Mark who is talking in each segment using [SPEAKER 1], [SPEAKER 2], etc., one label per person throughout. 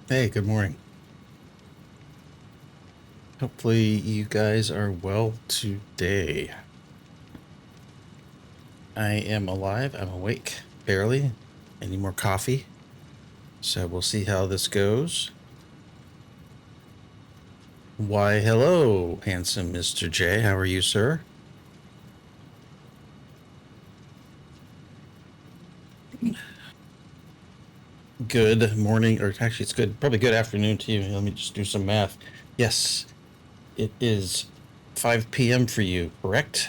[SPEAKER 1] Hey, good morning. Hopefully you guys are well today. I am alive. I'm awake, barely. I need more coffee. So we'll see how this goes. Why, hello, handsome Mr. J. How are you, sir? Good morning, or actually, it's probably good afternoon to you. Let me just do some math. Yes, it is 5 p.m. for you, correct?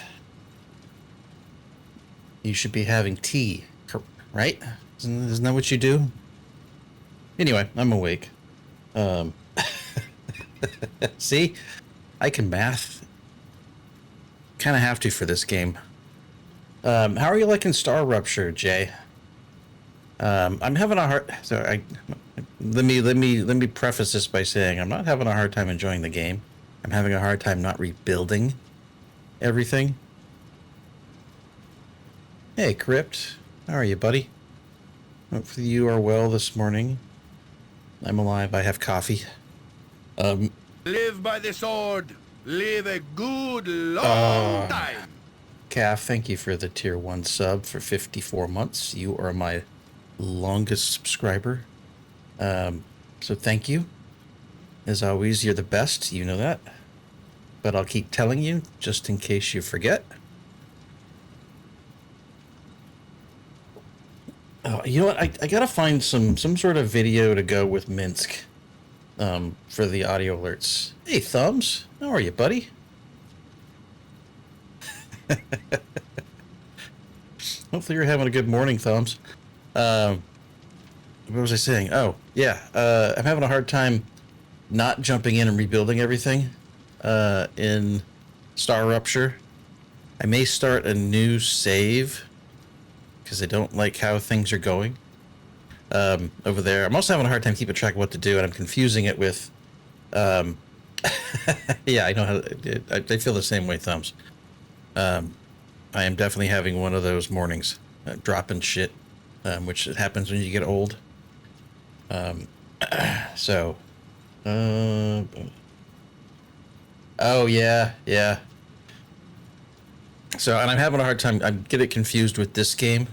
[SPEAKER 1] You should be having tea, right? Isn't that what you do? Anyway, I'm awake. Um, see, I can math. Kind of have to for this game. How are you liking Star Rupture, Jay? I'm having a hard. So let me preface this by saying I'm not having a hard time enjoying the game. I'm having a hard time not rebuilding everything. Hey, Crypt, how are you, buddy? Hopefully you are well this morning. I'm alive. I have coffee.
[SPEAKER 2] Live by the sword. Live a good long time.
[SPEAKER 1] Calf, thank you for the tier 1 sub for 54 months. You are my longest subscriber. So thank you. As always, you're the best. You know that. But I'll keep telling you just in case you forget. Oh, you know what? I gotta find some sort of video to go with Minsk for the audio alerts. Hey, Thumbs. How are you, buddy? Hopefully you're having a good morning, Thumbs. What was I saying? Oh, yeah. I'm having a hard time not jumping in and rebuilding everything in Star Rupture. I may start a new save because I don't like how things are going over there. I'm also having a hard time keeping track of what to do, and I'm confusing it with yeah, I know how I feel the same way, Thumbs. I am definitely having one of those mornings, dropping shit, which happens when you get old. So, oh yeah. So, and I'm having a hard time. I get it confused with this game.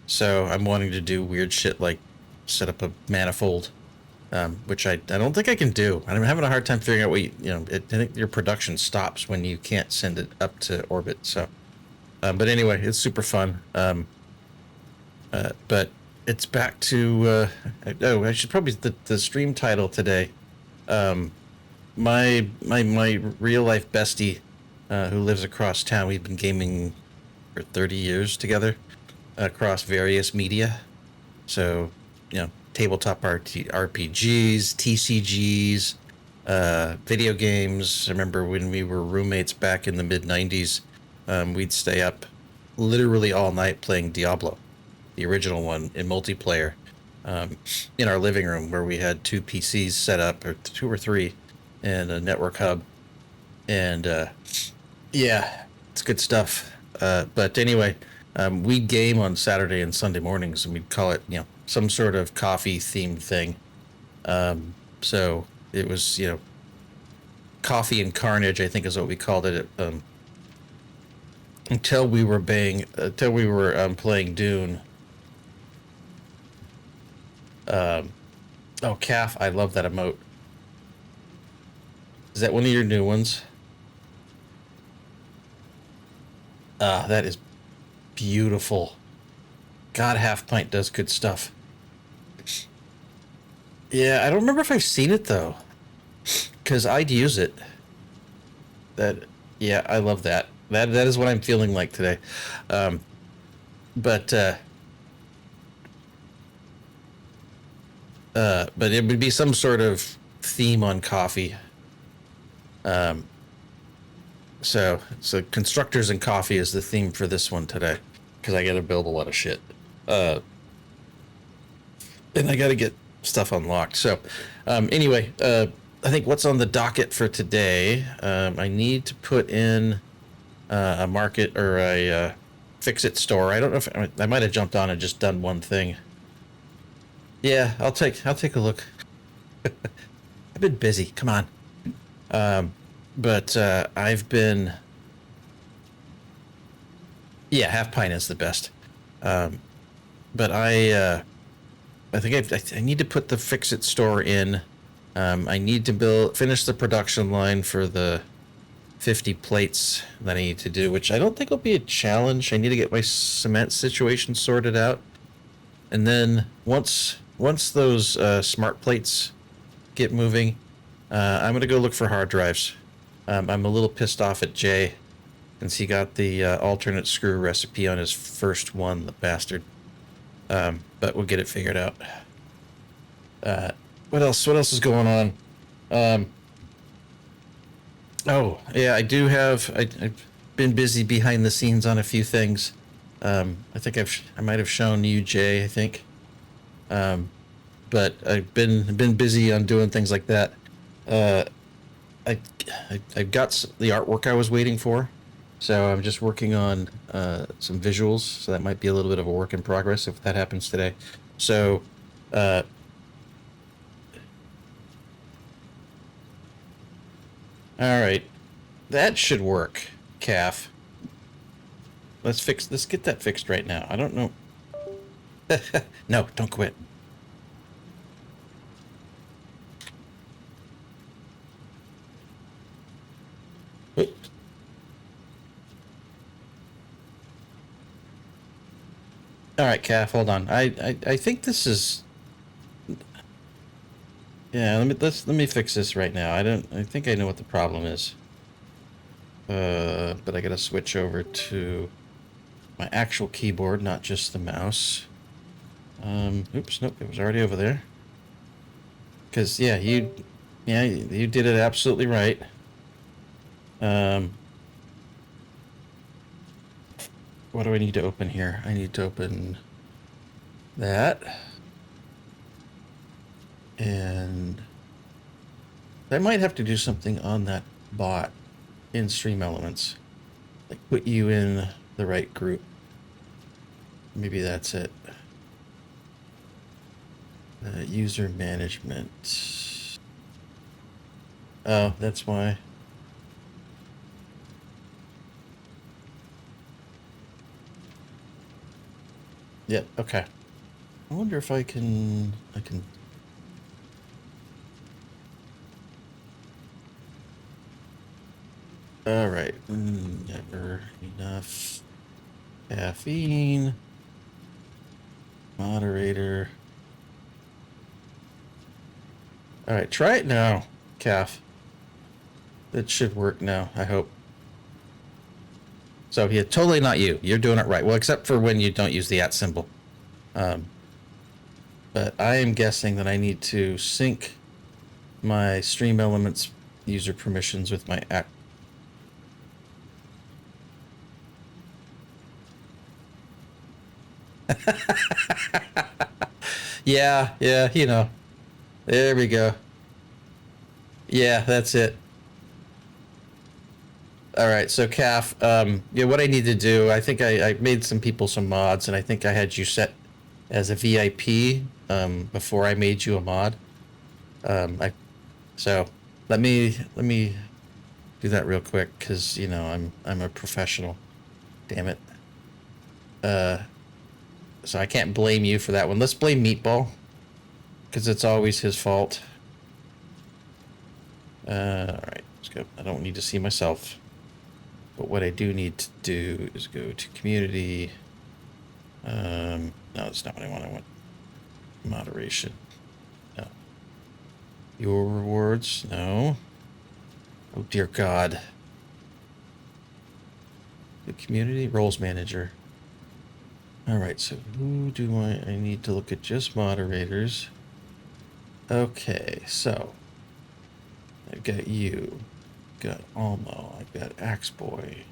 [SPEAKER 1] So I'm wanting to do weird shit like set up a manifold, which I don't think I can do. I'm having a hard time figuring out what I think your production stops when you can't send it up to orbit. So, but anyway, it's super fun. But it's back to I should probably the stream title today. My real life bestie who lives across town. We've been gaming for 30 years together across various media. So, tabletop RPGs, TCGs, video games. I remember when we were roommates back in the mid 90s, we'd stay up literally all night playing Diablo, the original one, in multiplayer, in our living room where we had 2 PCs set up, or 2 or 3, and a network hub. And yeah, it's good stuff. But anyway, we'd game on Saturday and Sunday mornings, and we'd call it, some sort of coffee themed thing. So it was, coffee and carnage, I think is what we called it. Until we were playing Dune. Oh, Calf, I love that emote. Is that one of your new ones? That is beautiful. God, Half Pint does good stuff. Yeah, I don't remember if I've seen it though, because I'd use it. Yeah, I love that. That is what I'm feeling like today. But it would be some sort of theme on coffee. So constructors and coffee is the theme for this one today, because I got to build a lot of shit, and I got to get stuff unlocked. So, anyway, I think what's on the docket for today, I need to put in a market or a fix-it store. I don't know if I might have jumped on and just done one thing. Yeah, I'll take a look. I've been busy. Come on. But I've been. Yeah, half pint is the best. But I think I need to put the Fix-It store in. I need to finish the production line for the 50 plates that I need to do, which I don't think will be a challenge. I need to get my cement situation sorted out. And then once those smart plates get moving, I'm going to go look for hard drives. I'm a little pissed off at Jay since he got the alternate screw recipe on his first one, the bastard. But we'll get it figured out. What else is going on? Oh, yeah, I do have. I've been busy behind the scenes on a few things. I think I might have shown you, Jay. I think. But I've been busy on doing things like that. I got the artwork I was waiting for, so I'm just working on some visuals. So that might be a little bit of a work in progress if that happens today. So. All right, that should work, Calf. Let's get that fixed right now. I don't know. No, don't quit. Oops. All right, Calf, hold on. I think this is. Yeah, let me fix this right now. I think I know what the problem is. But I gotta switch over to my actual keyboard, not just the mouse. Oops, nope, it was already over there. Cause yeah, you did it absolutely right. What do I need to open here? I need to open that. And I might have to do something on that bot in Stream Elements. Like put you in the right group. Maybe that's it. User management. Oh, that's why. Yep, okay. I wonder if I can all right, never enough caffeine. Moderator. All right, try it now, Calf. It should work now, I hope. So yeah, totally not you. You're doing it right. Well, except for when you don't use the @ symbol. But I am guessing that I need to sync my Stream Elements user permissions with my @ Yeah, you know. There we go. Yeah, that's it. All right, so Calf, yeah, what I need to do, I think I made some people some mods, and I think I had you set as a VIP before I made you a mod. So let me do that real quick because you know I'm a professional. Damn it. So I can't blame you for that one. Let's blame Meatball because it's always his fault. All right, let's go. I don't need to see myself. But what I do need to do is go to community. No, that's not what I want. I want moderation. No. Your rewards? No. Oh, dear God. The community roles manager. All right, so who do I need to look at just moderators. Okay, so I've got you. Got Almo, I've got Axeboy.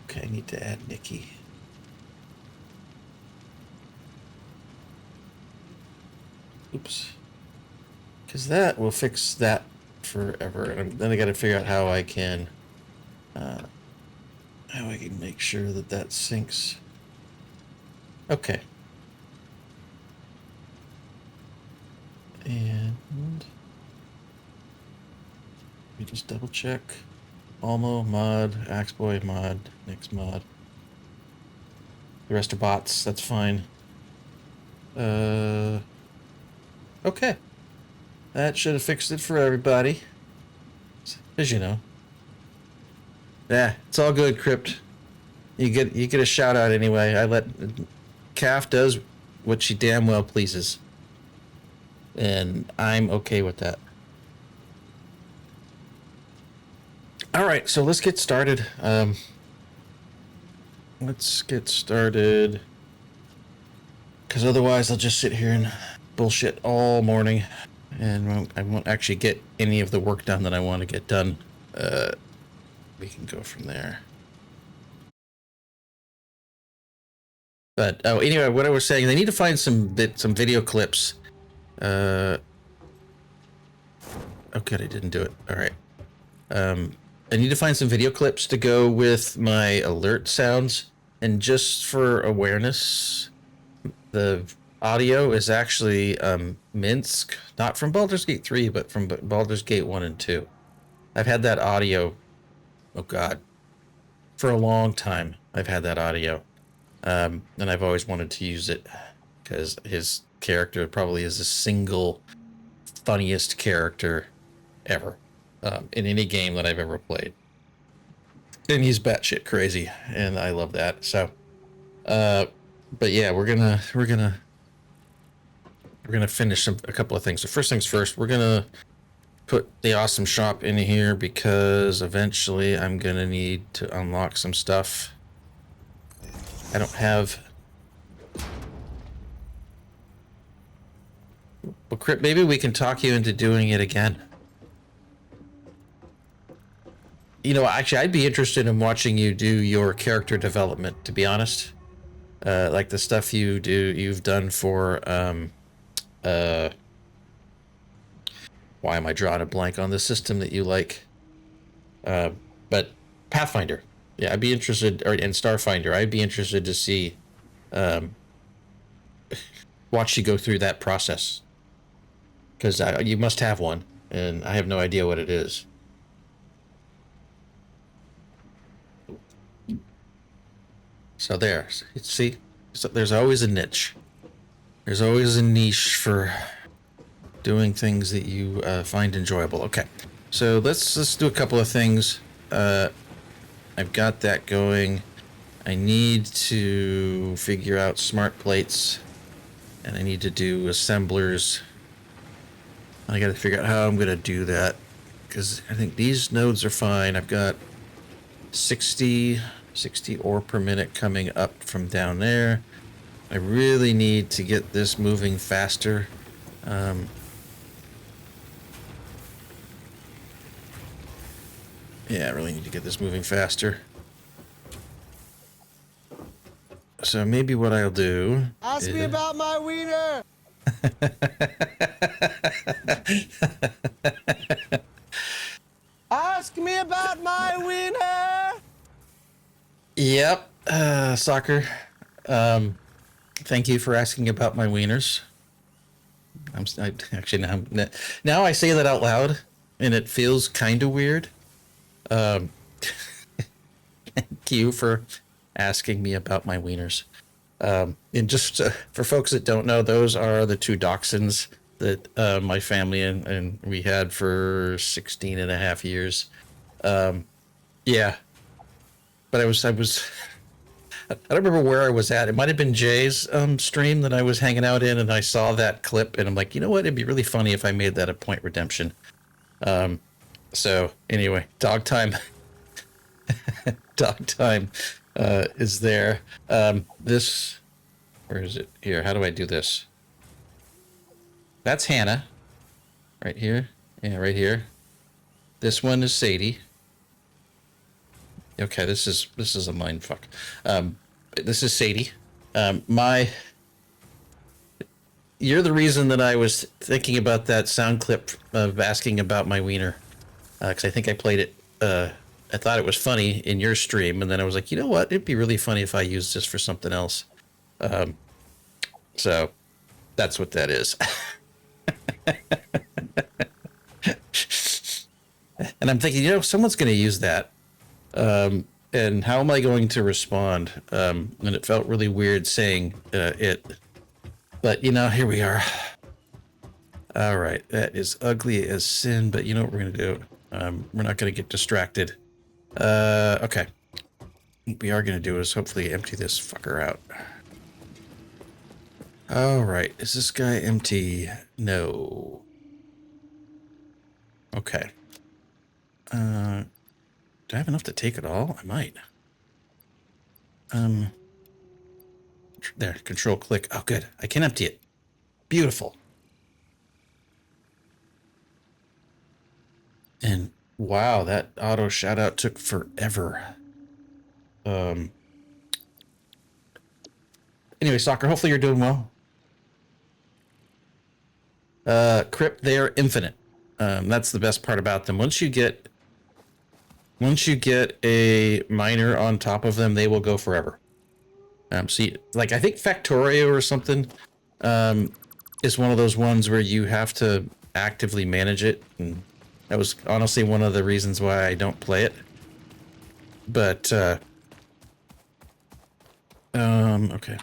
[SPEAKER 1] Okay, I need to add Nikki. Oops. Because that will fix that forever. And then I got to figure out how I can make sure that that syncs. Okay. And let me just double check. Almo, mod, Axeboy, mod, Nix mod. The rest are bots, that's fine. Okay. That should have fixed it for everybody. As you know. Yeah, it's all good, Crypt. You get a shout out anyway. I let Calf does what she damn well pleases. And I'm okay with that. All right, so let's get started. Let's get started. Because otherwise I'll just sit here and bullshit all morning. And I won't actually get any of the work done that I want to get done. We can go from there. But anyway, what I was saying, they need to find some video clips. Oh, good, I didn't do it. All right. I need to find some video clips to go with my alert sounds, and just for awareness, the audio is actually Minsk, not from Baldur's Gate 3, but from Baldur's Gate 1 and 2. I've had that audio, oh god, for a long time. I've had that audio. And I've always wanted to use it because his character probably is the single funniest character ever in any game that I've ever played. And he's batshit crazy, and I love that. So, but yeah, we're gonna finish a couple of things. So first things first, we're gonna put the awesome shop in here because eventually I'm gonna need to unlock some stuff. I don't have. Well, Crypt, maybe we can talk you into doing it again. You know, actually, I'd be interested in watching you do your character development, to be honest. Like the stuff you've done for, why am I drawing a blank on the system that you like? But Pathfinder. Yeah, I'd be interested, and Starfinder, I'd be interested to see, watch you go through that process. Because you must have one, and I have no idea what it is. So there, see, so there's always a niche. There's always a niche for doing things that you find enjoyable. Okay, so let's do a couple of things. I've got that going. I need to figure out smart plates, and I need to do assemblers. I got to figure out how I'm going to do that, because I think these nodes are fine. I've got 60 ore per minute coming up from down there. I really need to get this moving faster. Yeah, I really need to get this moving faster. So maybe what I'll do
[SPEAKER 3] Ask me about my wiener! Ask me about my wiener!
[SPEAKER 1] Yep, soccer. Thank you for asking about my wieners. Now I say that out loud, and it feels kind of weird. Thank you for asking me about my wieners. And just for folks that don't know, those are the two dachshunds that my family and we had for 16 and a half years. Yeah. But I don't remember where I was at. It might have been Jay's stream that I was hanging out in, and I saw that clip, and I'm like, you know what? It'd be really funny if I made that a point redemption. So anyway, dog time. Dog time is there. This, where is it? Here, how do I do this? That's Hannah. Right here. Yeah, right here. This one is Sadie. Okay, this is a mind fuck. This is Sadie. You're the reason that I was thinking about that sound clip of asking about my wiener, because I think I played it. I thought it was funny in your stream, and then I was like, you know what? It'd be really funny if I used this for something else. So that's what that is. And I'm thinking, someone's going to use that. And how am I going to respond? And it felt really weird saying it. But, here we are. All right. That is ugly as sin, but you know what we're going to do? We're not going to get distracted. Okay. What we are going to do is hopefully empty this fucker out. All right. Is this guy empty? No. Okay. Do I have enough to take it all? I might. There, control click. Oh, good. I can empty it. Beautiful. And wow, that auto shout out took forever. Anyway, Soccer, hopefully you're doing well. Crypt, they are infinite. That's the best part about them. Once you get a miner on top of them, they will go forever. See, like I think Factorio or something is one of those ones where you have to actively manage it, and that was honestly one of the reasons why I don't play it. But okay.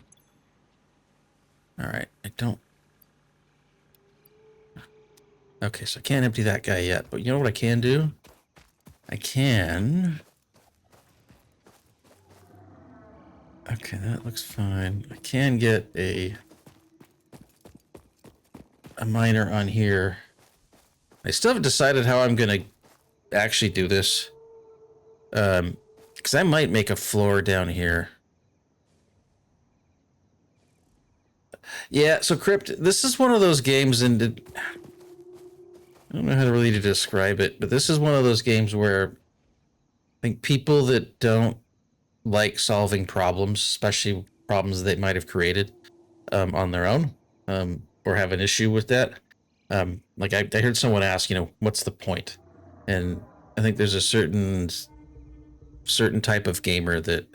[SPEAKER 1] All right, I don't. Okay, so I can't empty that guy yet, but you know what I can do? I can. Okay, that looks fine. I can get a miner on here. I still haven't decided how I'm gonna actually do this. Because I might make a floor down here. Yeah, so Crypt, this is one of those games, and I don't know how to really describe it, but this is one of those games where I think people that don't like solving problems, especially problems they might have created on their own, or have an issue with that. Like I heard someone ask, what's the point? And I think there's a certain type of gamer that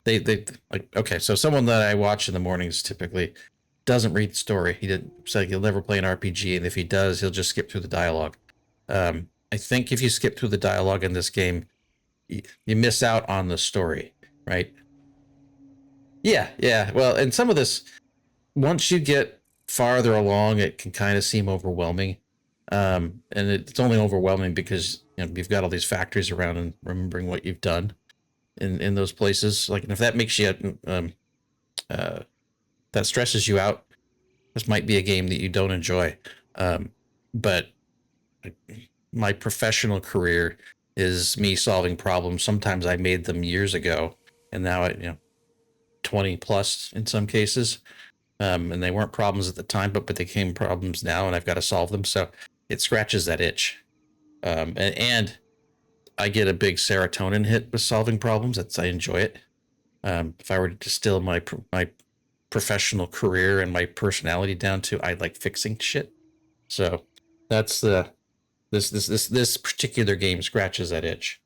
[SPEAKER 1] they like, okay, so someone that I watch in the mornings typically doesn't read the story. It's like he'll never play an RPG, and if he does, he'll just skip through the dialogue. I think if you skip through the dialogue in this game, you miss out on the story, right? Yeah. Well, and some of this, once you get farther along, it can kind of seem overwhelming. And it's only overwhelming because you've got all these factories around and remembering what you've done in those places. Like, and if that makes you that stresses you out, this might be a game that you don't enjoy. But my professional career is me solving problems. Sometimes I made them years ago, and now 20 plus in some cases. And they weren't problems at the time, but they became problems now, and I've got to solve them. So it scratches that itch. And I get a big serotonin hit with solving problems. I enjoy it. If I were to distill my professional career and my personality down to, I like fixing shit. So that's this particular game scratches that itch.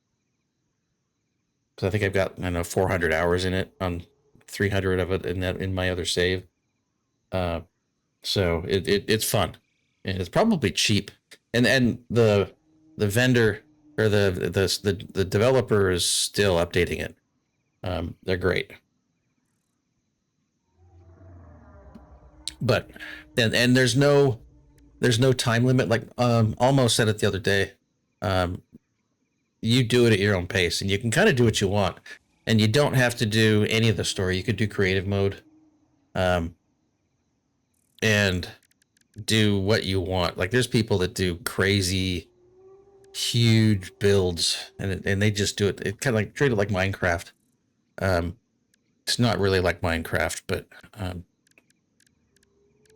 [SPEAKER 1] So I think I've got 400 hours in it, on 300 of it in my other save. So it's fun, and it's probably cheap. And the vendor or the developer is still updating it. They're great. But and there's no time limit. Like Almost said it the other day. You do it at your own pace, and you can kind of do what you want, and you don't have to do any of the story. You could do creative mode, and do what you want. Like there's people that do crazy, huge builds, and they just do it. It kind of like treat it like Minecraft. It's not really like Minecraft, but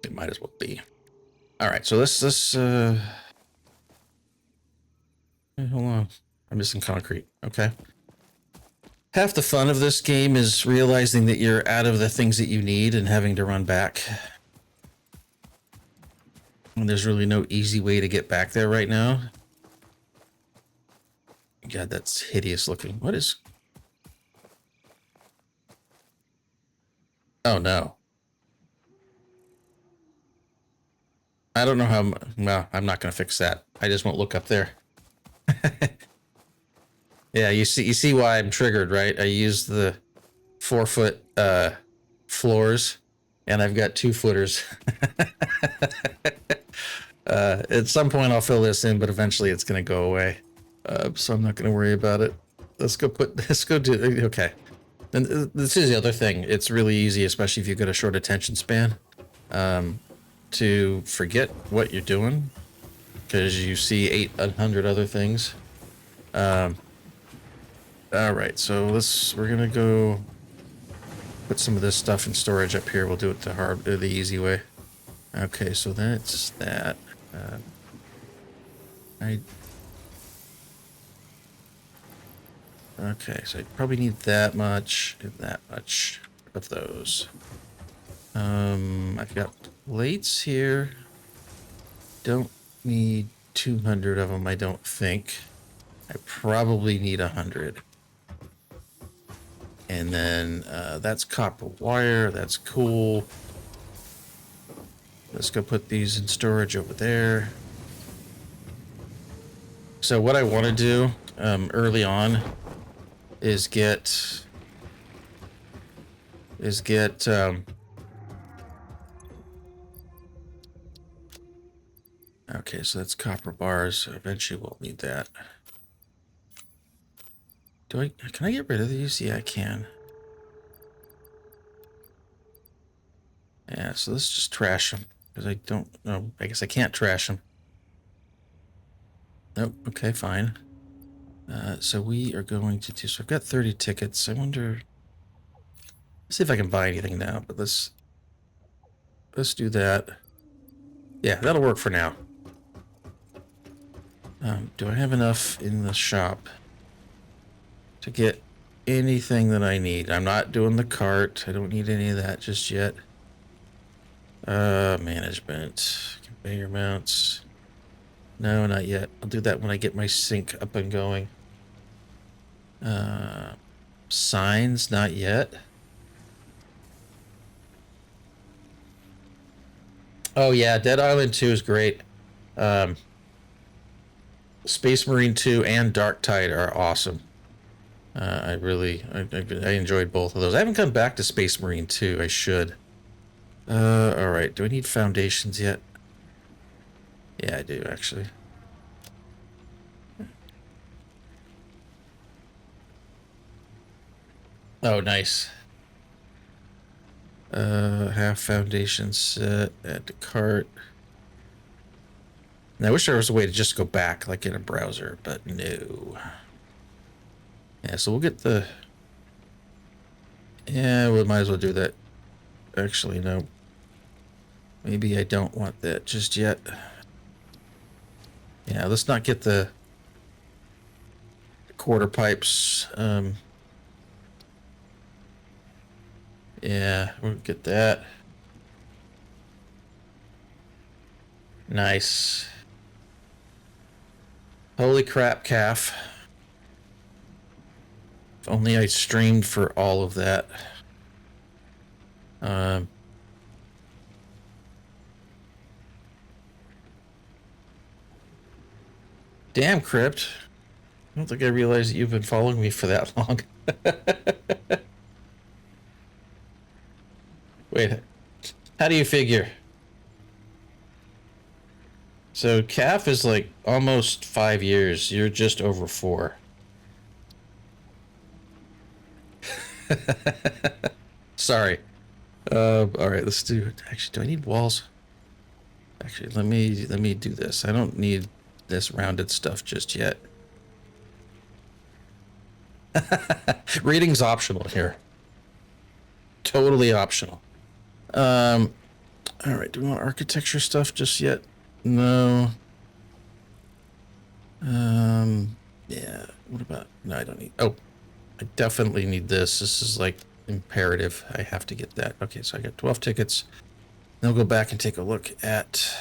[SPEAKER 1] it might as well be. All right, so let's hold on. I'm missing concrete. Okay. Half the fun of this game is realizing that you're out of the things that you need and having to run back. And there's really no easy way to get back there right now. God, that's hideous looking. What is... Oh, no. I don't know how. Well, I'm not going to fix that. I just won't look up there. Yeah, you see why I'm triggered, right? I use the 4-foot floors, and I've got 2-footers. At some point, I'll fill this in, but eventually, it's going to go away. So I'm not going to worry about it. Let's go do. Okay. And this is the other thing. It's really easy, especially if you've got a short attention span, to forget what you're doing because you see 800 other things. All right, so we're gonna go put some of this stuff in storage up here. We'll do it the easy way. Okay, so that's that. Okay, so I probably need that much and that much of those. I've got plates here. Don't need 200 of them, I don't think. I probably need 100. And then that's copper wire. That's cool. Let's go put these in storage over there. So what I want to do early on is get okay, so that's copper bars. So eventually we'll need that. Can I get rid of these? Yeah, I can. Yeah, so let's just trash them because I don't know. I guess I can't trash them. Nope. Okay, fine. So we are going to do. So I've got 30 tickets. I wonder. Let's see if I can buy anything now. But let's do that. Yeah, that'll work for now. Do I have enough in the shop to get anything that I need? I'm not doing the cart. I don't need any of that just yet. Management, conveyor mounts. No, not yet. I'll do that when I get my sink up and going. Signs, not yet. Oh yeah, Dead Island 2 is great. Space Marine 2 and Dark Tide are awesome. I enjoyed both of those. I haven't come back to Space Marine 2. I should. All right. Do I need foundations yet? Yeah, I do actually. Oh, nice. Half foundation set, add to cart. And I wish there was a way to just go back like in a browser, but no. Yeah, so we'll get the... Yeah, we might as well do that. Actually, no. Maybe I don't want that just yet. Yeah, let's not get the quarter pipes. Yeah, we'll get that. Nice. Holy crap, calf. If only I streamed for all of that. Damn, Crypt. I don't think I realized that you've been following me for that long. Wait, how do you figure? So calf is like almost 5 years. You're just over 4. Sorry. All right, let's do it. Actually, do I need walls? Actually, let me do this. I don't need this rounded stuff just yet. Reading's optional here. Totally optional. All right, do we want architecture stuff just yet? No. Yeah, what about... No, I don't need... Oh, I definitely need this. This is like imperative. I have to get that. Okay, so I got 12 tickets. Then I'll go back and take a look at...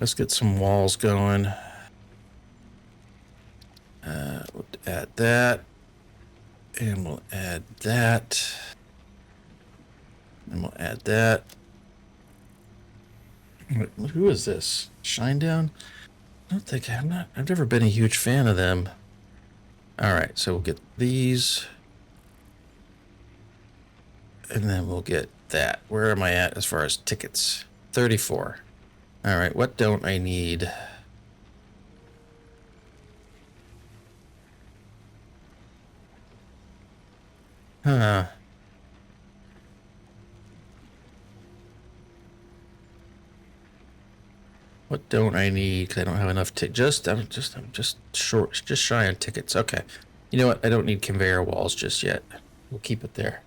[SPEAKER 1] Let's get some walls going. We'll add that. And we'll add that. And we'll add that. Who is this? Shinedown? I don't think I've never been a huge fan of them. Alright, so we'll get these. And then we'll get that. Where am I at as far as tickets? 34. Alright, what don't I need? Huh. What don't I need? Because I don't have enough tickets. I'm just short, just shy on tickets. Okay. You know what? I don't need conveyor walls just yet. We'll keep it there.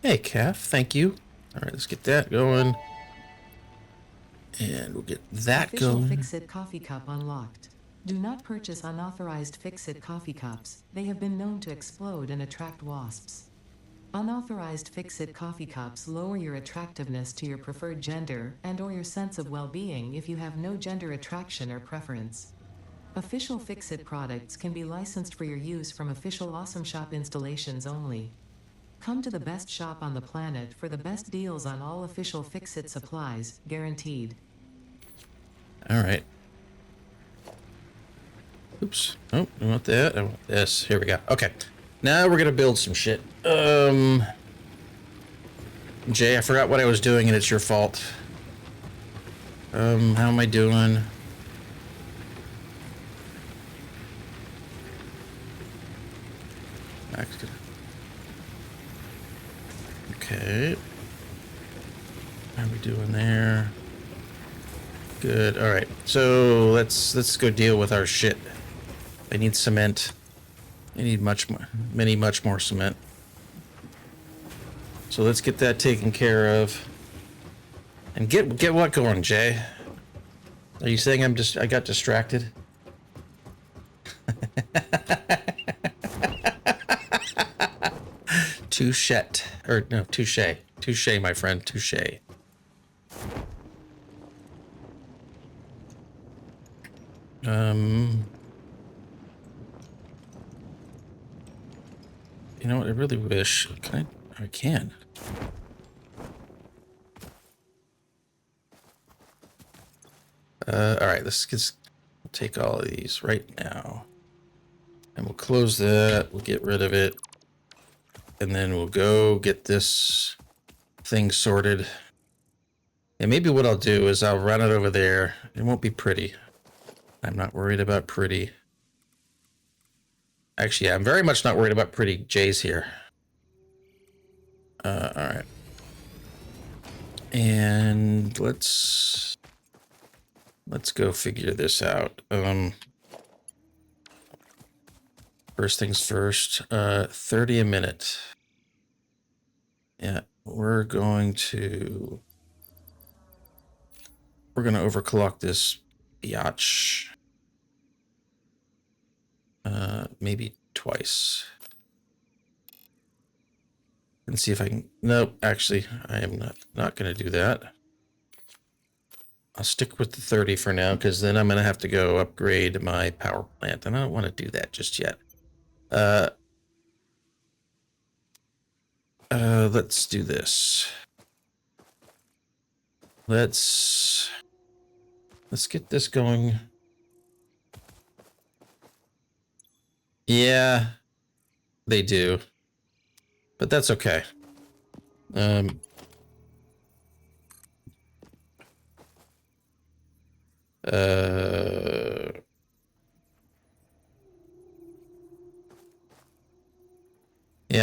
[SPEAKER 1] Hey, Calf. Thank you. All right, let's get that going. And we'll get that
[SPEAKER 4] Official
[SPEAKER 1] going.
[SPEAKER 4] Fix-It coffee cup unlocked. Do not purchase unauthorized Fix-It coffee cups. They have been known to explode and attract wasps. Unauthorized Fix-It coffee cups lower your attractiveness to your preferred gender and/or your sense of well-being if you have no gender attraction or preference. Official Fix-It products can be licensed for your use from official Awesome Shop installations only. Come to the best shop on the planet for the best deals on all official Fix-It supplies, guaranteed.
[SPEAKER 1] All right. Oops. Oh, I want that. I want this. Here we go. Okay. Now we're going to build some shit. Jay, I forgot what I was doing and it's your fault. How am I doing? Okay. How are we doing there? Good. All right. So let's go deal with our shit. I need cement. I need much more cement. So let's get that taken care of. And get what going, Jay? Are you saying I got distracted? Touchette. Or no, touche. Touche, my friend. Touche. You know what? I really wish. I can. All right. Let's take all of these right now, and we'll close that. We'll get rid of it, and then we'll go get this thing sorted. And maybe what I'll do is I'll run it over there. It won't be pretty. I'm not worried about pretty. Actually, yeah, I'm very much not worried about pretty. Jay's here. All right. And let's go figure this out. First things first, 30 a minute. Yeah, we're going to overclock this biatch. Maybe twice. And see if I can. Nope, actually, I am not going to do that. I'll stick with the 30 for now, because then I'm going to have to go upgrade my power plant, and I don't want to do that just yet. Let's do this. Let's get this going. Yeah, they do. But that's okay. Yeah,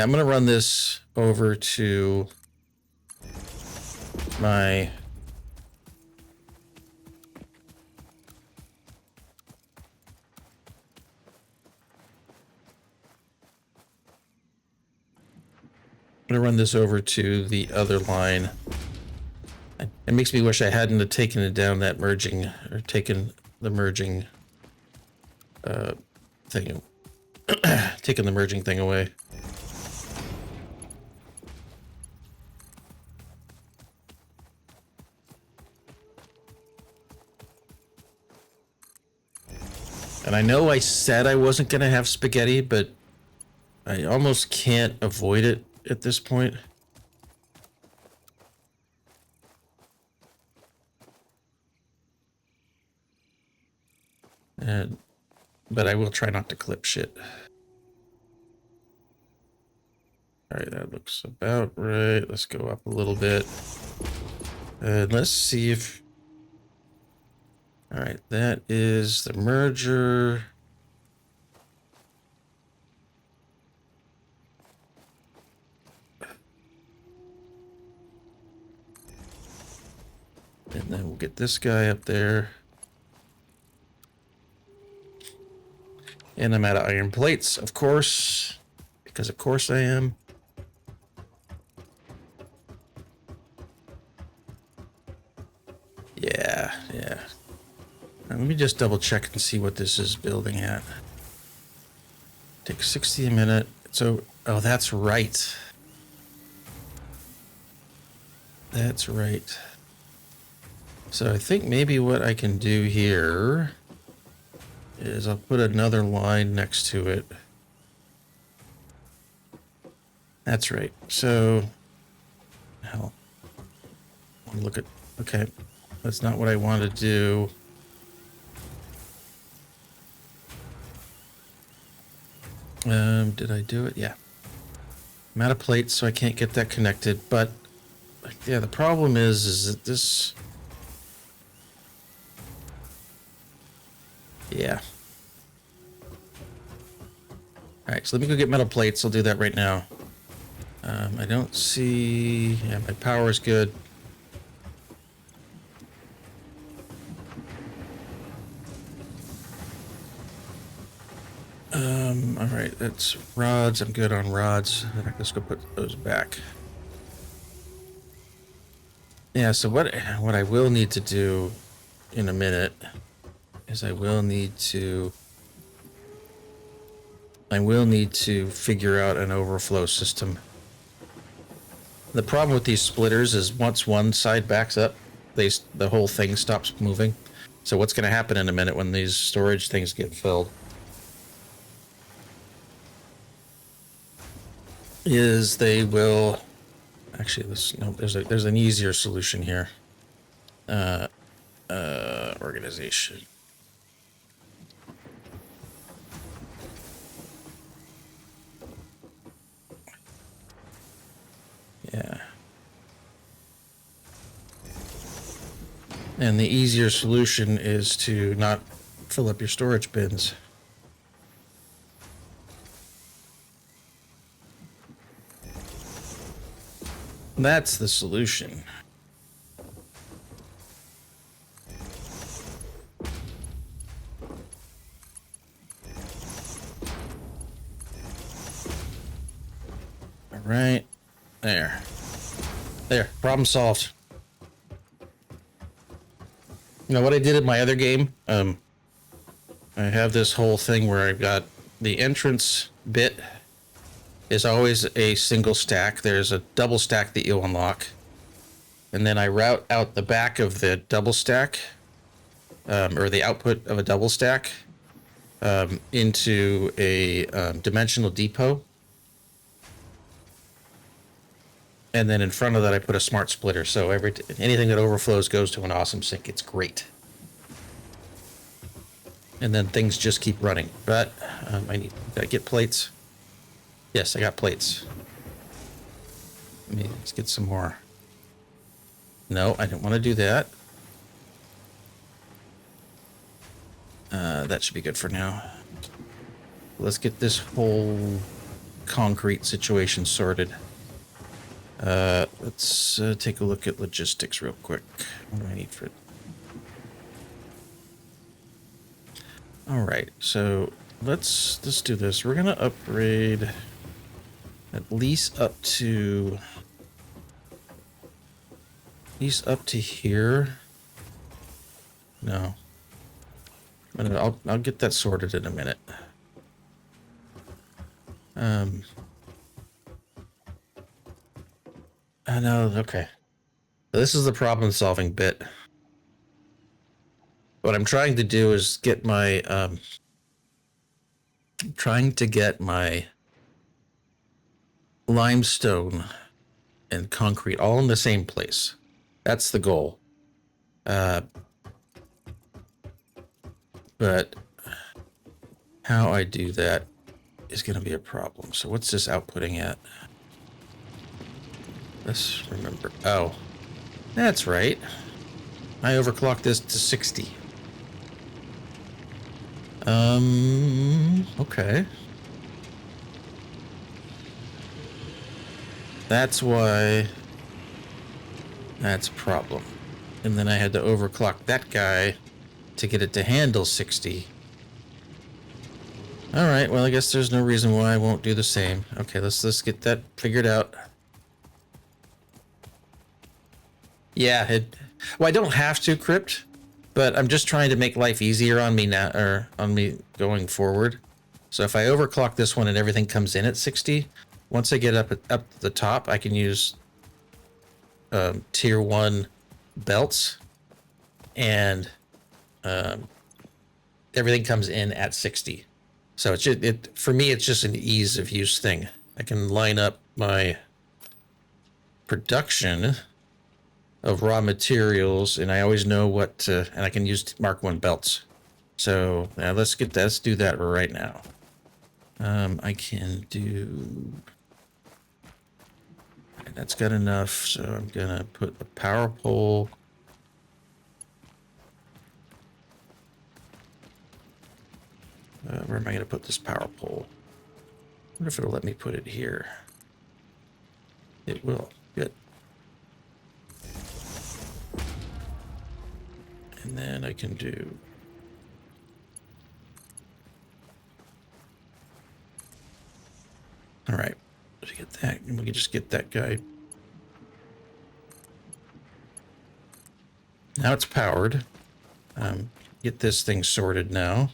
[SPEAKER 1] I'm gonna run this over to my the other line. It makes me wish I hadn't have taken it down that merging, or taken the merging thing, taken the merging thing away. And I know I said I wasn't gonna have spaghetti, but I almost can't avoid it at this point. But I will try not to clip shit. All right, that looks about right. Let's go up a little bit. And let's see if... All right, that is the merger. And then we'll get this guy up there. And I'm out of iron plates, of course. Because of course I am. Yeah. Now, let me just double check and see what this is building at. Takes 60 a minute. So, oh, that's right. That's right. So I think maybe what I can do here is I'll put another line next to it. That's right. So, hell, look at, okay, that's not what I want to do. Did I do it? Yeah. I'm out of plates, so I can't get that connected, but yeah, the problem is that this, yeah. All right, so let me go get metal plates. I'll do that right now. I don't see, yeah, my power is good. All right, that's rods. I'm good on rods. Let's go put those back. Yeah, so what I will need to do in a minute is I will need to figure out an overflow system. The problem with these splitters is once one side backs up, the whole thing stops moving. So what's going to happen in a minute when these storage things get filled is they will actually, there's an easier solution here. Organization. Yeah. And the easier solution is to not fill up your storage bins. That's the solution. All right. There. Problem solved. You know what I did in my other game? I have this whole thing where I've got the entrance bit is always a single stack. There's a double stack that you'll unlock. And then I route out the back of the double stack, or the output of a double stack, into a dimensional depot. And then in front of that, I put a smart splitter. So anything that overflows goes to an awesome sink. It's great. And then things just keep running. But gotta get plates. Yes, I got plates. Let's get some more. No, I didn't want to do that. That should be good for now. Let's get this whole concrete situation sorted. Let's take a look at logistics real quick. What do I need for it? All right, so let's do this. We're gonna upgrade at least up to here. No, I'll get that sorted in a minute. I know. Okay, this is the problem-solving bit. What I'm trying to do is get my limestone and concrete all in the same place. That's the goal. But how I do that is going to be a problem. So what's this outputting at? Let's remember. Oh, that's right. I overclocked this to 60. Okay. That's why that's a problem. And then I had to overclock that guy to get it to handle 60. All right, well, I guess there's no reason why I won't do the same. Okay, let's get that figured out. Yeah, well, I don't have to crypt, but I'm just trying to make life easier on me now, or on me going forward. So if I overclock this one and everything comes in at 60, once I get up to the top, I can use tier 1 belts, and everything comes in at 60. So it's just, for me, it's just an ease of use thing. I can line up my production of raw materials, and I always know what to, and I can use Mark 1 belts. So now let's do that right now. I can do, that's got enough, so I'm gonna put a power pole. Where am I gonna put this power pole? I wonder if it'll let me put it here. It will. Good. And then I can do, all right, let's get that, and we can just get that guy. Now it's powered. Get this thing sorted now.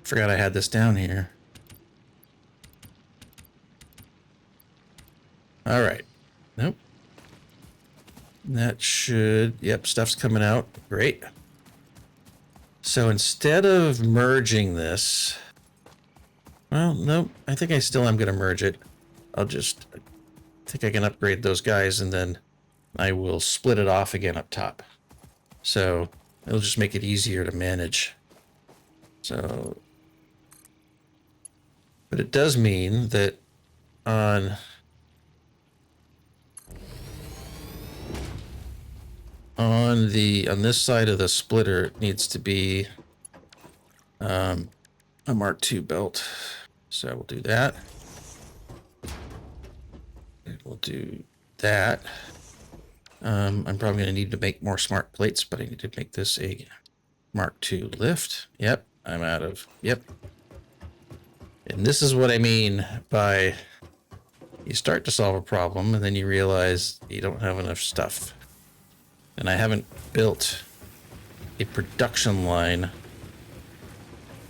[SPEAKER 1] Forgot I had this down here. All right. Nope. That should, yep, stuff's coming out. Great. So instead of merging this, well, nope, I think I still am going to merge it. I think I can upgrade those guys, and then I will split it off again up top. So it'll just make it easier to manage. So, but it does mean that on this side of the splitter, it needs to be a Mark II belt. So we'll do that. And we'll do that. I'm probably going to need to make more smart plates, but I need to make this a Mark II lift. Yep, I'm out of, yep. And this is what I mean by you start to solve a problem and then you realize you don't have enough stuff. And I haven't built a production line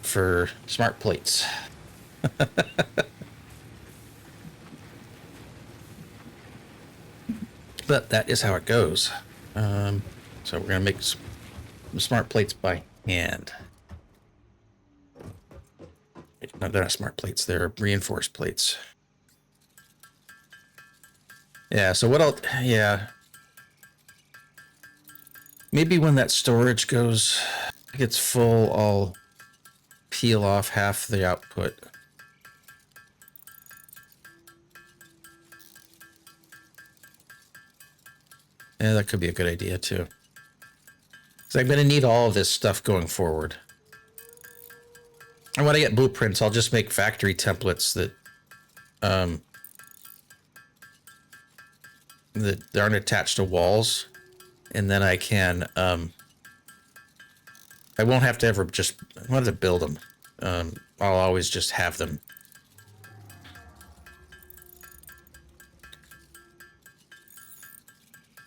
[SPEAKER 1] for smart plates. But that is how it goes. So we're going to make smart plates by hand. No, they're not smart plates. They're reinforced plates. Yeah, so yeah. Maybe when that storage gets full, I'll peel off half the output. Yeah, that could be a good idea too. So I'm going to need all of this stuff going forward. And when I get blueprints, I'll just make factory templates that aren't attached to walls, and then I can I won't have to ever I won't have to build them. I'll always just have them.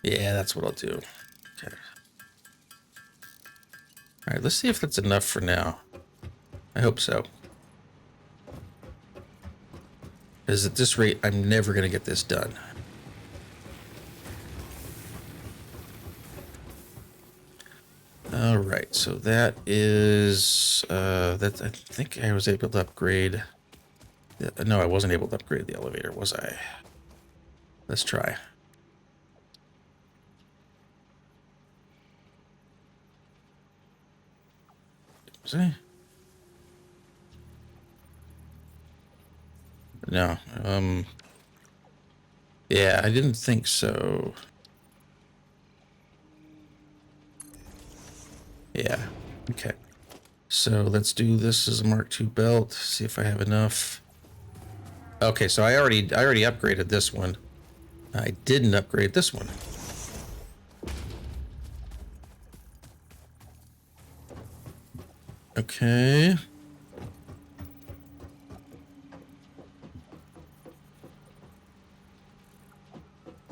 [SPEAKER 1] Yeah, that's what I'll do. Okay. All right, let's see if that's enough for now. I hope so. Because at this rate, I'm never going to get this done. All right, so that is that. I think I was able to upgrade. No, I wasn't able to upgrade the elevator, was I? Let's try. Was I? No. Yeah, I didn't think so. Yeah. Okay. So let's do this as a Mark II belt. See if I have enough. Okay, so I already upgraded this one. I didn't upgrade this one. Okay.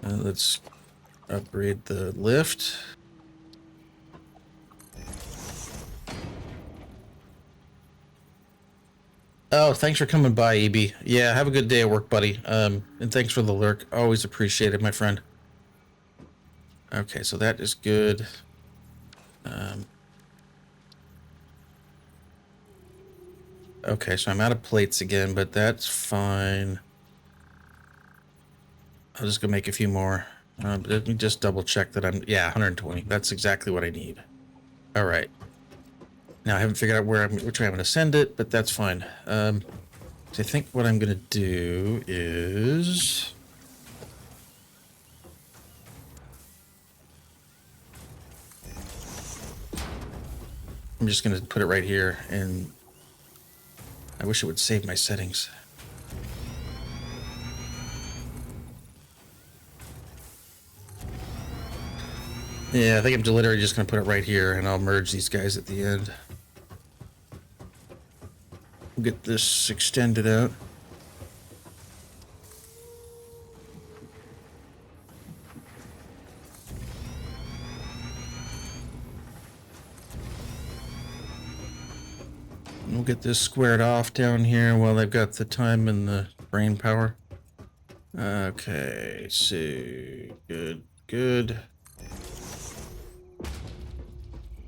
[SPEAKER 1] Let's upgrade the lift. Oh, thanks for coming by, EB. Yeah, have a good day at work, buddy. And thanks for the lurk. Always appreciate it, my friend. Okay, so that is good. Okay, so I'm out of plates again, but that's fine. I'll just go make a few more. Let me just double check that I'm... Yeah, 120. That's exactly what I need. All right. Now, I haven't figured out which way I'm going to send it, but that's fine. So I think what I'm going to do is... I'm just going to put it right here, and I wish it would save my settings. Yeah, I think I'm literally just going to put it right here, and I'll merge these guys at the end. Get this extended out. We'll get this squared off down here while I've got the time and the brain power. Okay, so good.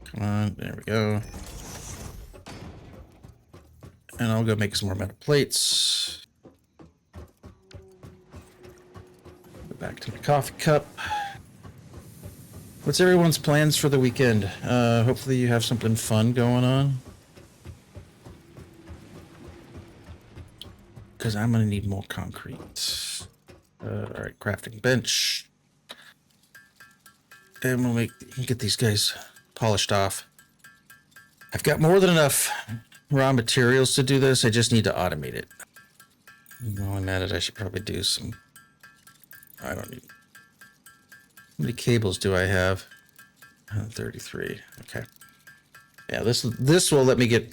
[SPEAKER 1] Come on, there we go. And I'll go make some more metal plates. Go back to my coffee cup. What's everyone's plans for the weekend? Hopefully you have something fun going on. Because I'm going to need more concrete. All right, crafting bench. And we'll get these guys polished off. I've got more than enough raw materials to do this. I just need to automate it. While I'm at it, I should probably do some... I don't need... How many cables do I have? 33. Okay. Yeah, this will let me get...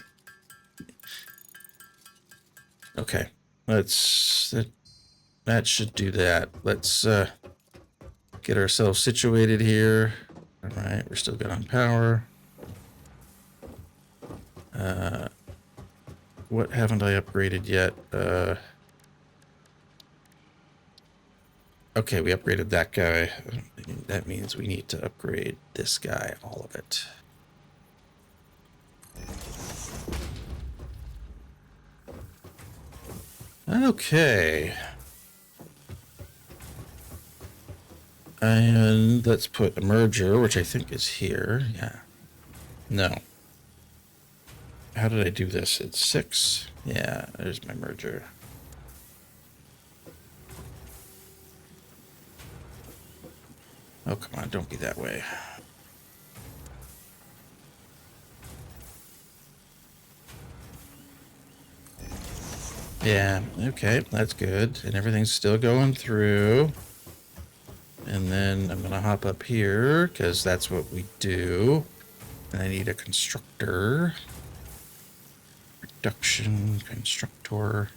[SPEAKER 1] Okay. That should do that. Let's get ourselves situated here. All right, we're still good on power. What haven't I upgraded yet? Okay, we upgraded that guy. That means we need to upgrade this guy, all of it. Okay. And let's put a merger, which I think is here. Yeah. No. How did I do this? It's 6. Yeah, there's my merger. Oh, come on, don't be that way. Yeah, okay, that's good. And everything's still going through. And then I'm gonna hop up here, because that's what we do. And I need a constructor. Production, constructor.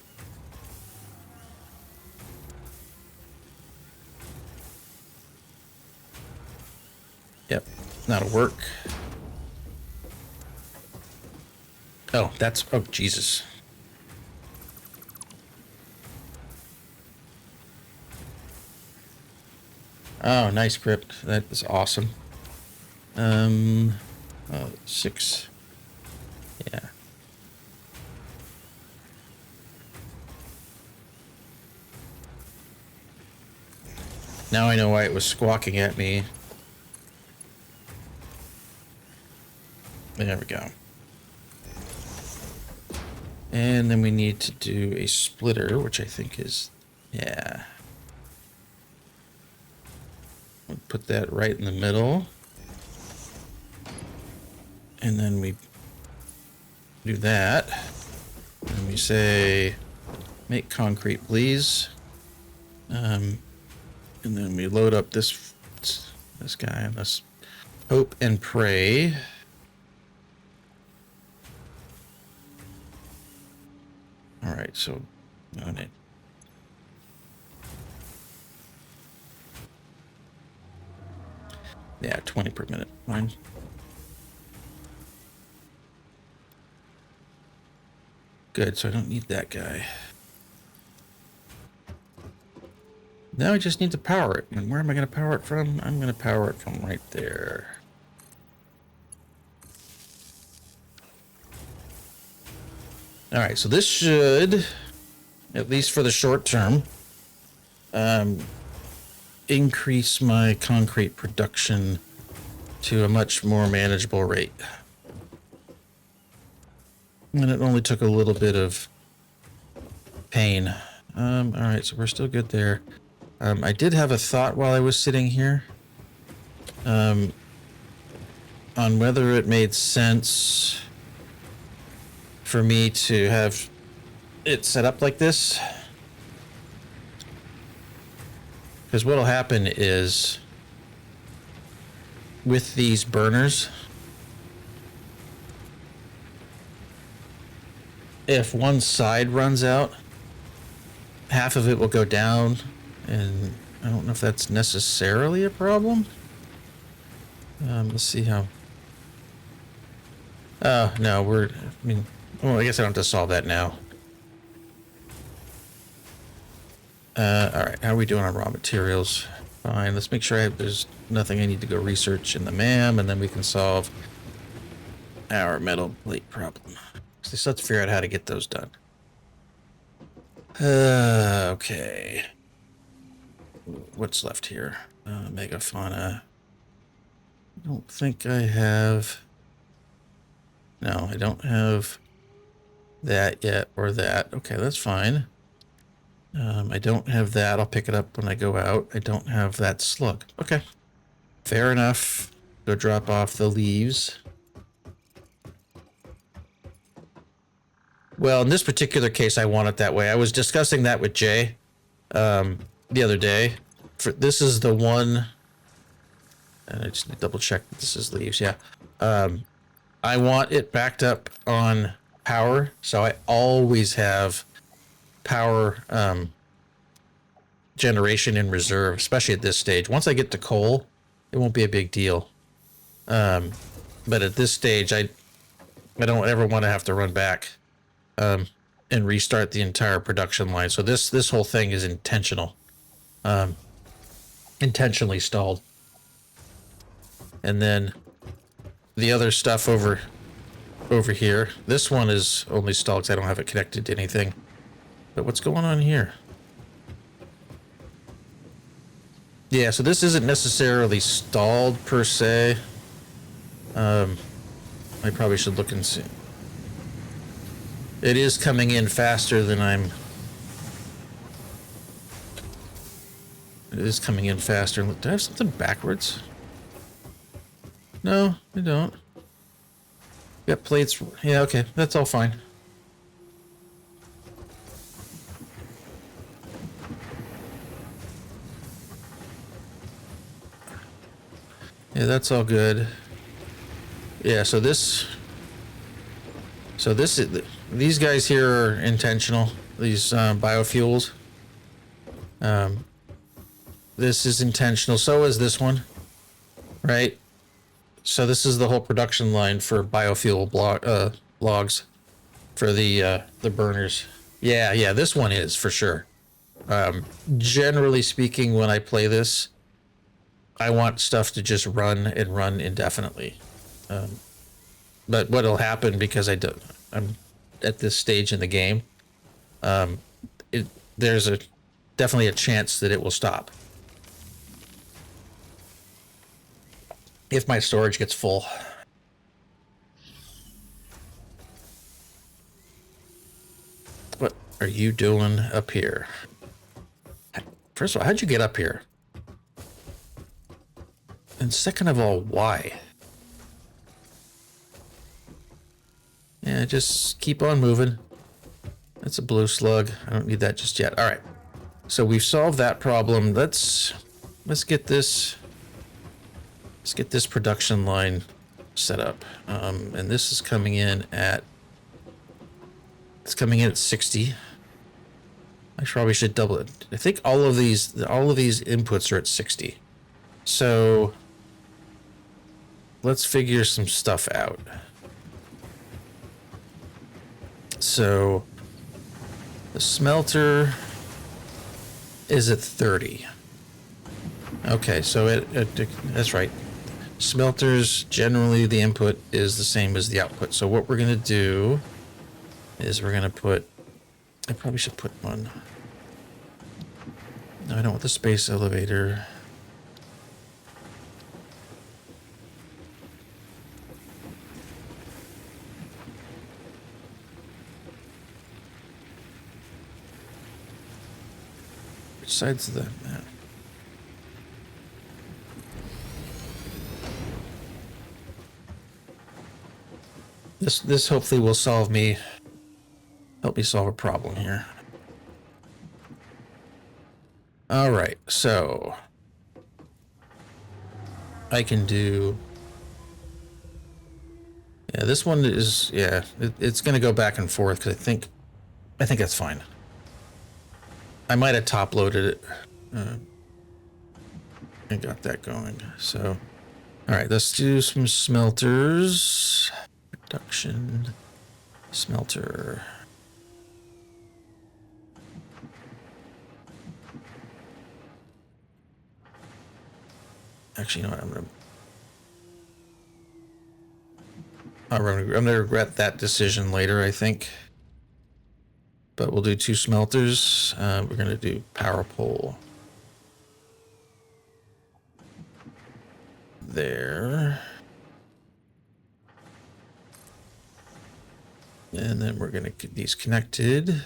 [SPEAKER 1] Yep, that'll work. Oh, oh, Jesus. Oh, nice crypt. That is awesome. 6. Yeah. Now I know why it was squawking at me. There we go. And then we need to do a splitter, which I think is, yeah. We'll put that right in the middle. And then we do that. And we say, make concrete, please. And then we load up this guy and let's hope and pray. All right, so on it. Yeah, 20 per minute. Fine. Good, so I don't need that guy. Now I just need to power it. And where am I going to power it from? I'm going to power it from right there. All right, so this should, at least for the short term, increase my concrete production to a much more manageable rate. And it only took a little bit of pain. All right, so we're still good there. I did have a thought while I was sitting here on whether it made sense for me to have it set up like this. Because what'll happen is with these burners, if one side runs out, half of it will go down, and I don't know if that's necessarily a problem. Let's see how. Oh, no, well, I guess I don't have to solve that now. All right, how are we doing on raw materials? Fine, let's make sure there's nothing I need to go research in the MAM, and then we can solve our metal plate problem. So let's figure out how to get those done. Okay. What's left here? Megafauna. I don't think I have... No, I don't have that yet, or that. Okay, that's fine. I don't have that. I'll pick it up when I go out. I don't have that slug. Okay. Fair enough. Go drop off the leaves. Well, in this particular case, I want it that way. I was discussing that with Jay the other day. This is the one... And I just need to double check that this is leaves. Yeah. I want it backed up on power, so I always have power generation in reserve, especially at this stage. Once I get to coal, it won't be a big deal. But at this stage, I don't ever want to have to run back and restart the entire production line. So this whole thing is intentional, intentionally stalled. And then the other stuff over here, this one is only stalled because I don't have it connected to anything. But what's going on here? Yeah, so this isn't necessarily stalled per se. I probably should look and see. It is coming in faster than It is coming in faster. Do I have something backwards? No, I don't. Got plates. Yeah, okay, that's all fine. Yeah, that's all good. Yeah, so this is, these guys here are intentional. These biofuels. This is intentional. So is this one, right? So this is the whole production line for biofuel logs for the burners. Yeah, this one is for sure. Generally speaking, when I play this, I want stuff to just run and run indefinitely. But what'll happen, because I'm at this stage in the game, there's definitely a chance that it will stop if my storage gets full. are you doing up here? First of all, how'd you get up here? And second of all, why? Yeah, just keep on moving. That's a blue slug. I don't need that just yet. All right. So we've solved that problem. Let's get this production line set up. And this is coming in at 60. I probably should double it. I think all of these inputs are at 60. So let's figure some stuff out. So the smelter is at 30. Okay, so that's right. Smelters, generally the input is the same as the output. So what we're going to do is we're going to put, I probably should put one. No, I don't want the space elevator. Which side's the map? This hopefully will help me solve a problem here. All right, so I can do. Yeah, this one is it's going to go back and forth because I think that's fine. I might have top loaded it and got that going. So, all right, let's do some smelters. Production smelter. Actually, you know what? I'm gonna regret that decision later, I think. But we'll do 2 smelters. We're gonna do power pole there. And then we're gonna get these connected.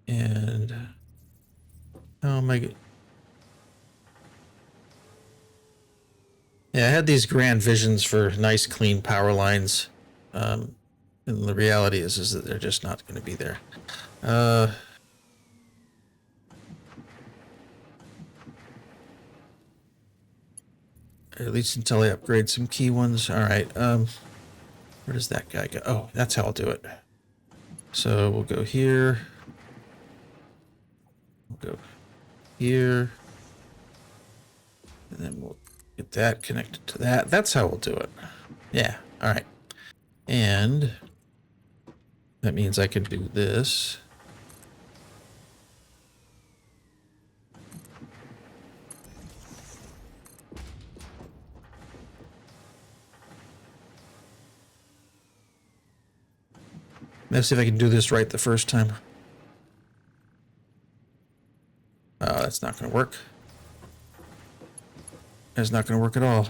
[SPEAKER 1] And oh my god. Yeah, I had these grand visions for nice clean power lines. And the reality is that they're just not going to be there. At least until I upgrade some key ones. All right. Where does that guy go? Oh, that's how I'll do it. So we'll go here. We'll go here. And then we'll get that connected to that. That's how we'll do it. Yeah. All right. And that means I can do this. Let's see if I can do this right the first time. Oh, that's not going to work. That's not going to work at all.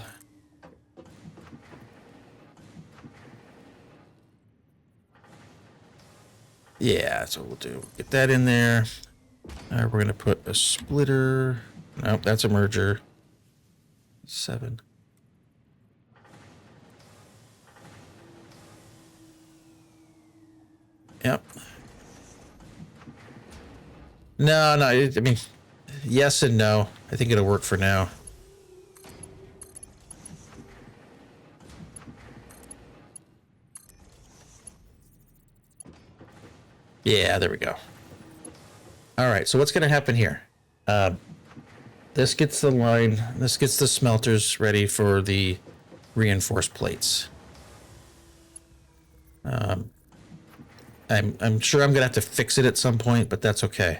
[SPEAKER 1] Yeah, that's what we'll do. Get that in there. We're going to put a splitter. Nope, that's a merger. 7. Yep. No, I mean, yes and no. I think it'll work for now. Yeah, there we go. All right, so what's going to happen here? This gets the line, this gets the smelters ready for the reinforced plates. I'm sure I'm going to have to fix it at some point, but that's okay.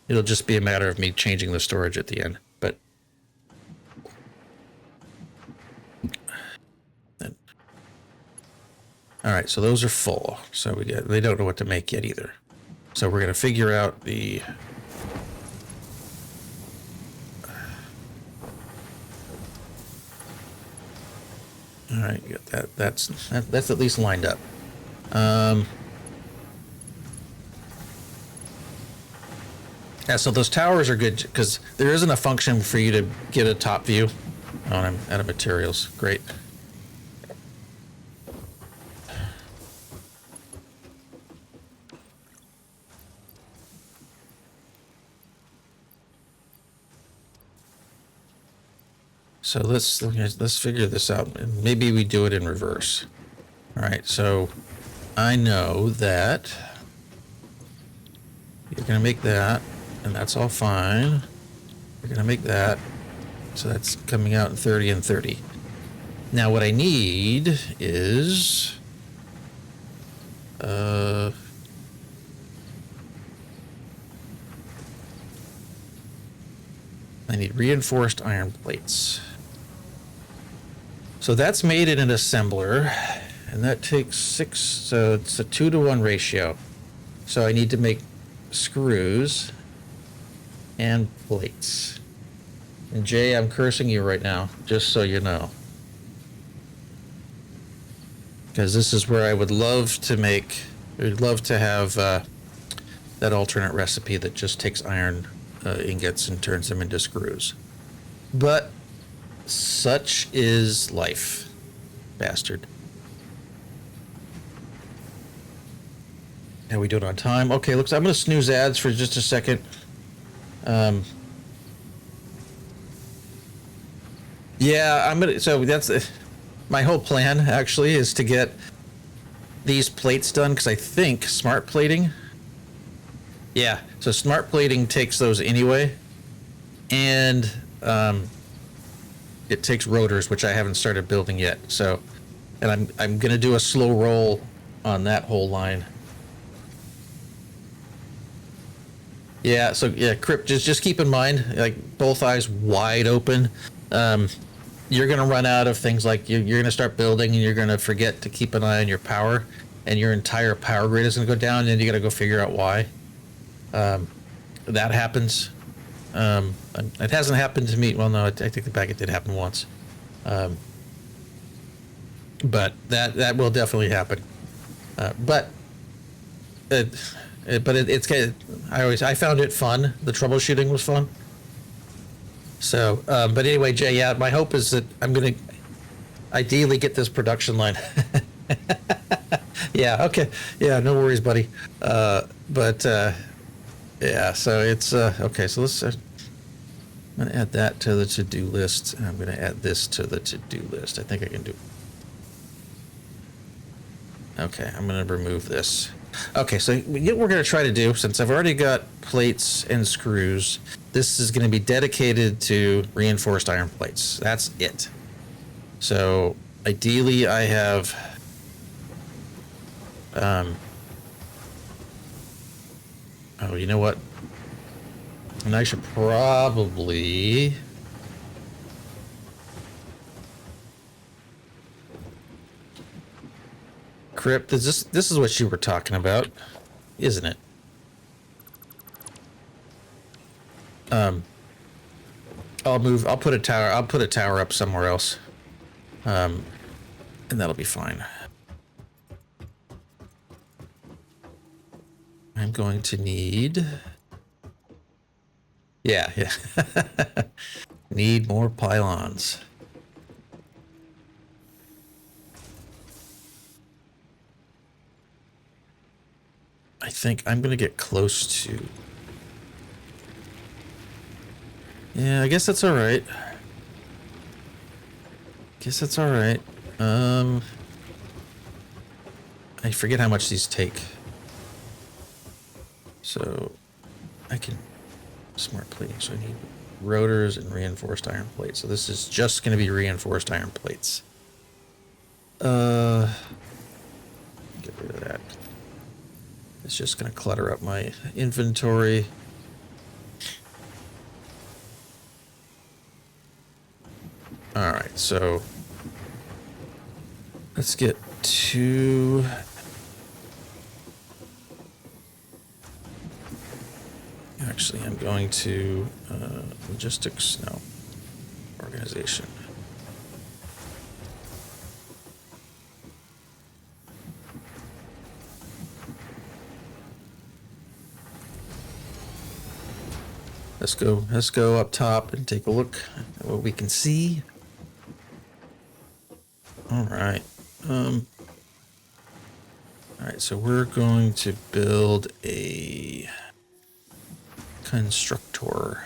[SPEAKER 1] It'll just be a matter of me changing the storage at the end, but then. All right, so those are full. So they don't know what to make yet either. So we're going to figure out the All right, you got that. That's at least lined up. Yeah, so those towers are good because there isn't a function for you to get a top view. Oh, and I'm out of materials. Great. So let's figure this out. Maybe we do it in reverse. All right, so I know that you're gonna make that, and that's all fine. You're gonna make that, so that's coming out in 30 and 30. Now what I need is I need reinforced iron plates. So that's made in an assembler, and that takes 6, so it's a 2-to-1 ratio. So I need to make screws and plates. And Jay, I'm cursing you right now, just so you know. Because this is where I would love to have that alternate recipe that just takes iron ingots and turns them into screws. But such is life, bastard. How we doing on time? Okay, looks. I'm gonna snooze ads for just a second. Yeah, I'm gonna. So that's my whole plan. Actually, is to get these plates done because I think smart plating. Yeah, so smart plating takes those anyway, and it takes rotors, which I haven't started building yet. So, and I'm gonna do a slow roll on that whole line. Yeah, so yeah, Crip, just keep in mind, like both eyes wide open. You're gonna run out of things like you're gonna start building, and you're gonna forget to keep an eye on your power, and your entire power grid is gonna go down, and then you gotta go figure out why. That happens. It hasn't happened to me. Well, no, I take it back. It did happen once. But that will definitely happen. It's kind of, I found it fun. The troubleshooting was fun. So, but anyway, Jay, yeah, my hope is that I'm going to ideally get this production line. Yeah, okay. Yeah, no worries, buddy. Yeah, so it's, okay, so let's, I'm going to add that to the to-do list, and I'm going to add this to the to-do list. I think I can do. Okay, I'm going to remove this. Okay, so what we're going to try to do, since I've already got plates and screws, this is going to be dedicated to reinforced iron plates. That's it. So ideally I have oh, you know what? And I should probably Crypt, this is what you were talking about, isn't it? I'll put a tower up somewhere else. And that'll be fine. I'm going to need, yeah. Need more pylons. I think I'm gonna get close to. Yeah, I guess that's all right. I forget how much these take. So I can smart plating. So I need rotors and reinforced iron plates. So this is just going to be reinforced iron plates. Get rid of that. It's just going to clutter up my inventory. All right, so let's get to. Actually, I'm going to logistics, no, organization. Let's go up top and take a look at what we can see. All right. All right, so we're going to build a constructor.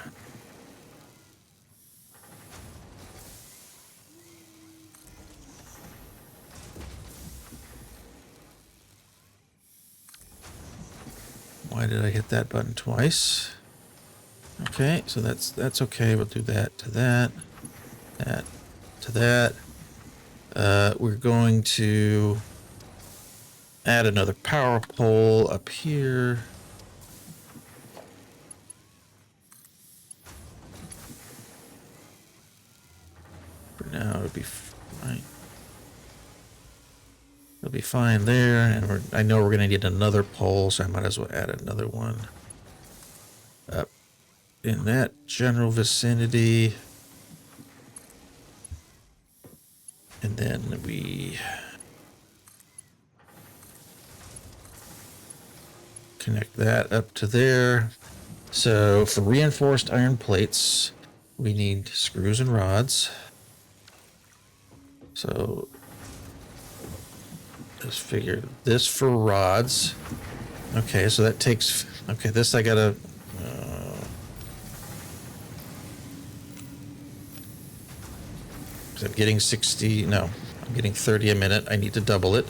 [SPEAKER 1] Why did I hit that button twice? Okay, so that's okay. We'll do that to that, that to that. We're going to add another power pole up here. For now, it'll be fine. It'll be fine there, and I know we're gonna need another pole, so I might as well add another one up in that general vicinity. And then we connect that up to there. So for reinforced iron plates, we need screws and rods. So just figure this for rods. Okay, so that takes, okay, this I gotta, I'm getting 60, no, I'm getting 30 a minute. I need to double it.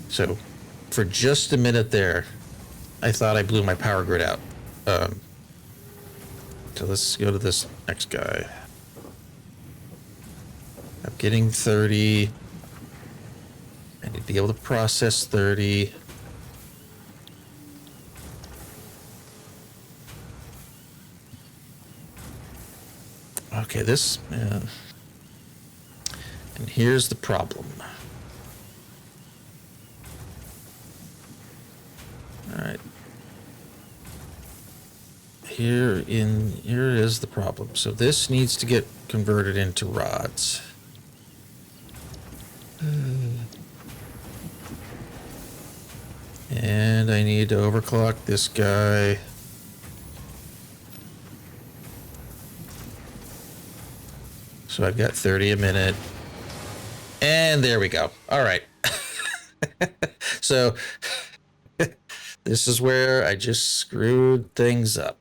[SPEAKER 1] So for just a minute there, I thought I blew my power grid out. So let's go to this next guy. I'm getting 30. I need to be able to process 30. Okay, this, and here's the problem. All right. Here is the problem. So this needs to get converted into rods. And I need to overclock this guy. So I've got 30 a minute. And there we go. All right. So this is where I just screwed things up.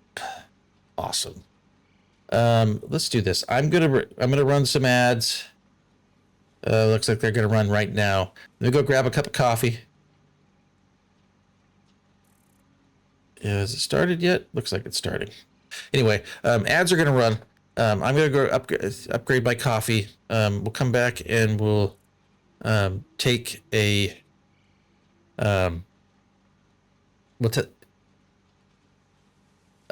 [SPEAKER 1] Awesome. Let's do this. I'm gonna run some ads. Looks like they're gonna run right now. Let me go grab a cup of coffee. Has it started yet? Looks like it's starting. Anyway, ads are gonna run. I'm gonna go upgrade my coffee. We'll come back and we'll take a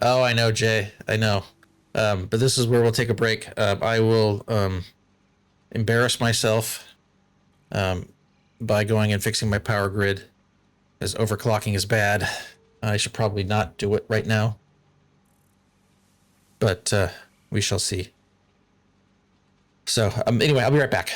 [SPEAKER 1] oh, I know, Jay. I know. But this is where we'll take a break. I will embarrass myself by going and fixing my power grid, as overclocking is bad. I should probably not do it right now. But we shall see. So anyway, I'll be right back.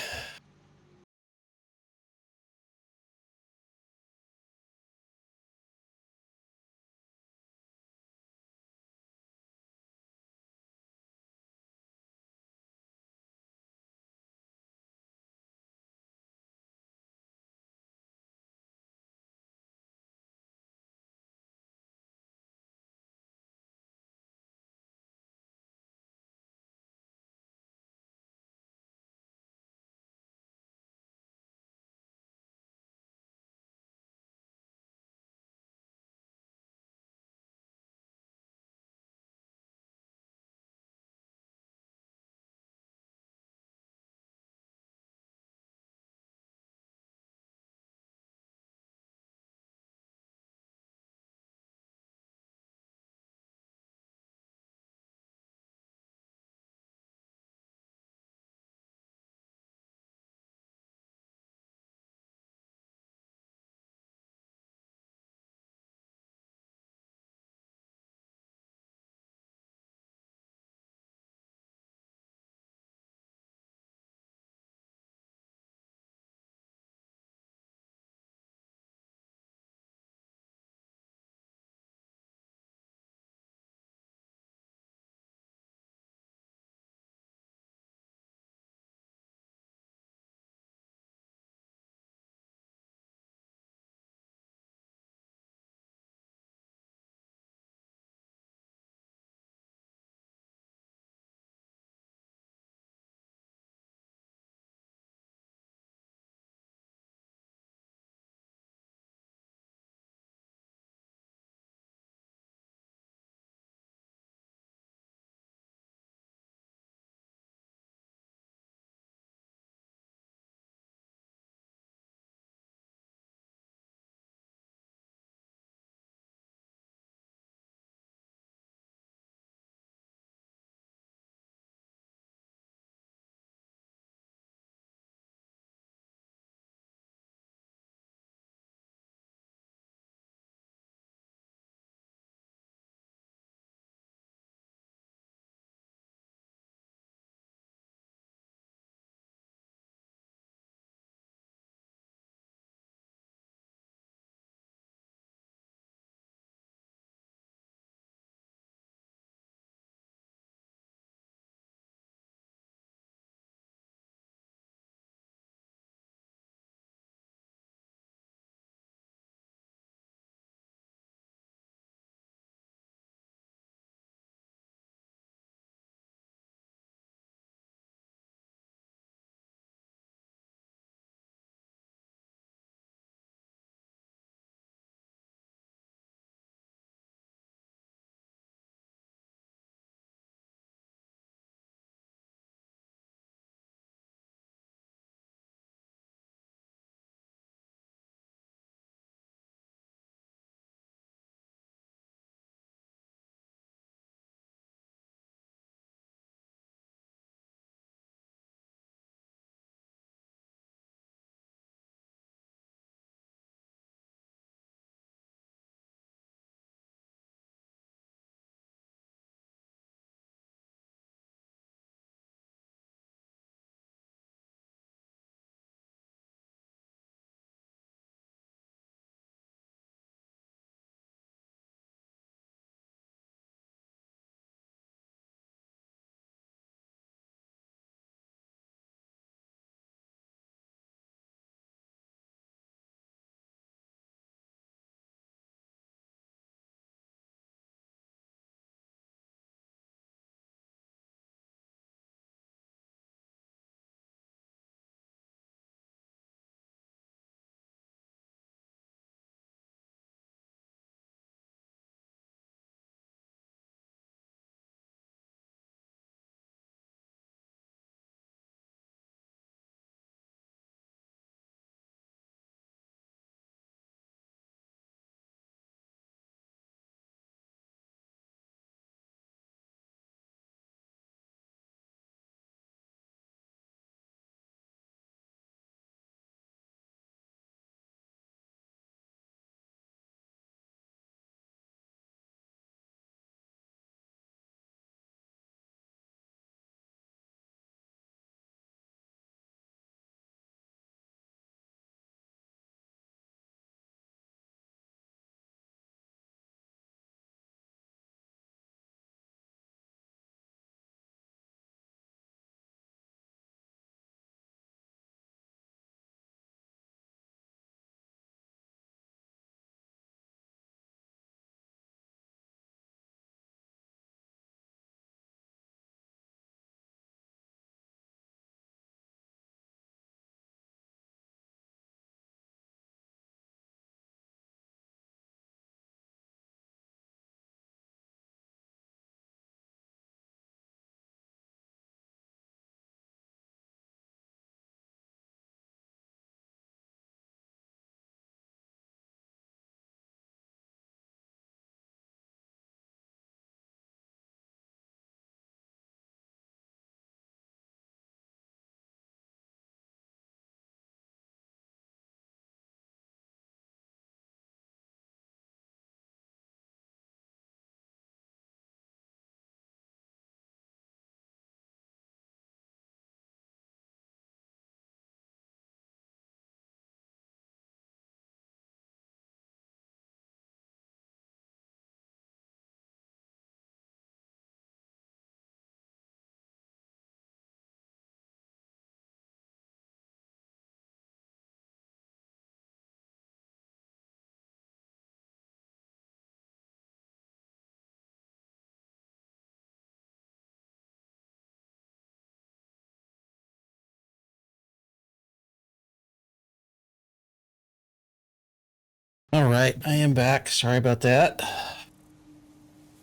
[SPEAKER 1] All right, I am back. Sorry about that.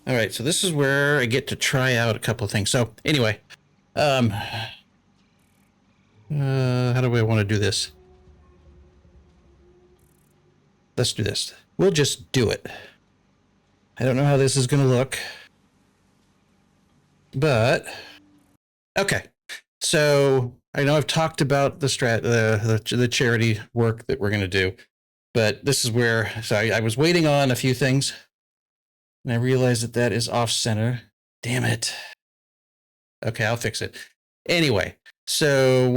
[SPEAKER 1] All right, so this is where I get to try out a couple of things. So anyway, how do we want to do this? Let's do this. We'll just do it. I don't know how this is going to look, but okay. So I know I've talked about the the charity work that we're going to do, but this is where, so I was waiting on a few things and I realized that that is off center. Damn it. Okay, I'll fix it. Anyway, so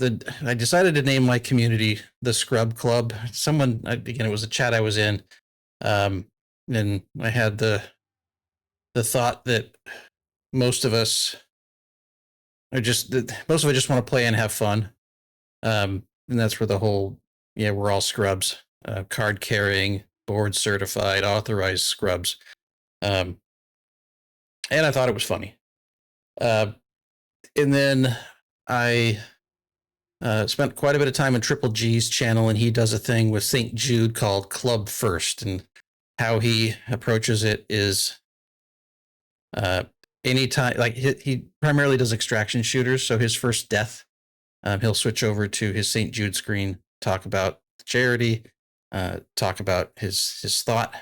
[SPEAKER 1] I decided to name my community the Scrub Club. Someone, again, it was a chat I was in, and I had the thought that most of us most of us just want to play and have fun, and that's where the whole we're all scrubs, card carrying, board certified, authorized scrubs, and I thought it was funny, and then I spent quite a bit of time on Triple G's channel, and he does a thing with St. Jude called Club First, and how he approaches it is anytime, like he primarily does extraction shooters. So his first death, he'll switch over to his St. Jude screen, talk about the charity, talk about his thought,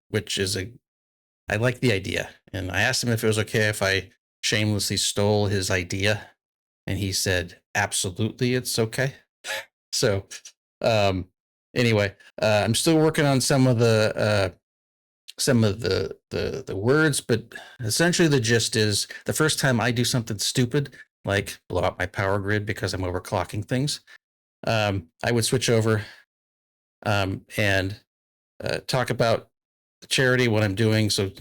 [SPEAKER 1] which is I like the idea. And I asked him if it was okay if I shamelessly stole his idea, and he said, absolutely, it's okay. So anyway, I'm still working on some of the words, but essentially the gist is the first time I do something stupid, like blow out my power grid because I'm overclocking things, I would switch over and talk about the charity, what I'm doing. So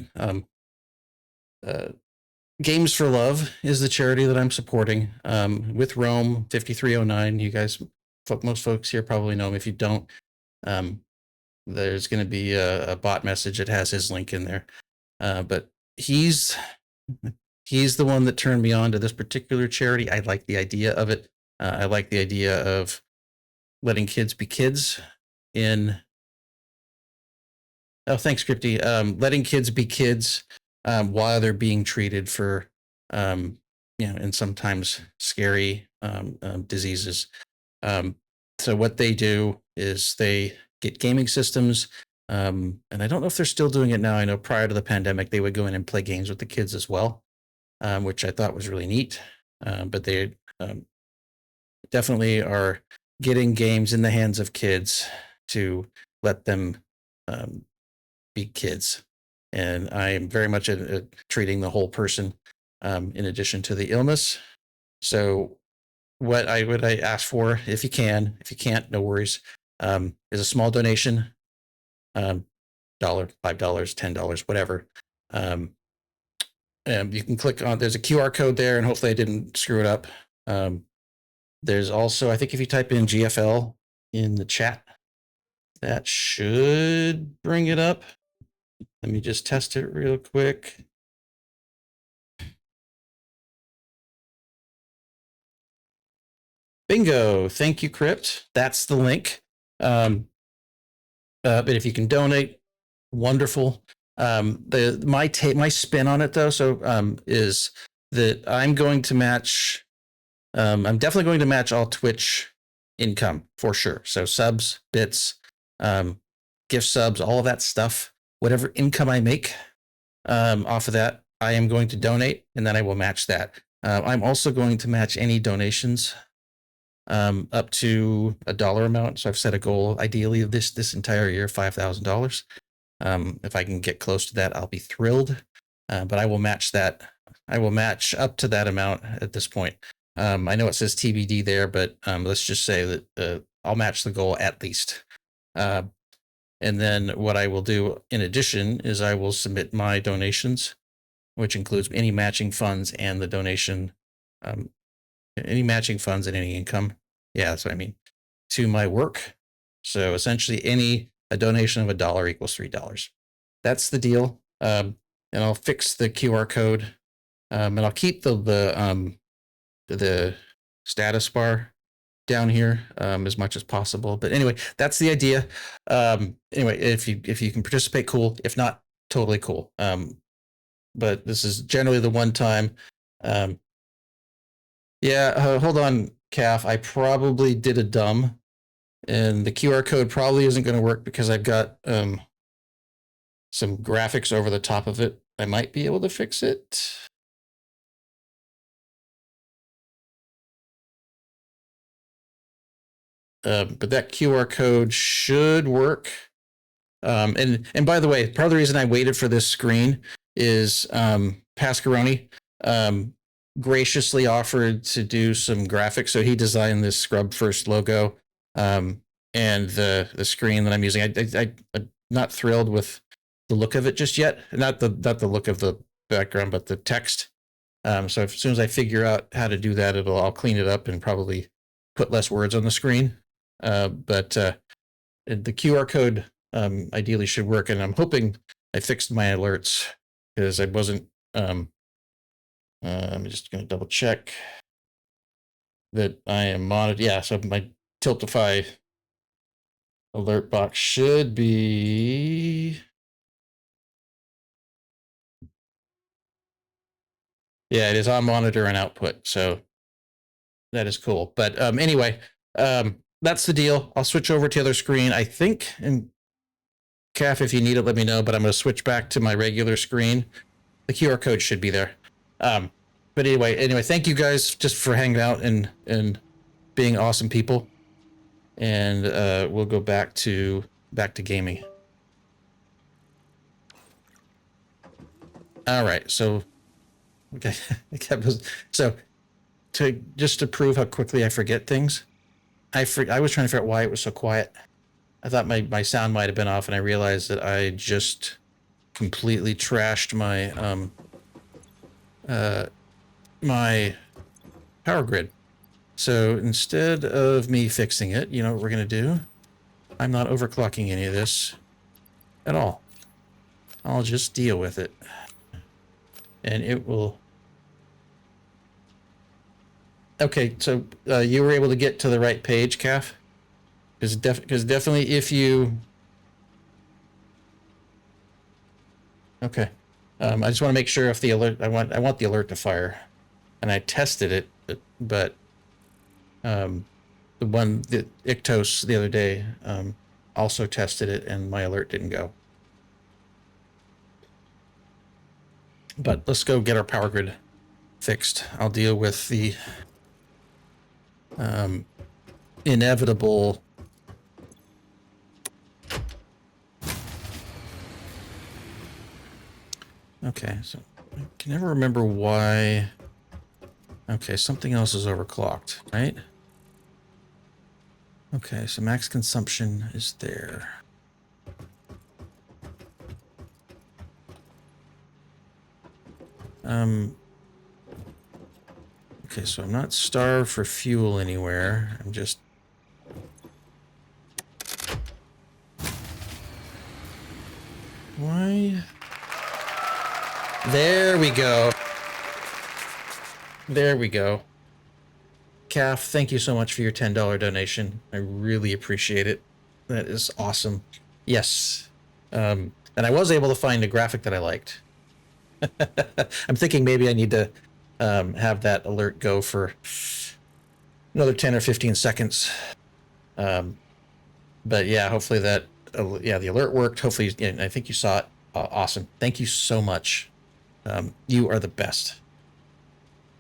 [SPEAKER 1] Games for Love is the charity that I'm supporting, with Rome 5309. You guys, most folks here probably know him. If you don't, there's going to be a bot message that has his link in there. But he's the one that turned me on to this particular charity. I like the idea of it. I like the idea of letting kids be kids in. Oh, thanks, Scripty. Letting kids be kids while they're being treated for, and sometimes scary diseases. So what they do is they get gaming systems, and I don't know if they're still doing it now. I know prior to the pandemic, they would go in and play games with the kids as well, which I thought was really neat. But they definitely are getting games in the hands of kids to let them be kids. And I am very much treating the whole person, in addition to the illness. So what I ask for, if you can, if you can't, no worries, is a small donation, $1, $5, $10, whatever. And you can click on, there's a QR code there, and hopefully I didn't screw it up. There's also, I think if you type in GFL in the chat, that should bring it up. Let me just test it real quick. Bingo. Thank you, Crypt. That's the link. But if you can donate, wonderful. My spin on it, though, is that I'm going to match. I'm definitely going to match all Twitch income for sure. So subs, bits, gift subs, all of that stuff. Whatever income I make off of that, I am going to donate, and then I will match that. I'm also going to match any donations up to a dollar amount. So I've set a goal, ideally, of this entire year, $5,000. If I can get close to that, I'll be thrilled. But I will match that. I will match up to that amount at this point. I know it says TBD there, but let's just say that I'll match the goal at least. And then what I will do in addition is I will submit my donations, which includes any matching funds and the donation, any matching funds and any income. Yeah, that's what I mean, to my work. So essentially a donation of $1 equals $3. That's the deal. And I'll fix the QR code, and I'll keep the status bar down here as much as possible. But anyway, that's the idea. Anyway, if you can participate, cool. If not, totally cool. But this is generally the one time. Hold on, Calf. I probably did a dumb, and the QR code probably isn't going to work because I've got some graphics over the top of it. I might be able to fix it. But that QR code should work. And by the way, part of the reason I waited for this screen is Pascaroni graciously offered to do some graphics. So he designed this Scrub First logo and the screen that I'm using. I'm not thrilled with the look of it just yet. Not the look of the background, but the text. So as soon as I figure out how to do that, I'll clean it up and probably put less words on the screen. But the QR code ideally should work, and I'm hoping I fixed my alerts because I wasn't. I'm just going to double check that I am monitored. Yeah, so my Tiltify alert box should be. Yeah, it is on monitor and output, so that is cool. But anyway, that's the deal. I'll switch over to the other screen. I think, and Calf, if you need it, let me know. But I'm going to switch back to my regular screen. The QR code should be there. But anyway, thank you guys just for hanging out and being awesome people. And we'll go back to gaming. All right, so okay, so to prove how quickly I forget things, I was trying to figure out why it was so quiet. I thought my sound might have been off, and I realized that I just completely trashed my my power grid. So instead of me fixing it, you know what we're gonna do? I'm not overclocking any of this at all. I'll just deal with it, and it will. Okay, so you were able to get to the right page, Calf? Because definitely if you. Okay, I just want to make sure if the alert. I want the alert to fire, and I tested it, but the Ictos the other day also tested it, and my alert didn't go. But let's go get our power grid fixed. I'll deal with the inevitable. Okay, so I can never remember why. Okay, something else is overclocked, right? Okay, so max consumption is there. Okay, so I'm not starved for fuel anywhere. I'm just. Why? There we go. There we go. Calf, thank you so much for your $10 donation. I really appreciate it. That is awesome. Yes. And I was able to find a graphic that I liked. I'm thinking maybe I need to have that alert go for another 10 or 15 seconds. But yeah, hopefully that, the alert worked. Hopefully, I think you saw it. Awesome. Thank you so much. You are the best.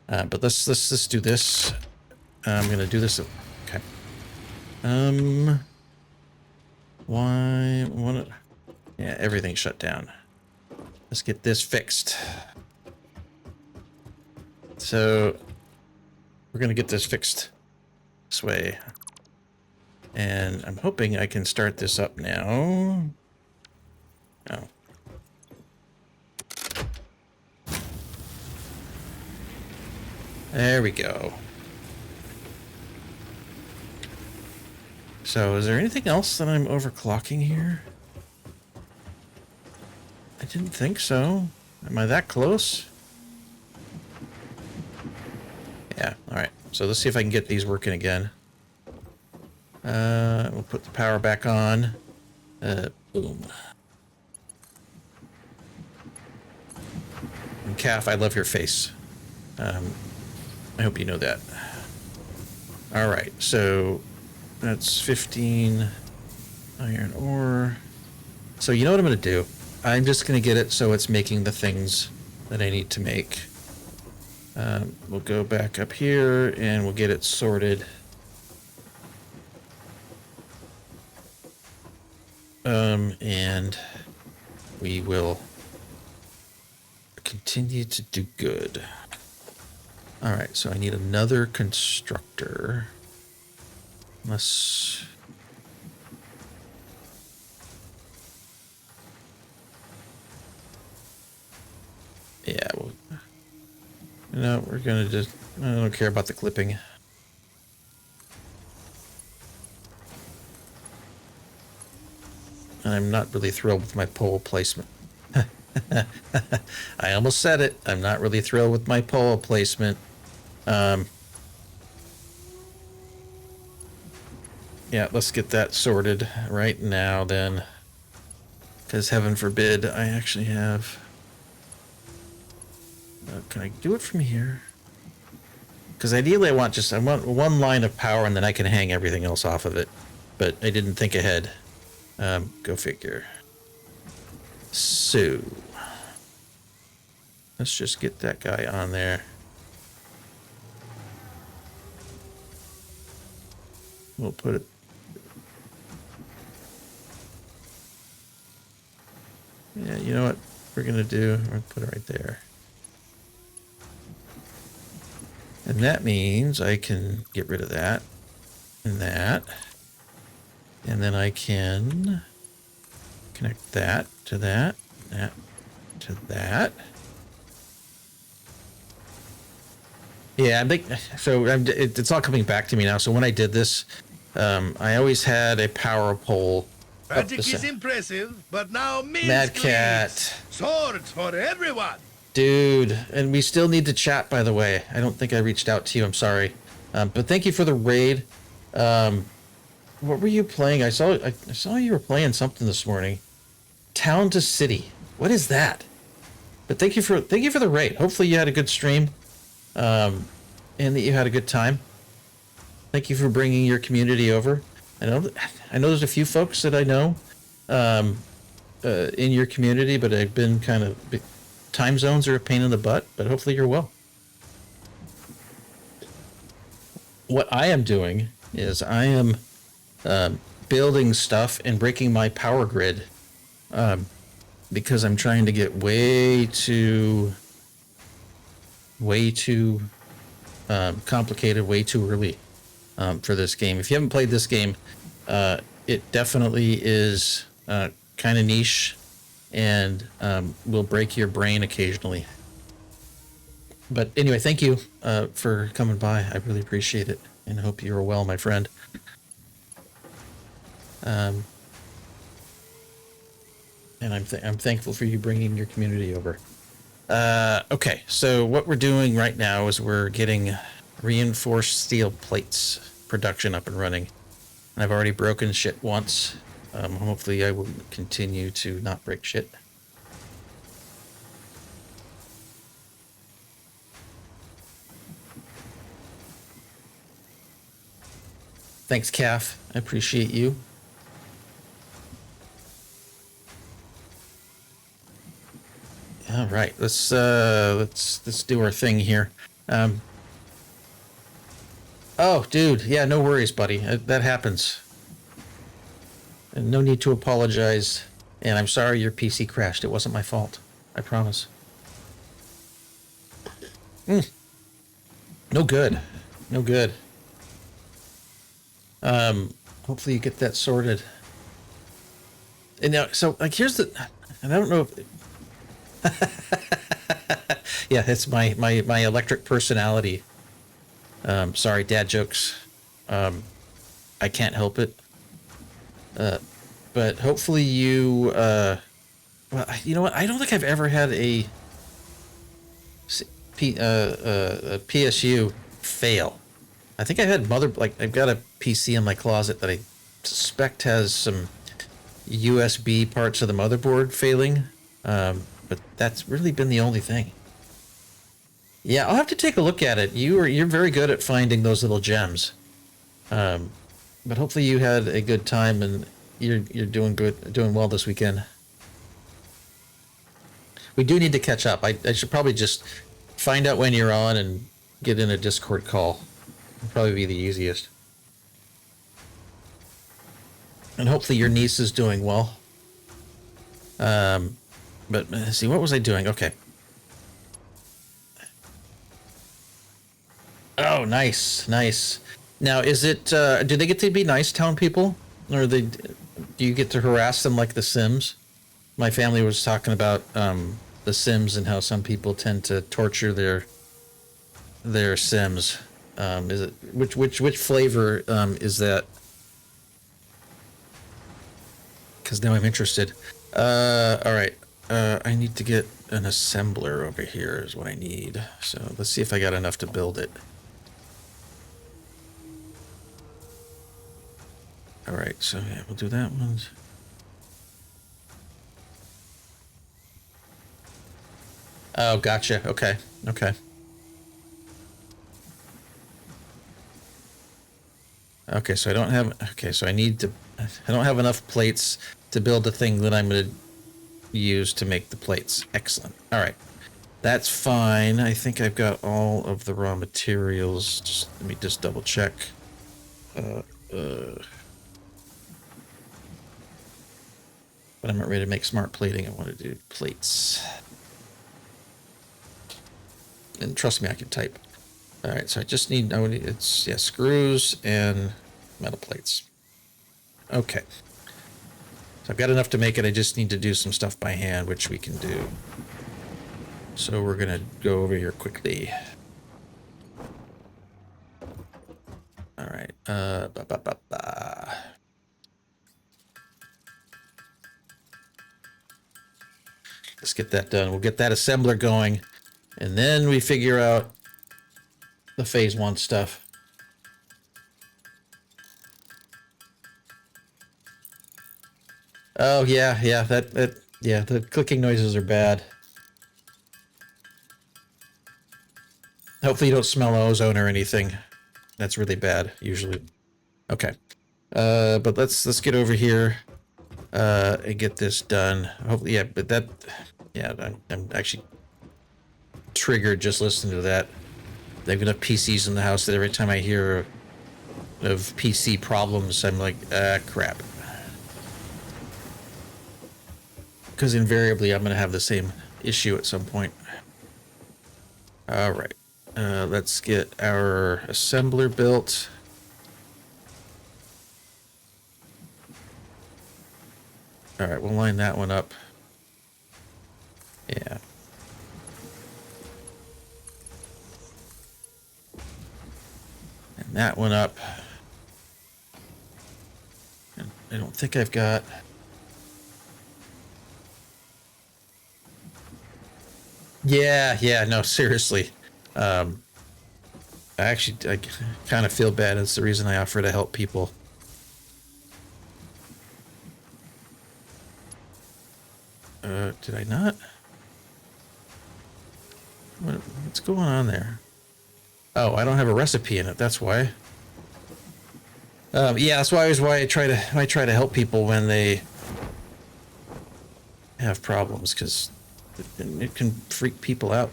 [SPEAKER 1] But let's do this. I'm gonna do this. Okay. Why? Yeah, everything shut down. Let's get this fixed. So we're gonna get this fixed this way, and I'm hoping I can start this up now. Oh. There we go. So is there anything else that I'm overclocking here? I didn't think so. Am I that close? Yeah, all right. So let's see if I can get these working again. We'll put the power back on. Boom. And Calf, I love your face. I hope you know that. All right, so that's 15 iron ore. So you know what I'm going to do? I'm just going to get it so it's making the things that I need to make. We'll go back up here and we'll get it sorted. And we will continue to do good. All right, so I need another constructor. Unless... Yeah, well... No, we're gonna just... I don't care about the clipping. I'm not really thrilled with my pole placement. I almost said it. I'm not really thrilled with my pole placement. Yeah, let's get that sorted right now then. Because heaven forbid I actually have... can I do it from here? Because ideally I want one line of power and then I can hang everything else off of it. But I didn't think ahead. Go figure. So... let's just get that guy on there. We'll put it... yeah, you know what we're going to do? We're going to put it right there. And that means I can get rid of that and that. And then I can connect that to that, that to that. Yeah, I think so. It's all coming back to me now. So when I did this, I always had a power pole.
[SPEAKER 2] Magic is impressive, but now
[SPEAKER 1] Mad Cat.
[SPEAKER 2] Swords for everyone.
[SPEAKER 1] Dude, and we still need to chat, by the way. I don't think I reached out to you. I'm sorry. But thank you for the raid. What were you playing? I saw you were playing something this morning. Town to City. What is that? But thank you for the raid. Hopefully you had a good stream. And that you had a good time. Thank you for bringing your community over. I know there's a few folks that I know in your community, but I've been kind of... time zones are a pain in the butt, but hopefully you're well. What I am doing is I am building stuff and breaking my power grid because I'm trying to get way too complicated way too early for this game. If you haven't played this game, it definitely is kind of niche and will break your brain occasionally. But anyway, thank you for coming by. I really appreciate it and hope you're well, my friend. And I'm thankful for you bringing your community over. Okay, so what we're doing right now is we're getting reinforced steel plates production up and running. And I've already broken shit once. Hopefully I will continue to not break shit. Thanks, Calf. I appreciate you. All right, let's do our thing here. Oh, dude, yeah, no worries, buddy. That happens. And no need to apologize. And I'm sorry your PC crashed. It wasn't my fault. I promise. No good. No good. Hopefully you get that sorted. And now, so like, here's the. And I don't know if. Yeah, it's my electric personality. Sorry, dad jokes. I can't help it. But hopefully you, well, you know what? I don't think I've ever had a PSU fail. I think I had I've got a PC in my closet that I suspect has some USB parts of the motherboard failing. But that's really been the only thing. Yeah, I'll have to take a look at it. You're very good at finding those little gems. But hopefully you had a good time and you're doing well this weekend. We do need to catch up. I should probably just find out when you're on and get in a Discord call. It'll probably be the easiest. And hopefully your niece is doing well. But let's see, what was I doing? Okay. Oh, nice, nice. Now, is it? Do they get to be nice town people, or do you get to harass them like The Sims? My family was talking about The Sims and how some people tend to torture their Sims. Is it which flavor is that? Because now I'm interested. All right. I need to get an assembler over here is what I need. So let's see if I got enough to build it. All right, so yeah, we'll do that one. Oh, gotcha. Okay, okay. Okay, so I don't have. Okay, so I don't have enough plates to build the thing that I'm going to use to make the plates. Excellent. All right, that's fine. I think I've got all of the raw materials. Let me just double check. But I'm not ready to make smart plating. I want to do plates. And trust me, I can type. All right, so I just need, screws and metal plates. Okay. So I've got enough to make it. I just need to do some stuff by hand, which we can do. So we're going to go over here quickly. All right. Let's get that done. We'll get that assembler going, and then we figure out the phase 1 stuff. Oh yeah, the clicking noises are bad. Hopefully you don't smell ozone or anything. That's really bad usually. Okay. But let's get over here and get this done. Hopefully, yeah, but that, yeah, I'm actually triggered just listening to that. They've got enough PCs in the house that every time I hear of PC problems, I'm like, crap. Because invariably I'm going to have the same issue at some point. All right. Let's get our assembler built. All right, we'll line that one up. Yeah. And that one up. And I don't think I've got... Yeah, no, seriously. I kind of feel bad. That's the reason I offer to help people. Did I not? What's going on there? Oh, I don't have a recipe in it. That's why. Yeah, that's why I try to help people when they have problems, because it can freak people out.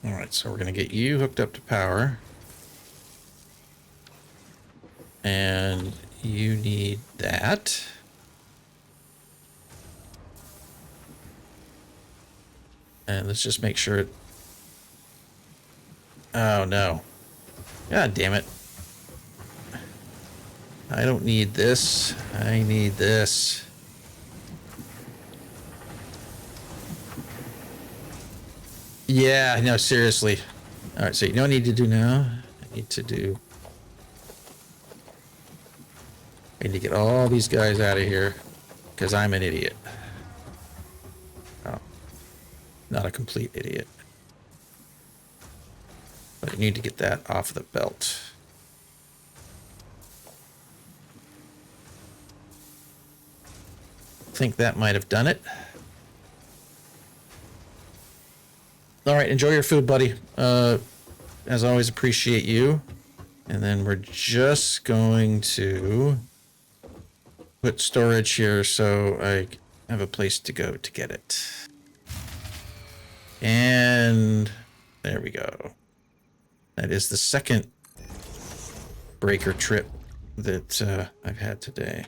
[SPEAKER 1] All right, so we're gonna get you hooked up to power, and you need that. And let's just make sure it... Oh, no. God damn it. I don't need this. I need this. Yeah, no, seriously. All right, so you know what I need to do now? I need to get all these guys out of here, because I'm an idiot. Oh. Not a complete idiot. But I need to get that off the belt. I think that might have done it. All right, enjoy your food, buddy. As always, appreciate you. And then we're just going to put storage here so I have a place to go to get it. And there we go. That is the second breaker trip that I've had today.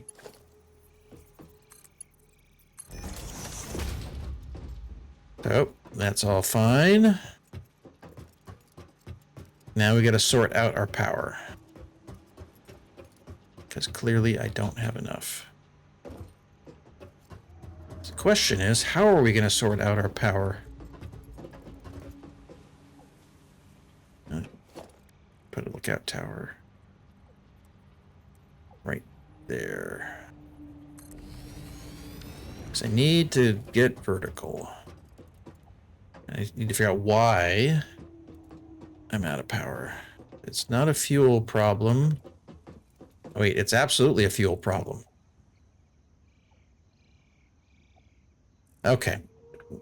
[SPEAKER 1] So that's all fine. Now we got to sort out our power. Because clearly I don't have enough. So the question is, how are we going to sort out our power? Put a lookout tower right there. Because I need to get vertical. I need to figure out why I'm out of power. It's not a fuel problem. Oh, wait, it's absolutely a fuel problem. Okay.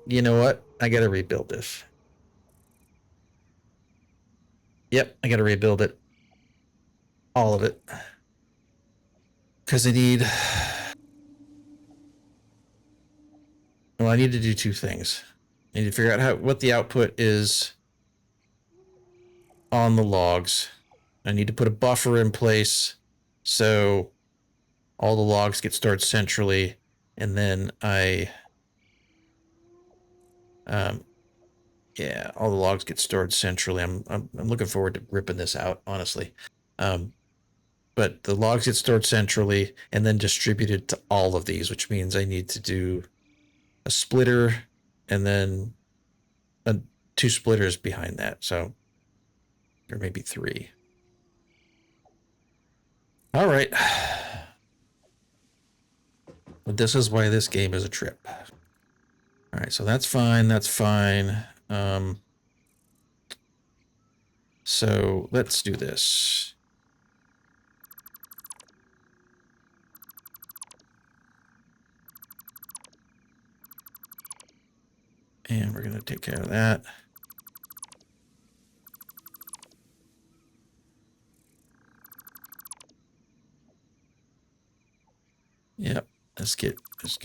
[SPEAKER 1] You know what? I gotta rebuild this. Yep, I gotta rebuild it. All of it. Because I need... Well, I need to do two things. I need to figure out what the output is on the logs. I need to put a buffer in place so all the logs get stored centrally, and then yeah, all the logs get stored centrally. I'm looking forward to ripping this out, honestly. But the logs get stored centrally and then distributed to all of these, which means I need to do a splitter and then two splitters behind that. So, or maybe three. All right. But this is why this game is a trip. All right, so that's fine. That's fine. So let's do this. And we're going to take care of that. Yep. Let's get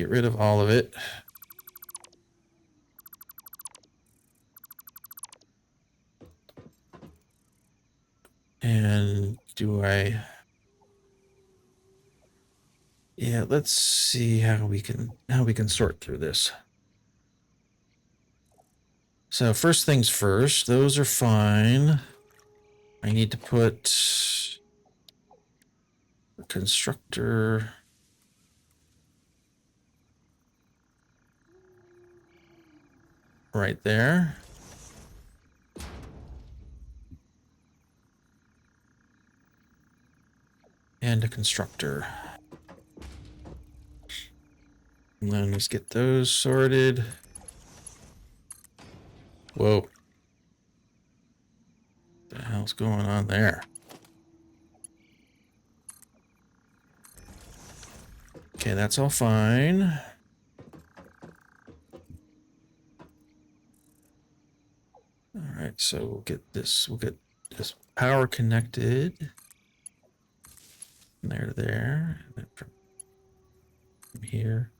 [SPEAKER 1] rid of all of it. And do I... Yeah, let's see how we can sort through this. So first things first, those are fine. I need to put a constructor right there. And a constructor. And then let's get those sorted. Whoa. What the hell's going on there? Okay, that's all fine. All right, so we'll get this power connected. From there to there. And then from here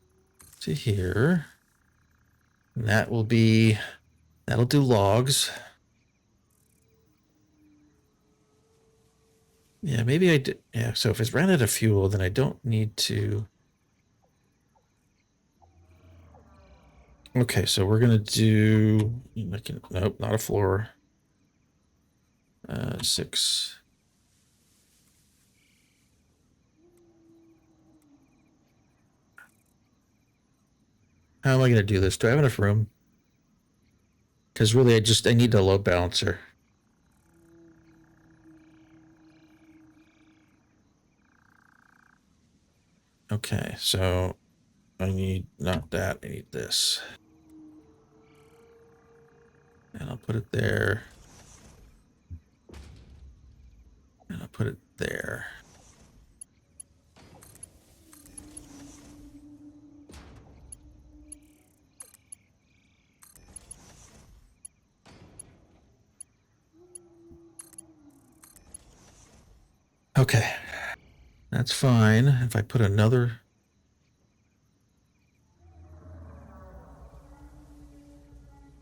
[SPEAKER 1] to here. And that'll do logs. Yeah, maybe I did. Yeah, so if it's ran out of fuel, then I don't need to. Okay, so we're gonna do. Nope, not a floor. 6. How am I gonna do this? Do I have enough room? Because really, I need a load balancer. Okay, so I need not that, I need this. And I'll put it there. put it there. Okay, that's fine. If I put another...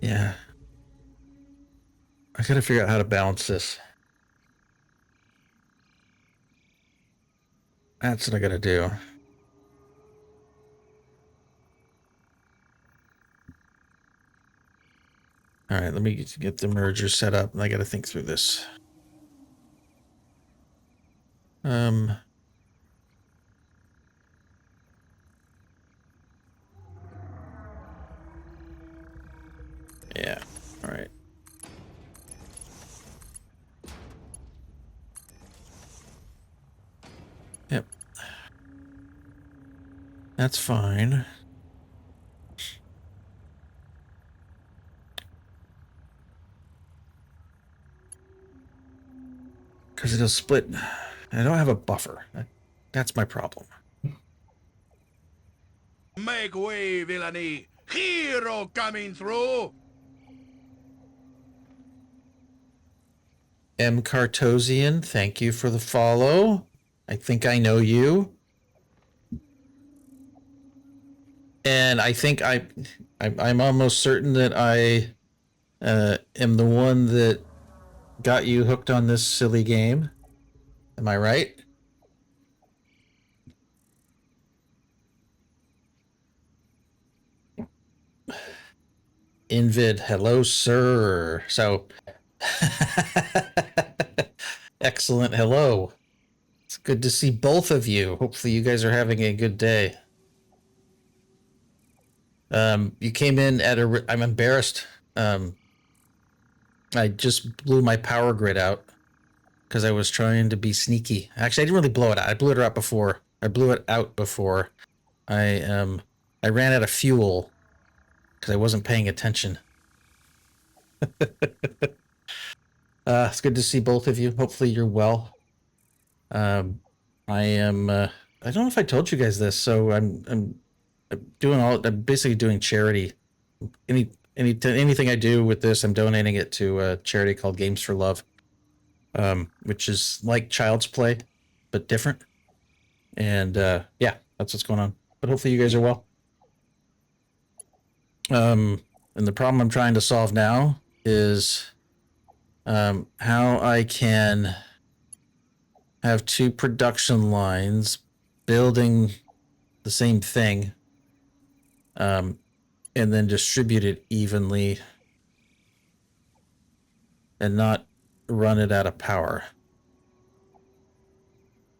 [SPEAKER 1] Yeah. I gotta figure out how to balance this. That's what I gotta do. All right, let me get the merger set up, and I gotta think through this. Yeah, all right. Yep. That's fine. Because it'll split. I don't have a buffer. That's my problem.
[SPEAKER 2] Make way, villainy! Hero coming through!
[SPEAKER 1] M. Cartosian, thank you for the follow. I think I know you. And I think I'm almost certain that I am the one that got you hooked on this silly game. Am I right? Invid, hello, sir. So, excellent hello. It's good to see both of you. Hopefully you guys are having a good day. You came in at I'm embarrassed. I just blew my power grid out because I was trying to be sneaky. Actually, I didn't really blow it out. I blew it out before. I blew it out before. I ran out of fuel because I wasn't paying attention. It's good to see both of you. Hopefully you're well. I am. I don't know if I told you guys this. So I'm basically doing charity. Anything I do with this, I'm donating it to a charity called Games for Love, which is like Child's Play, but different. And yeah, that's what's going on. But hopefully you guys are well. And the problem I'm trying to solve now is how I can have two production lines building the same thing, and then distribute it evenly and not run it out of power.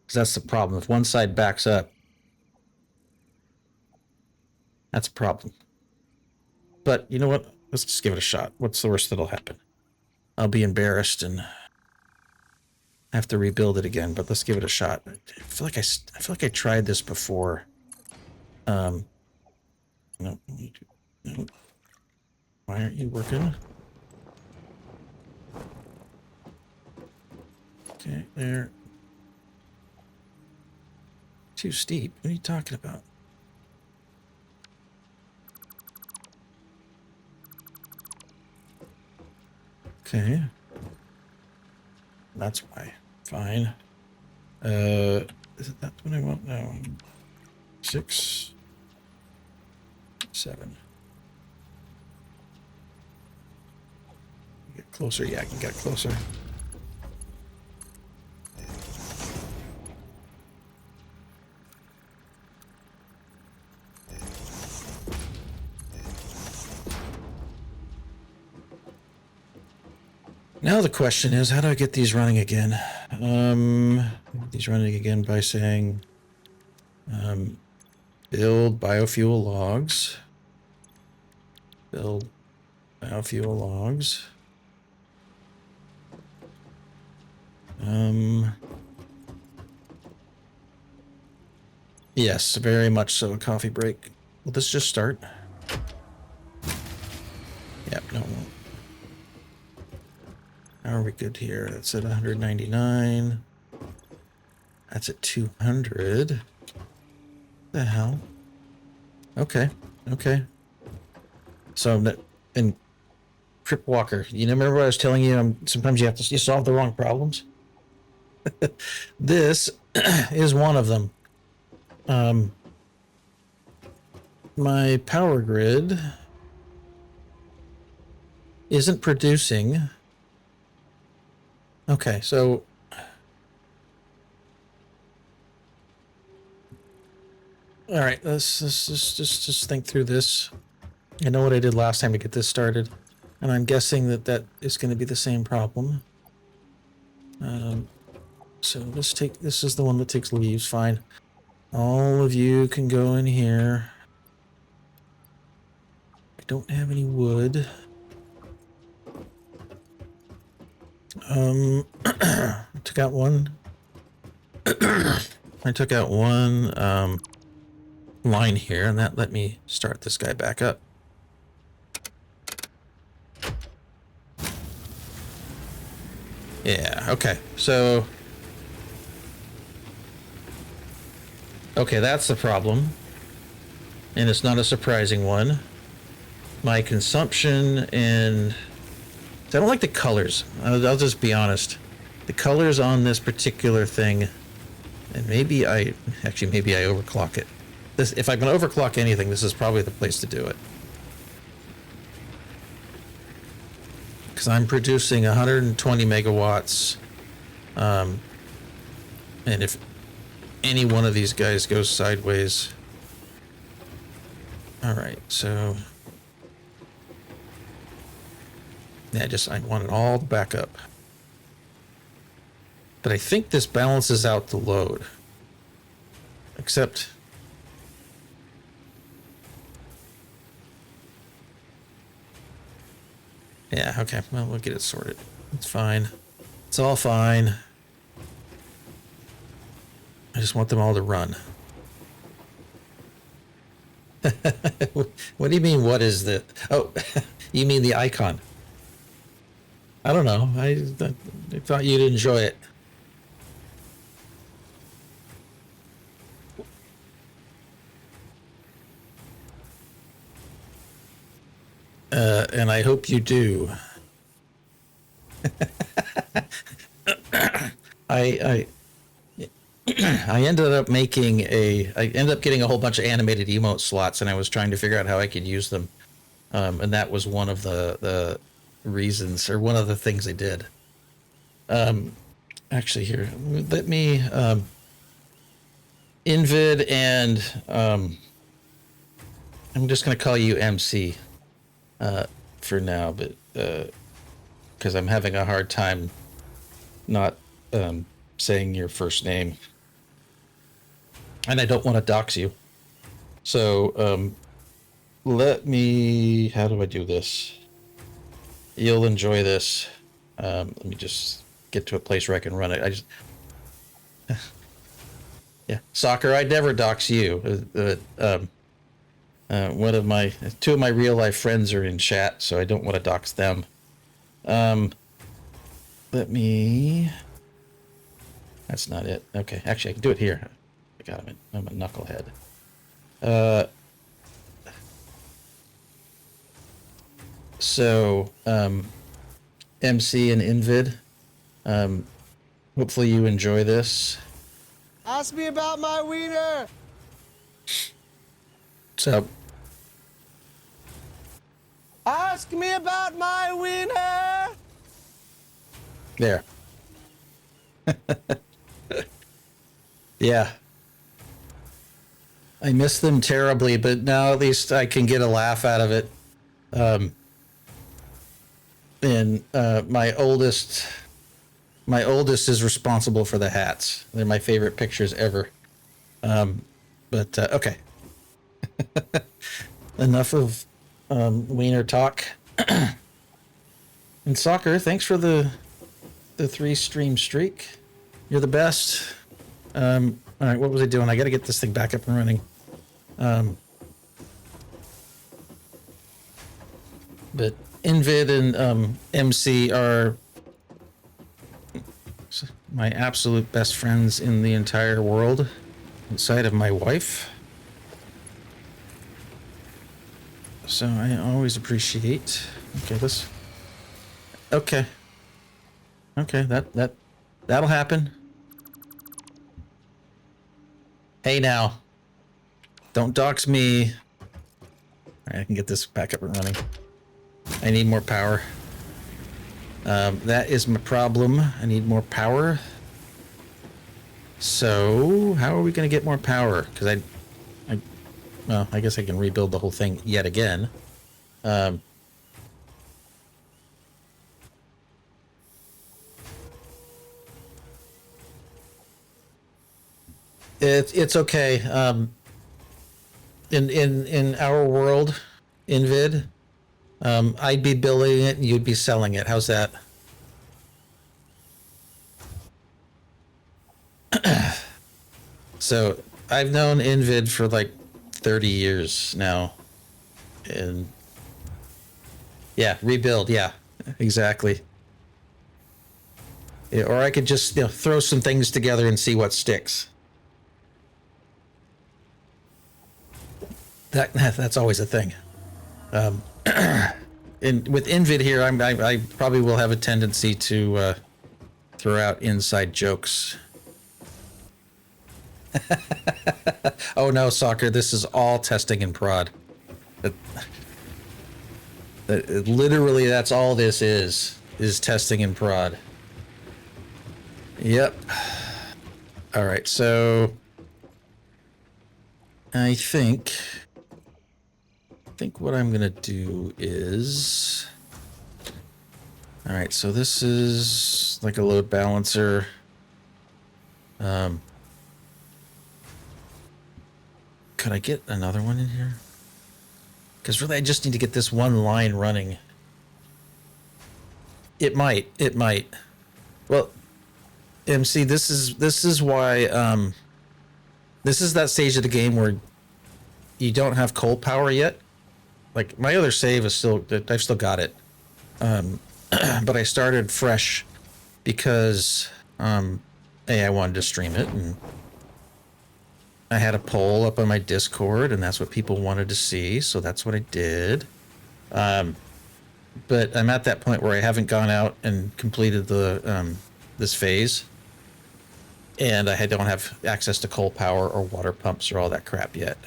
[SPEAKER 1] Because that's the problem. If one side backs up, that's a problem. But you know what? Let's just give it a shot. What's the worst that'll happen? I'll be embarrassed and have to rebuild it again, but let's give it a shot. I feel like I tried this before. No, no. Why aren't you working? Okay, there. Too steep. What are you talking about? Okay. That's why. Fine. Is it that what I want now? 6, 7. Get closer. Yeah, I can get closer. Now the question is, how do I get these running again? These running again by saying, build biofuel logs. Build biofuel logs. Yes, very much so. A coffee break. Will this just start? Yep, no, it won't. How are we good here? That's at 199. That's at 200. The hell? Okay. Okay. So, and Trip Walker, you remember what I was telling you? Sometimes you solve the wrong problems. This is one of them. My power grid isn't producing. Okay, so all right, let's just think through this. I know what I did last time to get this started, and I'm guessing that is going to be the same problem. So this is the one that takes leaves. Fine. All of you can go in here. I don't have any wood. I took out one. I took out one line here, and that let me start this guy back up. Yeah, okay. So okay, that's the problem. And it's not a surprising one. My consumption and I don't like the colors. I'll just be honest. The colors on this particular thing, and maybe I overclock it. If I'm going to overclock anything, this is probably the place to do it. Because I'm producing 120 megawatts. And if any one of these guys goes sideways. All right, so yeah, I want it all back up. But I think this balances out the load. Except yeah, okay, well, we'll get it sorted. It's fine. It's all fine. I just want them all to run. What do you mean, what is the... Oh, you mean the icon. I don't know. I thought you'd enjoy it. And I hope you do. I ended up getting a whole bunch of animated emote slots, and I was trying to figure out how I could use them. And that was one of the reasons, or one of the things I did. Actually, here, let me Invid, and I'm just going to call you MC for now, but because I'm having a hard time not saying your first name, and I don't want to dox you. So let me. How do I do this? You'll enjoy this. Let me just get to a place where I can run it. Yeah, Soccer. I'd never dox you. Two of my real life friends are in chat, so I don't want to dox them. Let me. That's not it. Okay, actually, I can do it here. I got him. I'm a knucklehead. So, MC and Invid, hopefully you enjoy this.
[SPEAKER 3] Ask me about my wiener.
[SPEAKER 1] So,
[SPEAKER 3] Ask me about my wiener.
[SPEAKER 1] there. Yeah. I miss them terribly, but now at least I can get a laugh out of it. And my oldest is responsible for the hats. They're my favorite pictures ever. But okay. Enough of wiener talk. And Soccer, thanks for the 3-stream streak. You're the best. All right, what was I doing? I got to get this thing back up and running. But Invid and MC are my absolute best friends in the entire world inside of my wife. So I always appreciate. Okay, this. Okay. Okay, that'll happen. Hey now. Don't dox me. All right, I can get this back up and running. I need more power. That is my problem. I need more power. So, how are we going to get more power? Because well, I guess I can rebuild the whole thing yet again. It's okay. In our world, in vid, I'd be building it and you'd be selling it. How's that? So I've known Invid for like 30 years now. And yeah, rebuild. Yeah, exactly. Yeah, or I could just throw some things together and see what sticks. That's always a thing. And with Invid here, I probably will have a tendency to throw out inside jokes. Oh no, soccer! This is all testing and prod. Literally, that's all this is testing and prod. Yep. All right, so I think what I'm gonna do is, all right, so this is like a load balancer. Could I get another one in here? Because really, I just need to get this one line running. It might. Well, MC, this is why. This is that stage of the game where you don't have coal power yet. Like my other save is still, I've still got it. But I started fresh because I wanted to stream it, and I had a poll up on my Discord, and that's what people wanted to see, so that's what I did. But I'm at that point where I haven't gone out and completed the this phase, and I don't have access to coal power or water pumps or all that crap yet.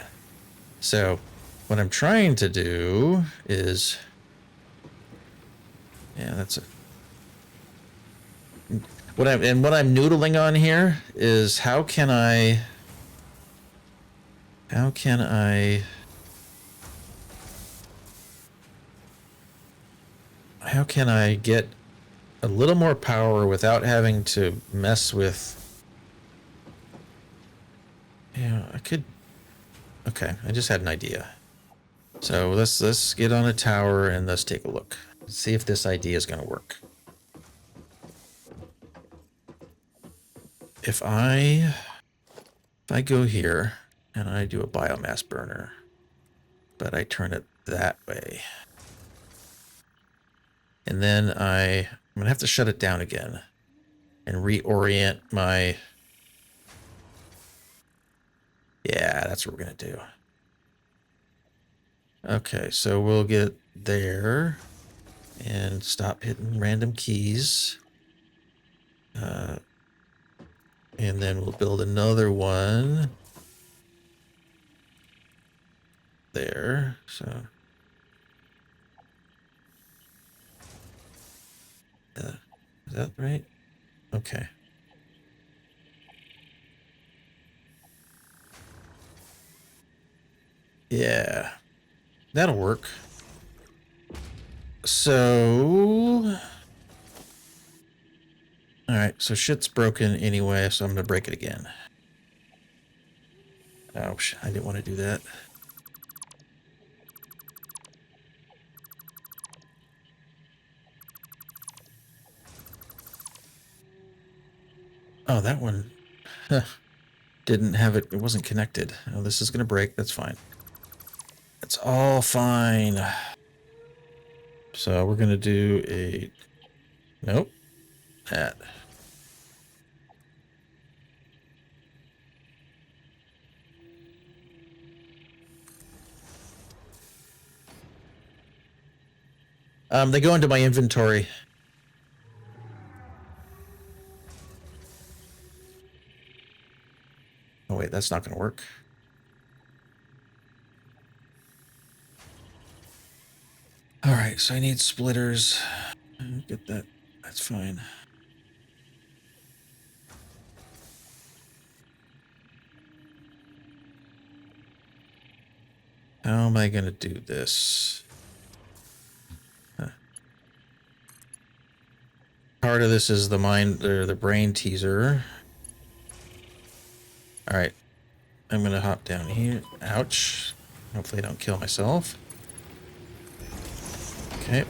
[SPEAKER 1] So what I'm trying to do is, yeah, that's it. What I'm noodling on here is how can I get a little more power without having to mess with. Yeah, I could. Okay, I just had an idea. So let's get on a tower and let's take a look. Let's see if this idea is going to work. If I go here and I do a biomass burner, but I turn it that way, and then I'm gonna have to shut it down again and reorient my. Yeah, that's what we're gonna do. Okay, so we'll get there and stop hitting random keys. And then we'll build another one there. So is that right? Okay. Yeah, that'll work. So, all right, so shit's broken anyway, so I'm gonna break it again. Ouch, I didn't want to do that. Oh, that one didn't have it. It wasn't connected. Oh, this is gonna break. That's fine. It's all fine. So we're gonna do a, nope, that. They go into my inventory. Oh wait, that's not going to work. All right, so I need splitters. Get that. That's fine. How am I going to do this? Part of this is the mind or the brain teaser. All right, I'm going to hop down here. Ouch. Hopefully I don't kill myself. Okay.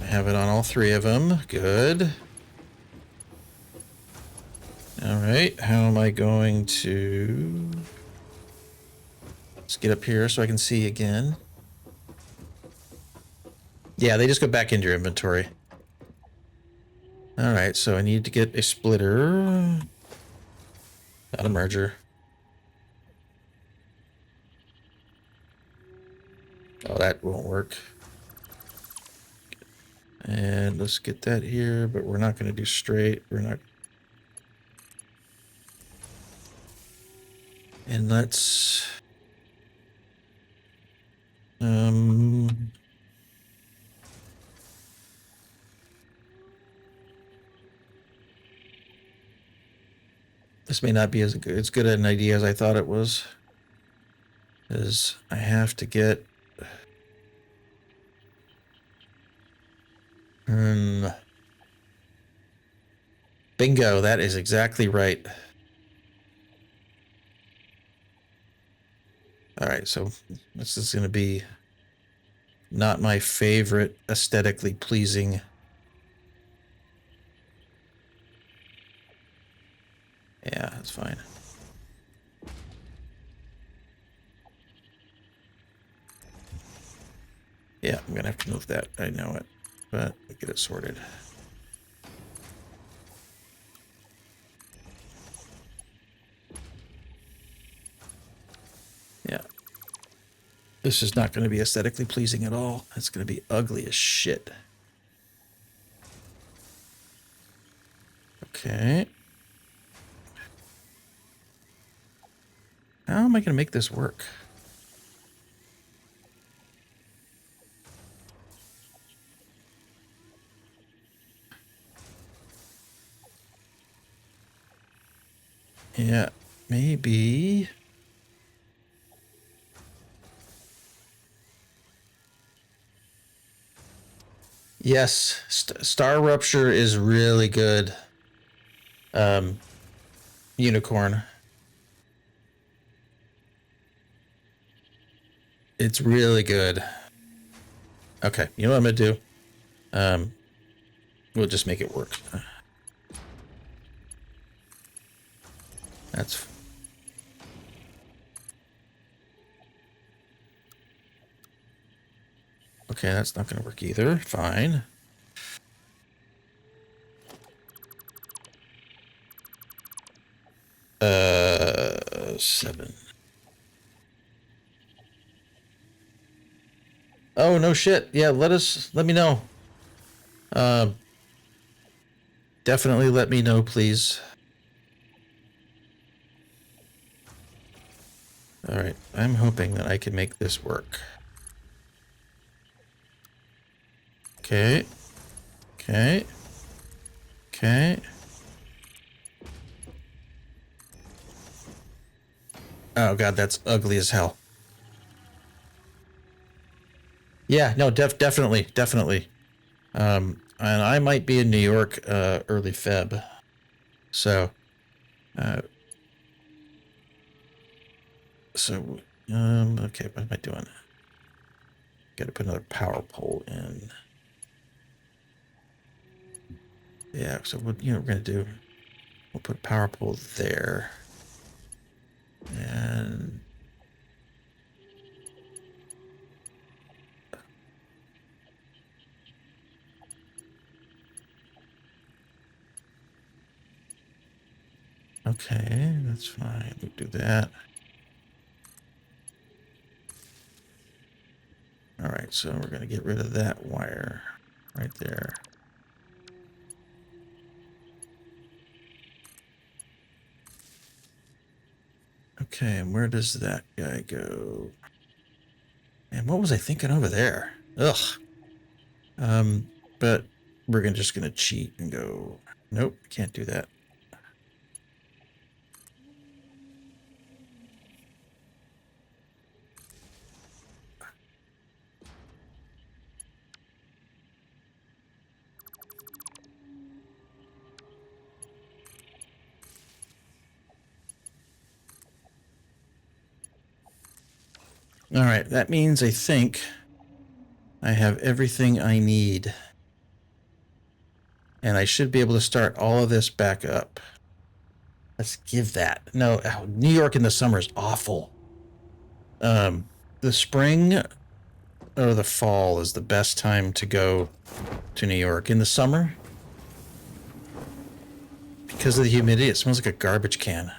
[SPEAKER 1] I have it on all three of them. Good. All right, how am I going to... Let's get up here so I can see again. Yeah, they just go back into your inventory. All right, so I need to get a splitter. Not a merger. Oh, that won't work. And let's get that here, but we're not going to do straight. We're not... And let's... This may not be as good an idea as I thought it was. Is I have to get... Bingo, that is exactly right. All right, so this is going to be not my favorite aesthetically pleasing. Yeah, that's fine. Yeah, I'm going to have to move that. I know it, but we'll get it sorted. Yeah. This is not going to be aesthetically pleasing at all. It's going to be ugly as shit. Okay. How am I going to make this work? Yeah, maybe. Yes, Star Rupture is really good. Unicorn. It's really good. Okay, you know what I'm gonna do? We'll just make it work. That's... Okay, that's not gonna work either. Fine. Seven. Oh, no shit. Yeah, let me know. Definitely let me know, please. All right, I'm hoping that I can make this work. Okay. Okay. Okay. Oh god, that's ugly as hell. Yeah, no, definitely. And I might be in New York early Feb. So okay, what am I doing? Got to put another power pole in. Yeah, so what we're gonna do? We'll put power pole there, and okay, that's fine. We'll do that. All right, so we're going to get rid of that wire right there. Okay, and where does that guy go? And what was I thinking over there? Ugh. But we're just gonna cheat and go, nope, can't do that. All right, that means I think I have everything I need. And I should be able to start all of this back up. Let's give that. No, New York in the summer is awful. The spring or the fall is the best time to go to New York. In the summer, because of the humidity, it smells like a garbage can.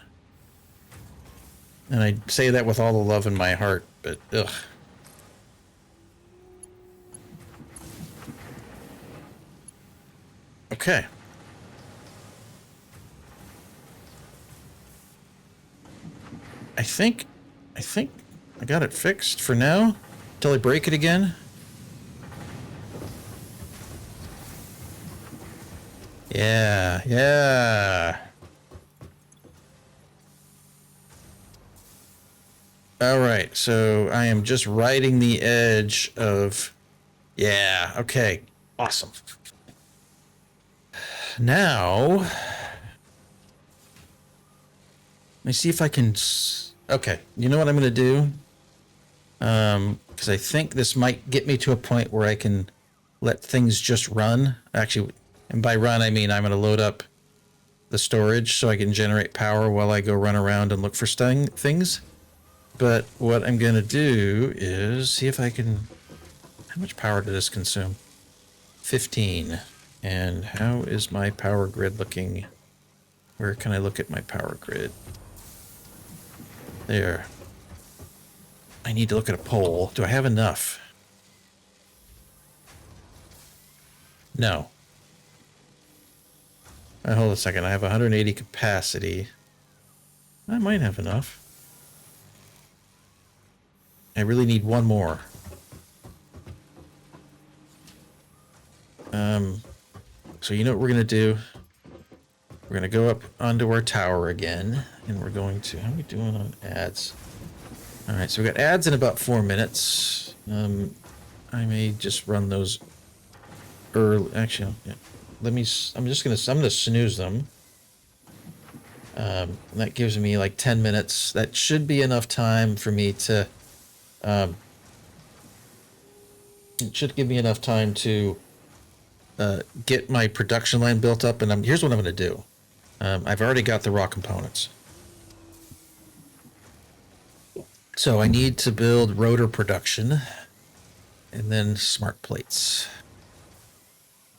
[SPEAKER 1] And I say that with all the love in my heart, but ugh. Okay. I think I got it fixed for now, till I break it again. Yeah. All right, so I am just riding the edge of, yeah, okay, awesome. Now, let me see if I can, okay, you know what I'm going to do? Because I think this might get me to a point where I can let things just run. Actually, and by run, I mean I'm going to load up the storage so I can generate power while I go run around and look for things. But what I'm going to do is see if I can... How much power did this consume? 15. And how is my power grid looking? Where can I look at my power grid? There. I need to look at a pole. Do I have enough? No. Hold a second. I have 180 capacity. I might have enough. I really need one more. So you know what we're going to do? We're going to go up onto our tower again, and we're going to... How are we doing on ads? All right, so we got ads in about 4 minutes. I may just run those early. Actually, yeah. I'm gonna snooze them. That gives me like 10 minutes. That should be enough time for me to... it should give me enough time to get my production line built up, and here's what I'm going to do. I've already got the raw components. So I need to build rotor production and then smart plates.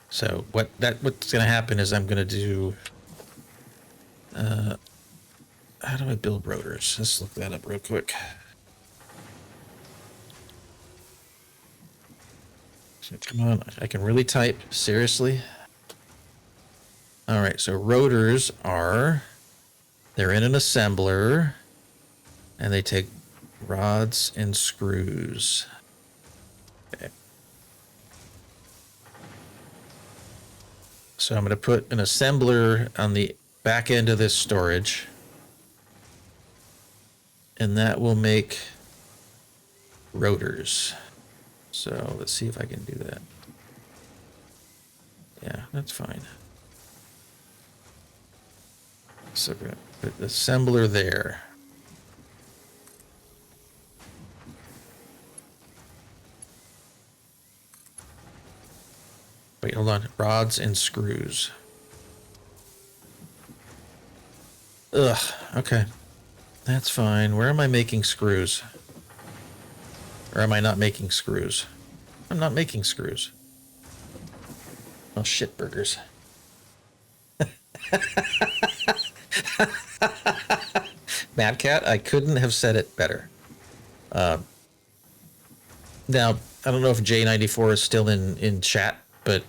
[SPEAKER 1] So what's going to happen is I'm going to do... how do I build rotors? Let's look that up real quick. Come on, I can really type, seriously. All right, so rotors they're in an assembler, and they take rods and screws. Okay. So I'm going to put an assembler on the back end of this storage, and that will make rotors. So let's see if I can do that. Yeah, that's fine. So we're going to put the assembler there. Wait, hold on. Rods and screws. Ugh, okay. That's fine. Where am I making screws? Or am I not making screws? I'm not making screws. Oh, shit burgers. Mad Cat, I couldn't have said it better. Now, I don't know if J94 is still in chat, but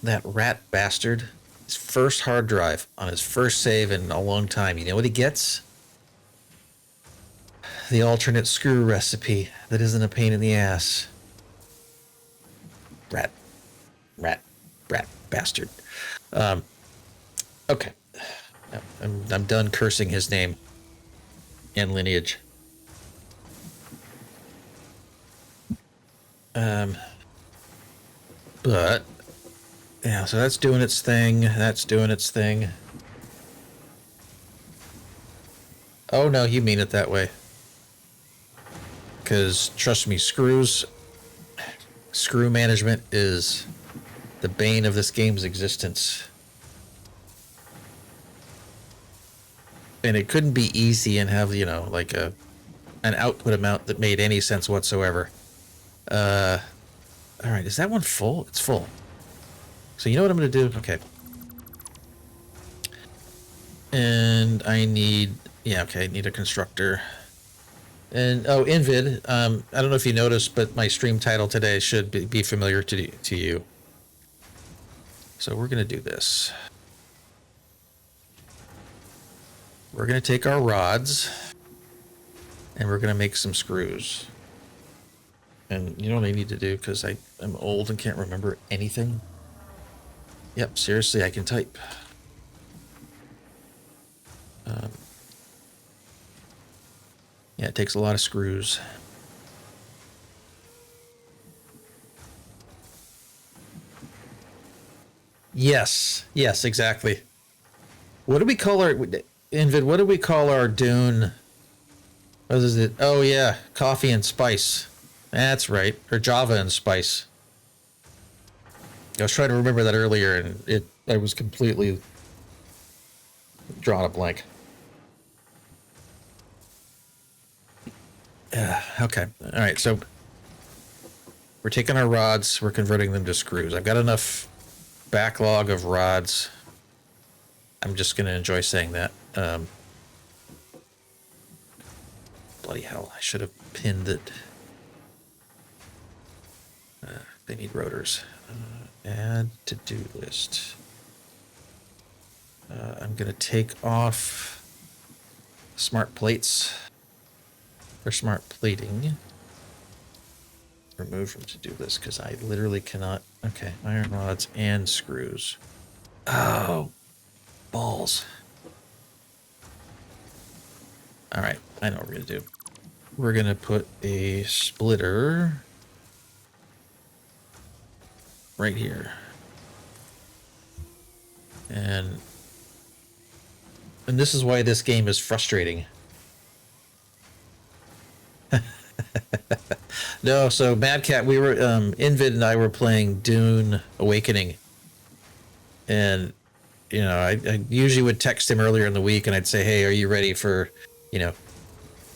[SPEAKER 1] that rat bastard, his first hard drive on his first save in a long time. You know what he gets? The alternate screw recipe that isn't a pain in the ass. Rat bastard. Okay. I'm done cursing his name and lineage. But yeah, so that's doing its thing. That's doing its thing. Oh no, you mean it that way. Because trust me, screw management is the bane of this game's existence. And it couldn't be easy and have, you know, like an output amount that made any sense whatsoever. All right, is that one full? It's full. So you know what I'm going to do? Okay. And I need, yeah, okay, I need a constructor. And, oh, Invid, I don't know if you noticed, but my stream title today should be familiar to you. So we're going to do this. We're going to take our rods, and we're going to make some screws. And you know what I need to do, because I'm old and can't remember anything? Yep, seriously, I can type. Yeah, it takes a lot of screws. Yes, exactly. What do we call our... Invid, what do we call our Dune? What is it? Oh, yeah, coffee and spice. That's right. Or Java and spice. I was trying to remember that earlier, and I was completely drawn a blank. Okay. All right, so we're taking our rods, we're converting them to screws. I've got enough backlog of rods. I'm just going to enjoy saying that. Bloody hell, I should have pinned it. They need rotors. Add to-do list. I'm going to take off smart plates for smart plating. Remove from to-do list because I literally cannot. Okay, iron rods and screws. Oh, balls. All right, I know what we're going to do. We're going to put a splitter right here. And this is why this game is frustrating. No, so Mad Cat, we were Invid and I were playing Dune Awakening, and you know, I usually would text him earlier in the week and I'd say, hey, are you ready for, you know,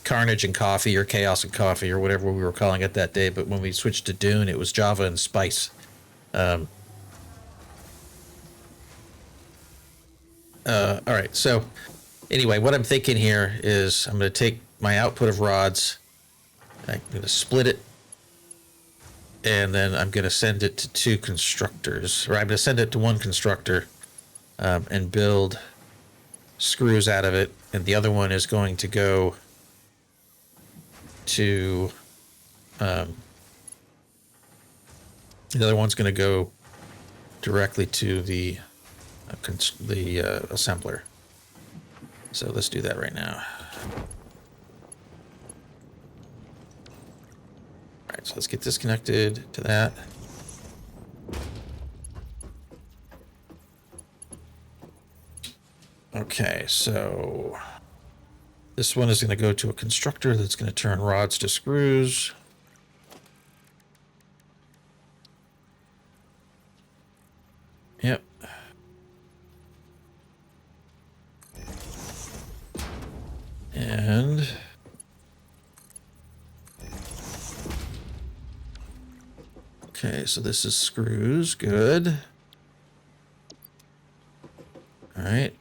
[SPEAKER 1] Carnage and Coffee or Chaos and Coffee or whatever we were calling it that day. But when we switched to Dune, it was Java and Spice. All right, so anyway, what I'm thinking here is I'm going to take my output of rods, I'm going to split it, and then I'm going to send it to two constructors, or I'm going to send it to one constructor and build screws out of it, and the other one is going to go to the other one's going to go directly to the assembler. So let's do that right now. All right, so let's get this connected to that. Okay, so this one is going to go to a constructor that's going to turn rods to screws. Yep. And okay, so this is screws. Good. All right.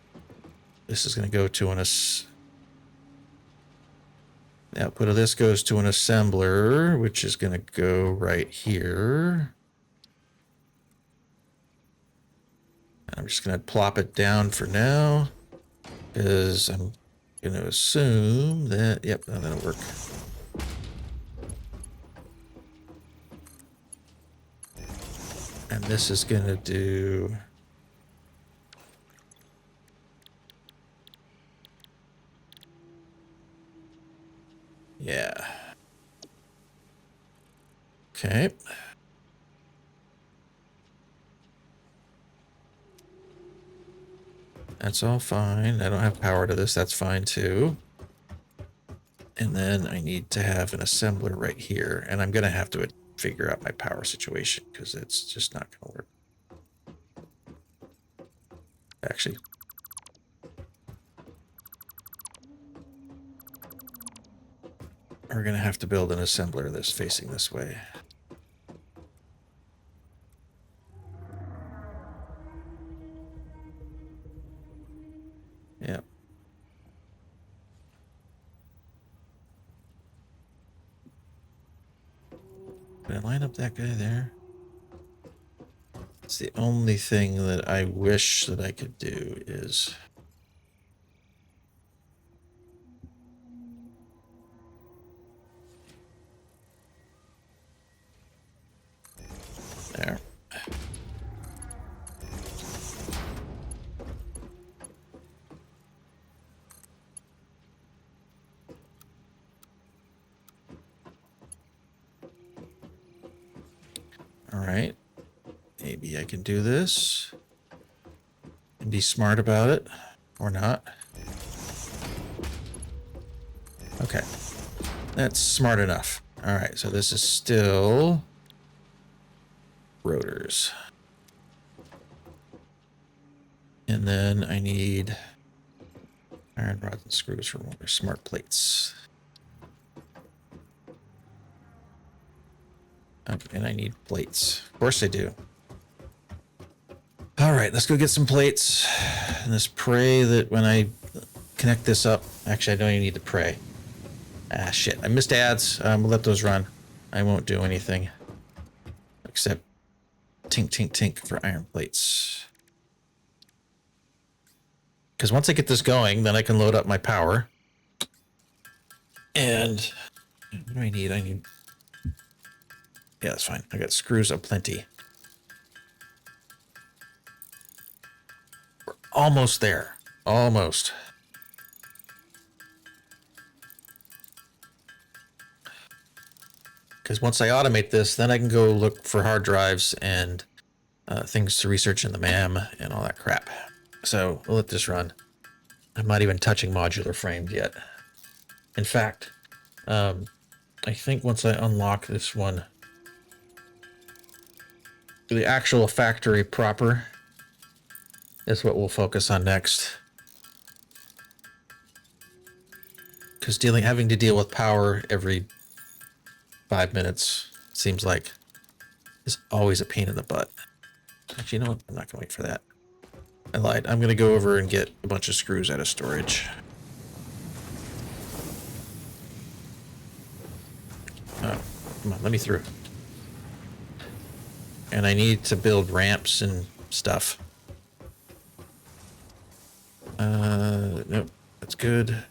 [SPEAKER 1] This is going to go to an The output of this goes to an assembler, which is going to go right here. I'm just going to plop it down for now, because I'm going to assume that, yep, no, that'll work. And this is going to do... Yeah. Okay. That's all fine. I don't have power to this. That's fine too. And then I need to have an assembler right here. And I'm going to have to figure out my power situation because it's just not going to work. Actually. We're going to have to build an assembler that's facing this way. Yep. Can I line up that guy there? It's the only thing that I wish that I could do is... There. All right. Maybe I can do this and be smart about it, or not. Okay. That's smart enough. All right, so this is still rotors. And then I need iron rods and screws for more smart plates. Okay, and I need plates. Of course I do. All right, let's go get some plates. And let's pray that when I connect this up... Actually, I don't even need to pray. Ah, shit. I missed ads. We'll let those run. I won't do anything. Except tink, tink, tink for iron plates. Because once I get this going, then I can load up my power. And... what do I need? I need... Yeah, that's fine. I got screws aplenty. We're almost there. Almost. Because once I automate this, then I can go look for hard drives and things to research in the MAM and all that crap. So we'll let this run. I'm not even touching modular frames yet. In fact, I think once I unlock this one, the actual factory proper is what we'll focus on next. Because having to deal with power every 5 minutes seems like is always a pain in the butt. Actually, you know what? I'm not gonna wait for that. I lied. I'm gonna go over and get a bunch of screws out of storage. Oh, come on, let me through. And I need to build ramps and stuff. Nope, that's good.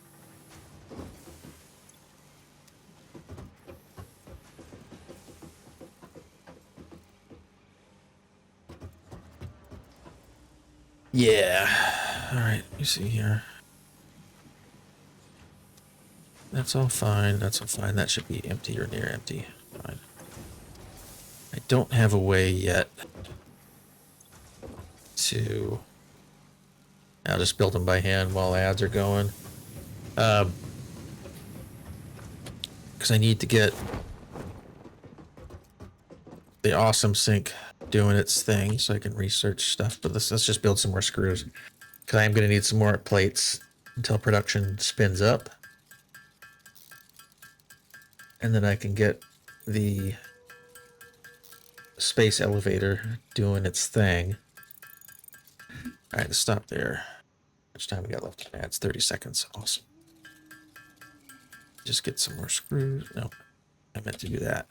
[SPEAKER 1] Yeah. All right, you see here. That's all fine. That's all fine. That should be empty or near empty. Fine. I don't have a way yet to... I'll just build them by hand while ads are going. Because I need to get the awesome sync doing its thing so I can research stuff. But let's just build some more screws. Because I am going to need some more plates until production spins up. And then I can get the space elevator doing its thing. All right, let's stop there. How much time we got left? Yeah, it's 30 seconds. Awesome. Just get some more screws. No, I meant to do that.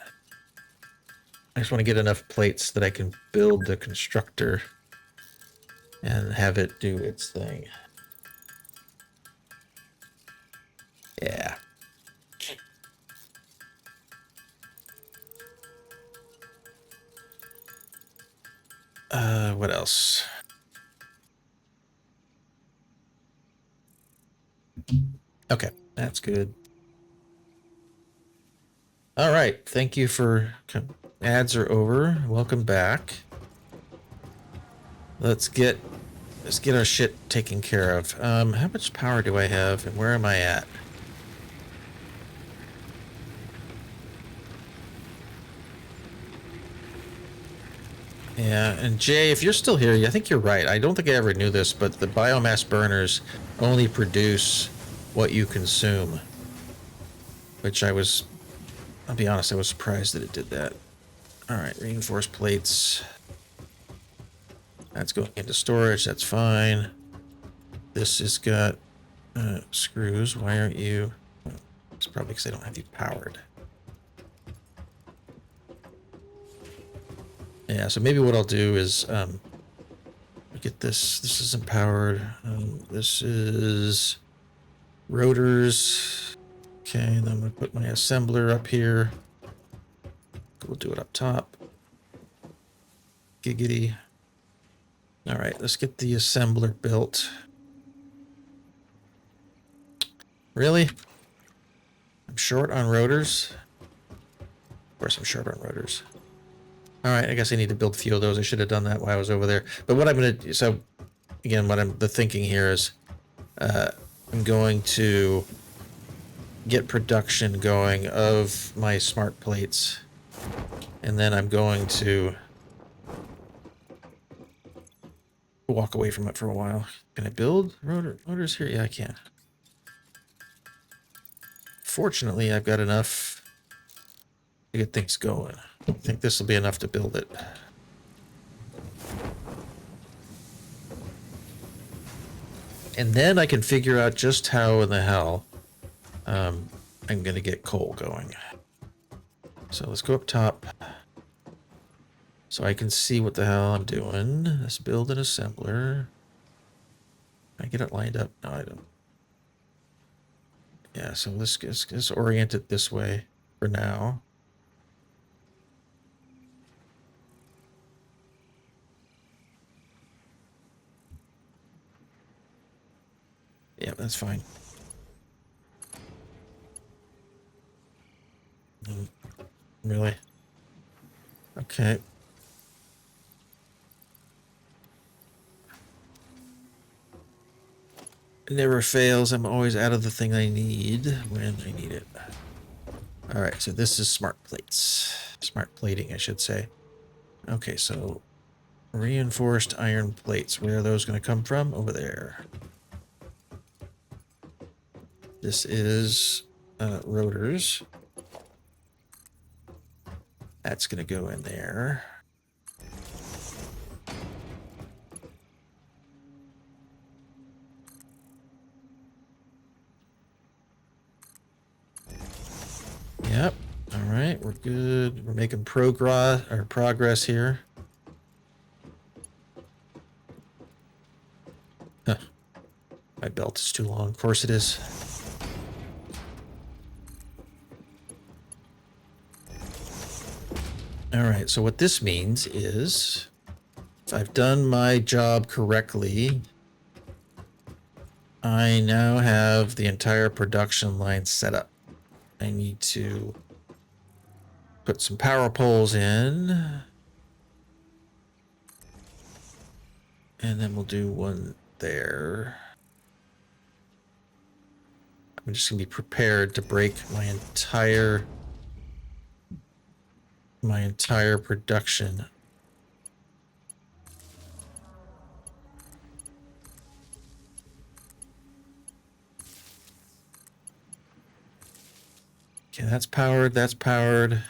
[SPEAKER 1] I just want to get enough plates that I can build the constructor and have it do its thing. Yeah. What else? Okay, that's good. All right, thank you for ads are over. Welcome back. Let's get our shit taken care of. How much power do I have and where am I at? Yeah, and Jay, if you're still here, I think you're right. I don't think I ever knew this, but the biomass burners only produce what you consume. Which I'll be honest, I was surprised that it did that. Alright, reinforced plates. That's going into storage, that's fine. This has got screws. Why aren't you? It's probably because I don't have you powered. Yeah, so maybe what I'll do is get this. This isn't powered. This is rotors. Okay, and then I'm going to put my assembler up here. We'll do it up top. Giggity. All right, let's get the assembler built. Really? I'm short on rotors. Of course I'm short on rotors. All right, I guess I need to build a few of those. I should have done that while I was over there. But what I'm going to... So, again, the thinking here is I'm going to get production going of my smart plates. And then I'm going to walk away from it for a while. Can I build rotors here? Yeah, I can. Fortunately, I've got enough to get things going. I think this will be enough to build it. And then I can figure out just how in the hell I'm going to get coal going. So let's go up top so I can see what the hell I'm doing. Let's build an assembler. Can I get it lined up? No, I don't. Yeah, so let's orient it this way for now. Yeah, that's fine. Really? Okay. It never fails. I'm always out of the thing I need when I need it. All right, so this is smart plates. Smart plating, I should say. Okay, so reinforced iron plates. Where are those going to come from? Over there. This is rotors. That's going to go in there. Yep. All right, we're good. We're making progress here. Huh. My belt is too long. Of course it is. All right, so what this means is if I've done my job correctly, I now have the entire production line set up. I need to put some power poles in. And then we'll do one there. I'm just going to be prepared to break my entire production. Okay, that's powered, that's powered.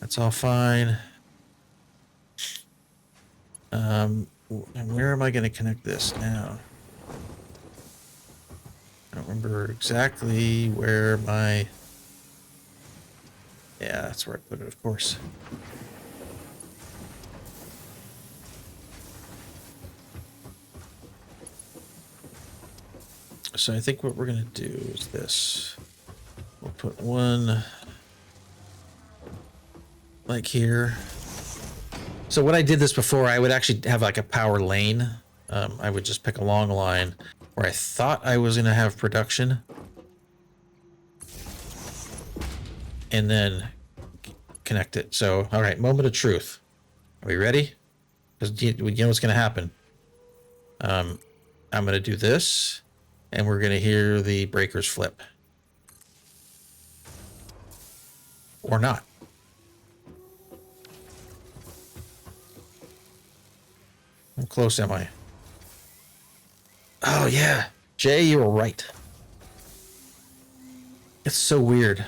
[SPEAKER 1] That's all fine. And where am I going to connect this now? I don't remember exactly where my... Yeah, that's where I put it, of course. So I think what we're going to do is this. We'll put one like here. So when I did this before, I would actually have like a power lane. I would just pick a long line where I thought I was going to have production. And then connect it. So, all right, moment of truth. Are we ready? Because you know what's going to happen. I'm going to do this, and we're going to hear the breakers flip. Or not. How close am I? Oh, yeah. Jay, you were right. It's so weird.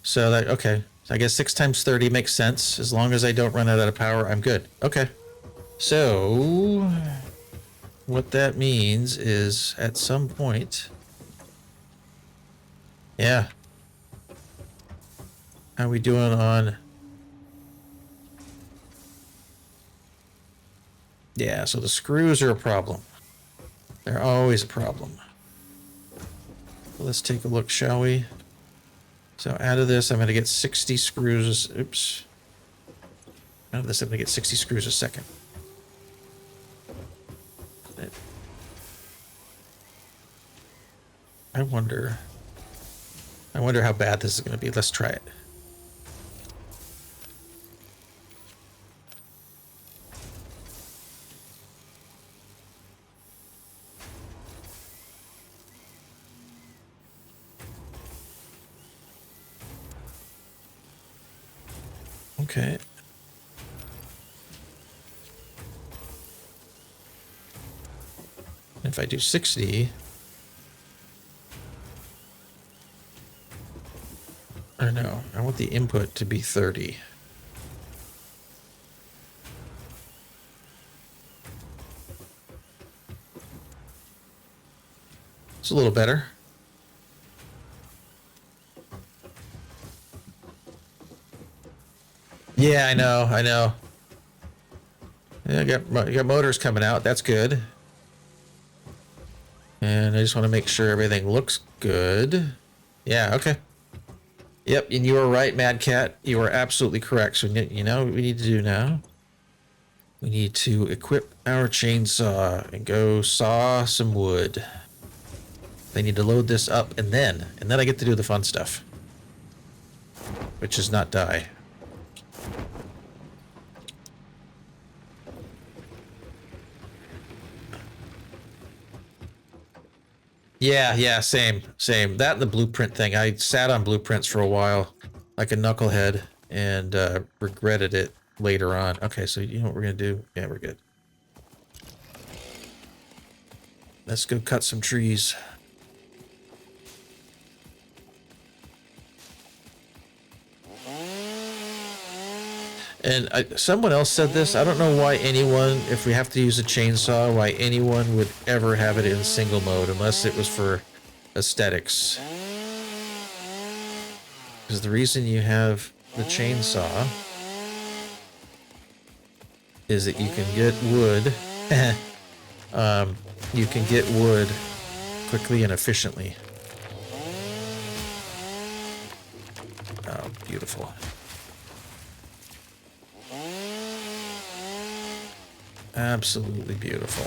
[SPEAKER 1] So that, okay. I guess 6 times 30 makes sense. As long as I don't run out of power, I'm good. Okay. So what that means is at some point, yeah. How we doing on? Yeah, so the screws are a problem. They're always a problem. Let's take a look, shall we? So out of this, I'm going to get 60 screws. Oops. Out of this, I'm going to get 60 screws a second. I wonder how bad this is going to be. Let's try it. Okay. If I do 60, or no, I want the input to be 30. It's a little better. Yeah, I know. Yeah, you got motors coming out. That's good. And I just want to make sure everything looks good. Yeah, okay. Yep, and you were right, Mad Cat. You are absolutely correct. So you know what we need to do now? We need to equip our chainsaw and go saw some wood. They need to load this up, and then I get to do the fun stuff, which is not die. Yeah, same. That and the blueprint thing. I sat on blueprints for a while, like a knucklehead, and regretted it later on. Okay, so you know what we're gonna do? Yeah, we're good. Let's go cut some trees. And someone else said this. I don't know why anyone, if we have to use a chainsaw, why anyone would ever have it in single mode unless it was for aesthetics. Because the reason you have the chainsaw is that you can get wood. You can get wood quickly and efficiently. Oh, beautiful. Absolutely beautiful.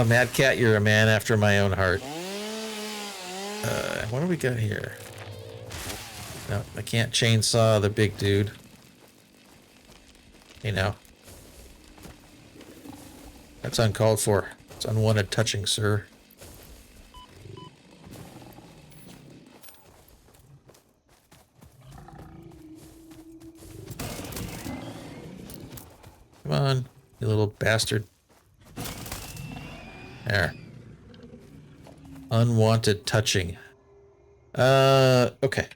[SPEAKER 1] Mad Cat, you're a man after my own heart. What do we got here? No, I can't chainsaw the big dude. You know. That's uncalled for. It's unwanted touching, sir. Come on, you little bastard. There. Unwanted touching. Okay.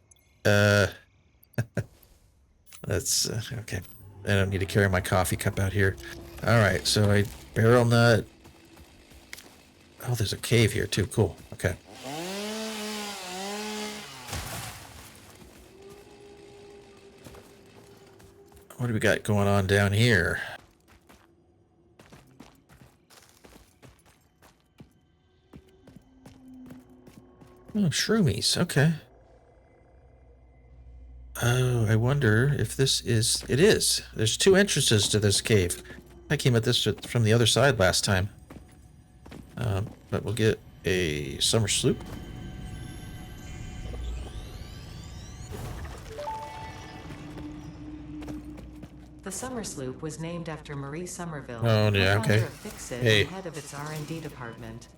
[SPEAKER 1] That's okay. I don't need to carry my coffee cup out here. All right, so I barrel nut. Oh, there's a cave here too. Cool. Okay. What do we got going on down here? Oh, shroomies. Okay. Oh, I wonder if this is... It is. There's 2 entrances to this cave. I came at this from the other side last time. But we'll get a summer sloop.
[SPEAKER 4] The Summer Sloop was named after Marie Somerville,
[SPEAKER 1] Oh, yeah,
[SPEAKER 4] co-founder
[SPEAKER 1] okay.
[SPEAKER 4] of Fixit
[SPEAKER 1] Hey.
[SPEAKER 4] and head of its R&D department.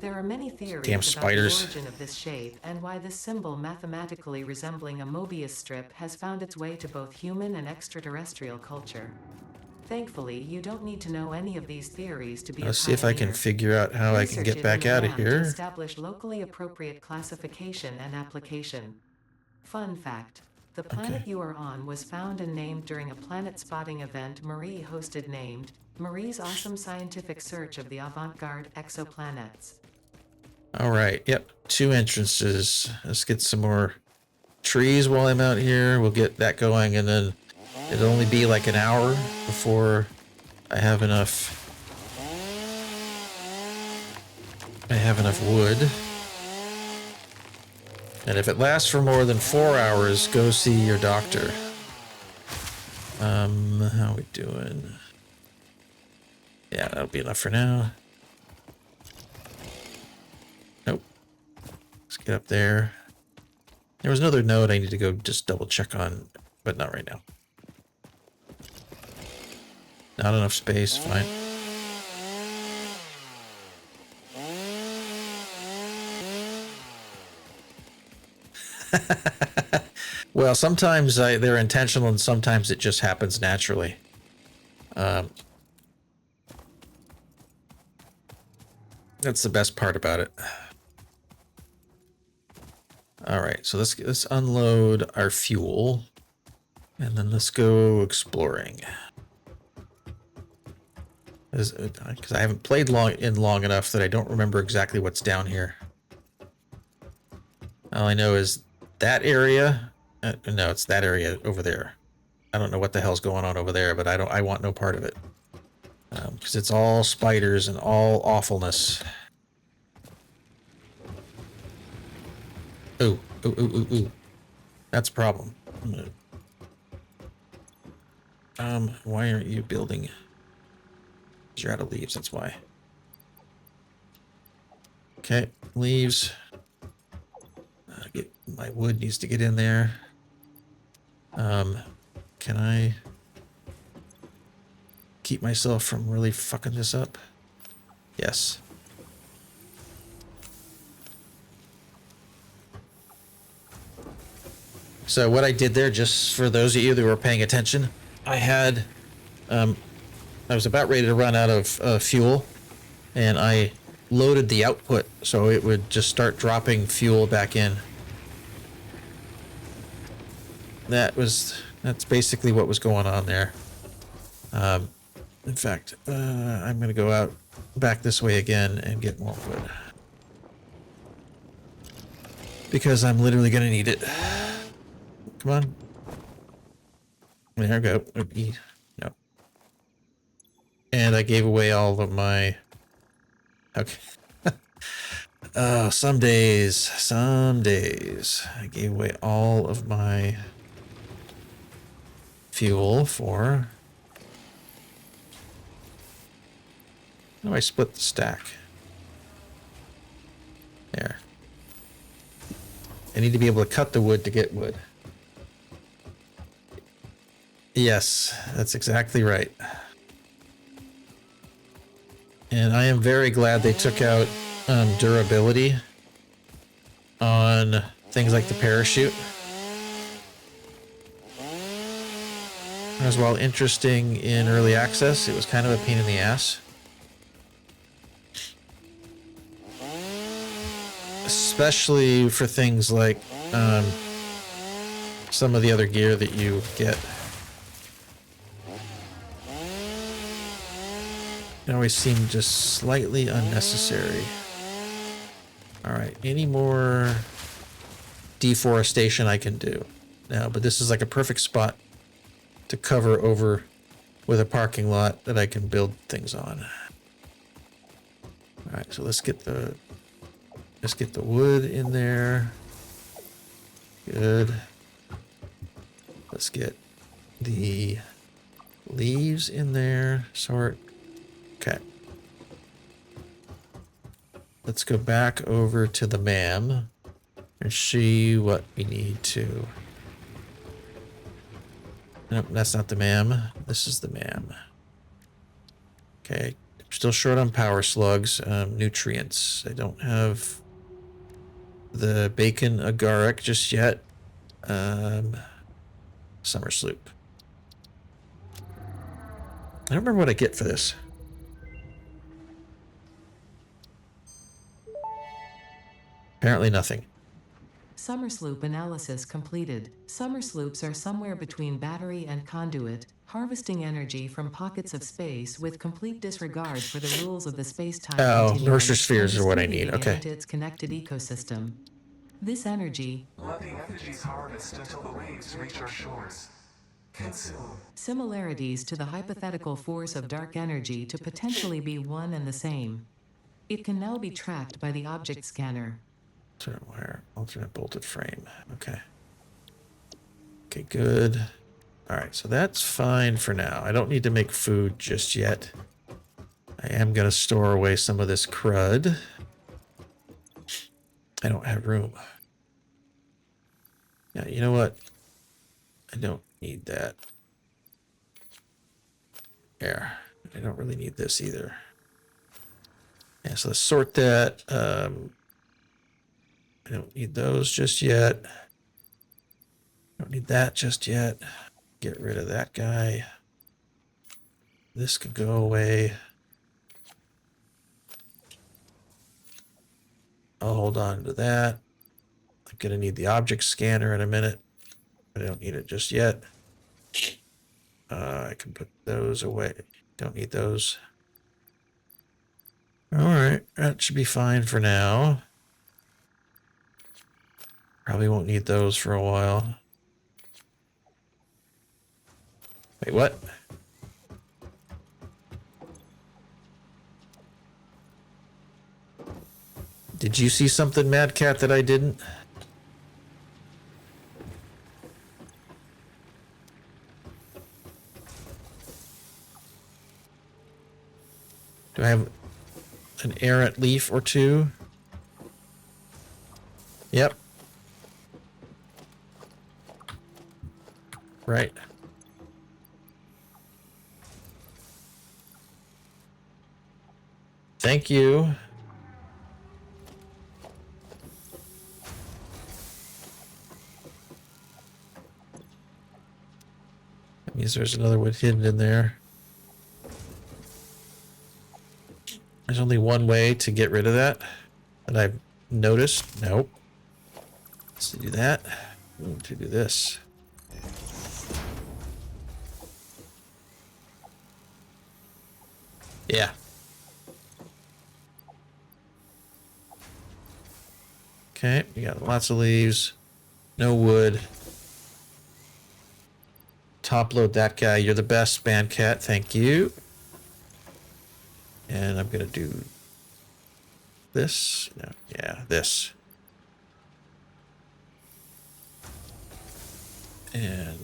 [SPEAKER 4] There are many theories
[SPEAKER 1] Damn
[SPEAKER 4] about
[SPEAKER 1] spiders.
[SPEAKER 4] the origin of this shape and why this symbol mathematically resembling a Mobius strip has found its way to both human and extraterrestrial culture. Thankfully, you don't need to know any of these theories to be
[SPEAKER 1] Let's
[SPEAKER 4] a
[SPEAKER 1] see if I can
[SPEAKER 4] pioneer.
[SPEAKER 1] figure out how I can
[SPEAKER 4] Research
[SPEAKER 1] get
[SPEAKER 4] it
[SPEAKER 1] back
[SPEAKER 4] in
[SPEAKER 1] out of
[SPEAKER 4] RAM to
[SPEAKER 1] here.
[SPEAKER 4] establish locally appropriate classification and application. Fun fact. The planet you are on was found and named during a planet spotting event Marie hosted named Marie's Awesome Scientific Search of the Avant-Garde Exoplanets.
[SPEAKER 1] All right. Yep. 2 entrances. Let's get some more trees while I'm out here. We'll get that going, and then it'll only be like an hour before I have enough. Wood. And if it lasts for more than 4 hours, go see your doctor. How we doing? Yeah, that'll be enough for now. Nope. Let's get up there. There was another node I need to go just double check on, but not right now. Not enough space, fine. Well, sometimes they're intentional and sometimes it just happens naturally. That's the best part about it. All right, so let's unload our fuel, and then let's go exploring. Because I haven't played long enough that I don't remember exactly what's down here. All I know is that area. No, it's that area over there. I don't know what the hell's going on over there, but I want no part of it. Because it's all spiders and all awfulness. Ooh, ooh, ooh, ooh, ooh. That's a problem. Why aren't you building? You're out of leaves, that's why. Okay, leaves. My wood needs to get in there. Can I keep myself from really fucking this up? Yes. So what I did there, just for those of you that were paying attention, I was about ready to run out of fuel, and I loaded the output so it would just start dropping fuel back in. That's basically what was going on there. In fact, I'm gonna go out back this way again and get more wood, because I'm literally gonna need it. Come on. There we go. Yep. And I gave away all of my... Okay. Oh, some days. I gave away all of my fuel for... How do I split the stack? There. I need to be able to cut the wood to get wood. Yes, that's exactly right. And I am very glad they took out durability on things like the parachute. As while interesting in early access, it was kind of a pain in the ass. especially for things like some of the other gear that you get. It always seemed just slightly unnecessary. All right, any more deforestation I can do now, but this is like a perfect spot to cover over with a parking lot that I can build things on. All right, so let's get the wood in there. Good. Let's get the leaves in there. Sort. Okay. Let's go back over to the MAM and see what we need to. Nope, that's not the MAM. This is the MAM. Okay. Still short on power slugs. Nutrients. I don't have the bacon agaric just yet. Summer sloop. I don't remember what I get for this. Apparently nothing.
[SPEAKER 4] Summer sloop analysis completed. Summer sloops are somewhere between battery and conduit, harvesting energy from pockets of space with complete disregard for the rules of the space-time continuum
[SPEAKER 1] nursery spheres are what I need.
[SPEAKER 4] distributing it
[SPEAKER 1] Okay.
[SPEAKER 4] into its connected ecosystem. This energy,
[SPEAKER 5] Let the effigies harvest until the waves reach our shores. Consume.
[SPEAKER 4] similarities to the hypothetical force of dark energy to potentially be one and the same. It can now be tracked by the object scanner.
[SPEAKER 1] Alternate wire, alternate bolted frame. Okay. Okay, good. All right, so that's fine for now. I don't need to make food just yet. I am going to store away some of this crud. I don't have room. Yeah, you know what? I don't need that. There. I don't really need this either. Yeah, so let's sort that. I don't need those just yet. Don't need that just yet. Get rid of that guy. This could go away. I'll hold on to that. I'm going to need the object scanner in a minute. I don't need it just yet. I can put those away. Don't need those. All right, that should be fine for now. Probably won't need those for a while. Wait, what? Did you see something, Mad Cat, that I didn't? Do I have an errant leaf or two? Yep. Right. Thank you. That means there's another wood hidden in there. There's only one way to get rid of that I've noticed. Nope. Let's do that. To do this. Yeah. Okay, we got lots of leaves. No wood. Top load that guy. You're the best, Bandcat. Thank you. And I'm going to do this. No, yeah, this. And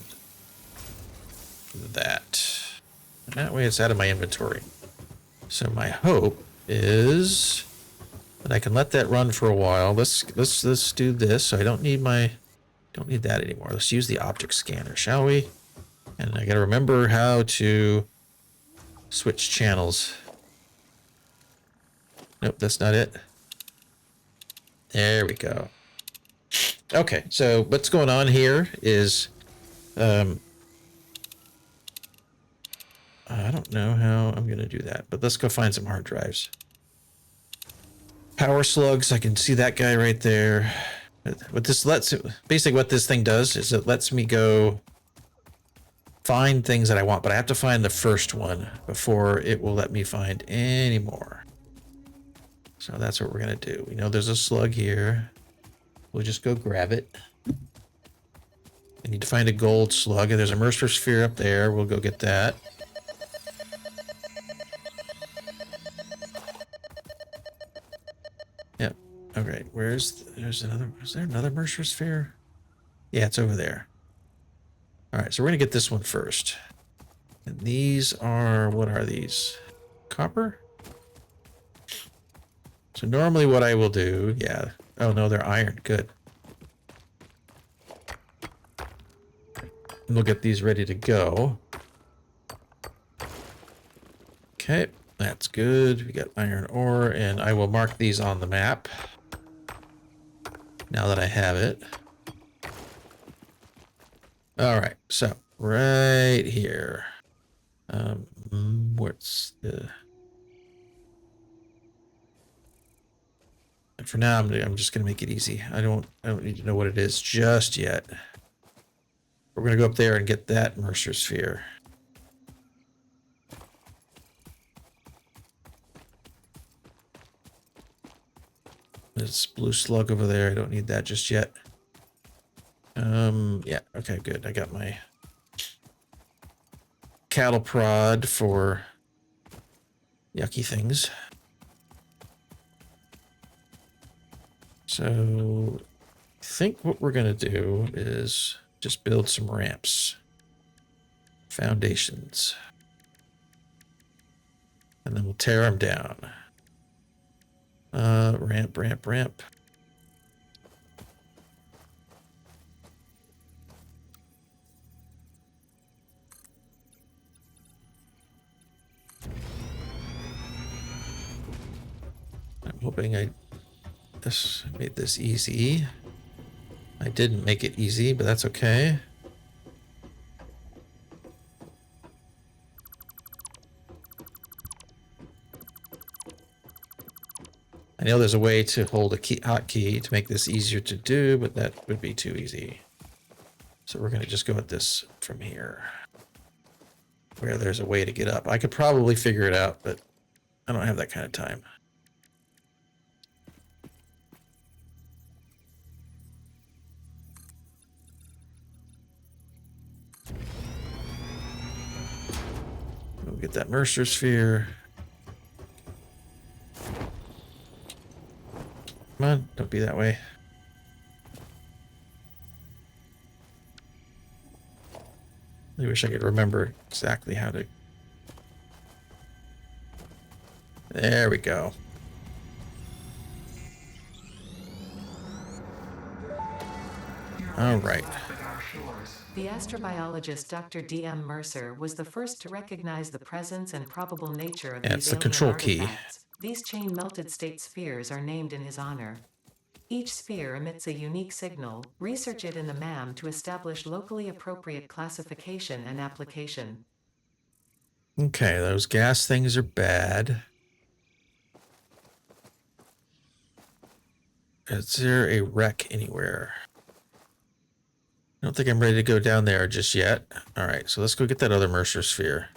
[SPEAKER 1] that. And that way it's out of my inventory. So my hope is that I can let that run for a while. Let's do this. So I don't need that anymore. Let's use the object scanner, shall we? And I got to remember how to switch channels. Nope, that's not it. There we go. Okay, so what's going on here is I don't know how I'm going to do that, but let's go find some hard drives. Power slugs, I can see that guy right there. What this lets, basically what this thing does is it lets me go find things that I want, but I have to find the first one before it will let me find any more. So that's what we're gonna do. We know there's a slug here. We'll just go grab it. I need to find a gold slug, and there's a Mercer sphere up there. We'll go get that. Yep. Okay. Is there another Mercer sphere? Yeah, it's over there. All right, so we're gonna get this one first. And these are, what are these? Copper? So normally what I will do, yeah. Oh no, they're iron. Good. And we'll get these ready to go. Okay, that's good. We got iron ore, and I will mark these on the map now that I have it. All right, so right here. What's the? And for now, I'm just gonna make it easy. I don't need to know what it is just yet. We're gonna go up there and get that Mercer sphere. There's blue slug over there. I don't need that just yet. Yeah, okay, good. I got my cattle prod for yucky things. So I think what we're gonna do is just build some ramps. Foundations. And then we'll tear them down. Ramp, ramp, ramp. I'm hoping I made this easy. I didn't make it easy, but that's okay. I know there's a way to hold a hotkey to make this easier to do, but that would be too easy. So we're going to just go at this from here, where there's a way to get up. I could probably figure it out, but I don't have that kind of time. We'll get that Mercer sphere. Come on, don't be that way. I wish I could remember exactly how to... There we go. All right.
[SPEAKER 4] The astrobiologist Dr. D.M. Mercer was the first to recognize the presence and probable nature of
[SPEAKER 1] Yeah,
[SPEAKER 4] these
[SPEAKER 1] it's the
[SPEAKER 4] alien
[SPEAKER 1] control key.
[SPEAKER 4] artifacts. These chain-melted state spheres are named in his honor. Each sphere emits a unique signal. Research it in the MAM to establish locally appropriate classification and application.
[SPEAKER 1] Okay, those gas things are bad. Is there a wreck anywhere? I don't think I'm ready to go down there just yet. All right, so let's go get that other Mercer sphere.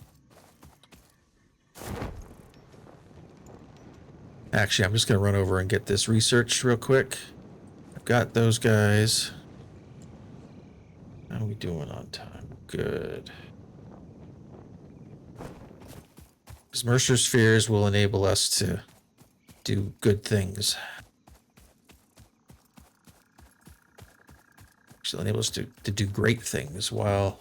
[SPEAKER 1] Actually, I'm just going to run over and get this researched real quick. I've got those guys. How are we doing on time? Good. These Mercer spheres will enable us to do good things. Actually, enable us to do great things while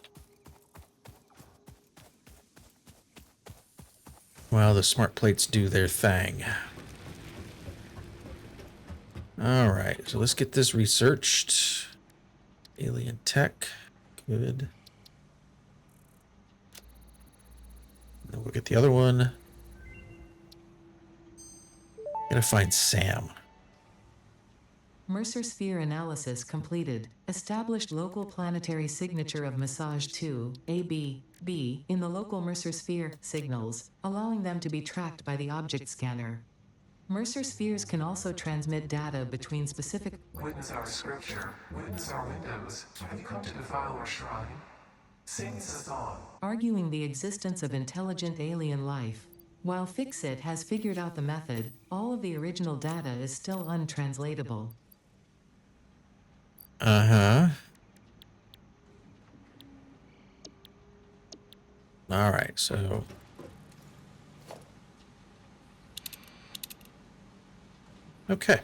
[SPEAKER 1] the smart plates do their thing. All right, so let's get this researched. Alien tech, good. Then we'll get the other one. Gotta find Sam.
[SPEAKER 4] Mercer sphere analysis completed. Established local planetary signature of massage 2, AB, B, in the local Mercer sphere signals, allowing them to be tracked by the object scanner. Mercer spheres can also transmit data between specific.
[SPEAKER 5] Witness our scripture. Witness our windows. Have you come to defile our shrine? Sing us on.
[SPEAKER 4] Arguing the existence of intelligent alien life. While Fixit has figured out the method, all of the original data is still untranslatable.
[SPEAKER 1] Uh-huh. All right, so... Okay.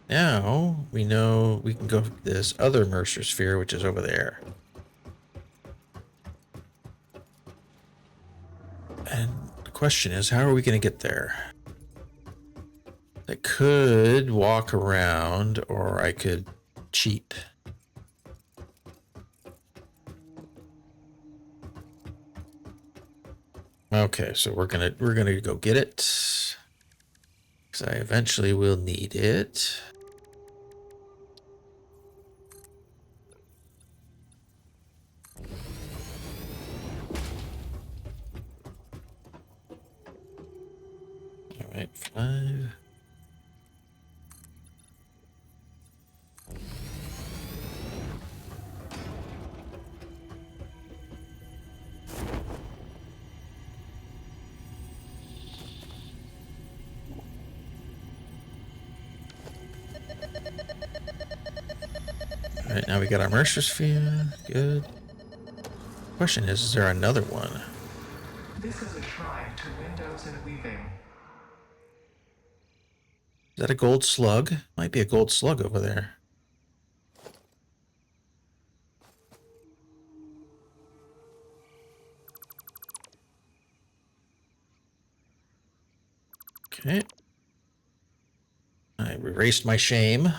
[SPEAKER 1] Now we know we can go to this other Mercer sphere, which is over there. And the question is, how are we going to get there? I could walk around, or I could cheat. Okay, so we're gonna go get it, because I eventually will need it. All right, 5. All right, now we got our Mercer sphere. Good. Question is there another one?
[SPEAKER 5] This is a shrine to windows and weaving.
[SPEAKER 1] Is that a gold slug? Might be a gold slug over there. Okay. I erased my shame.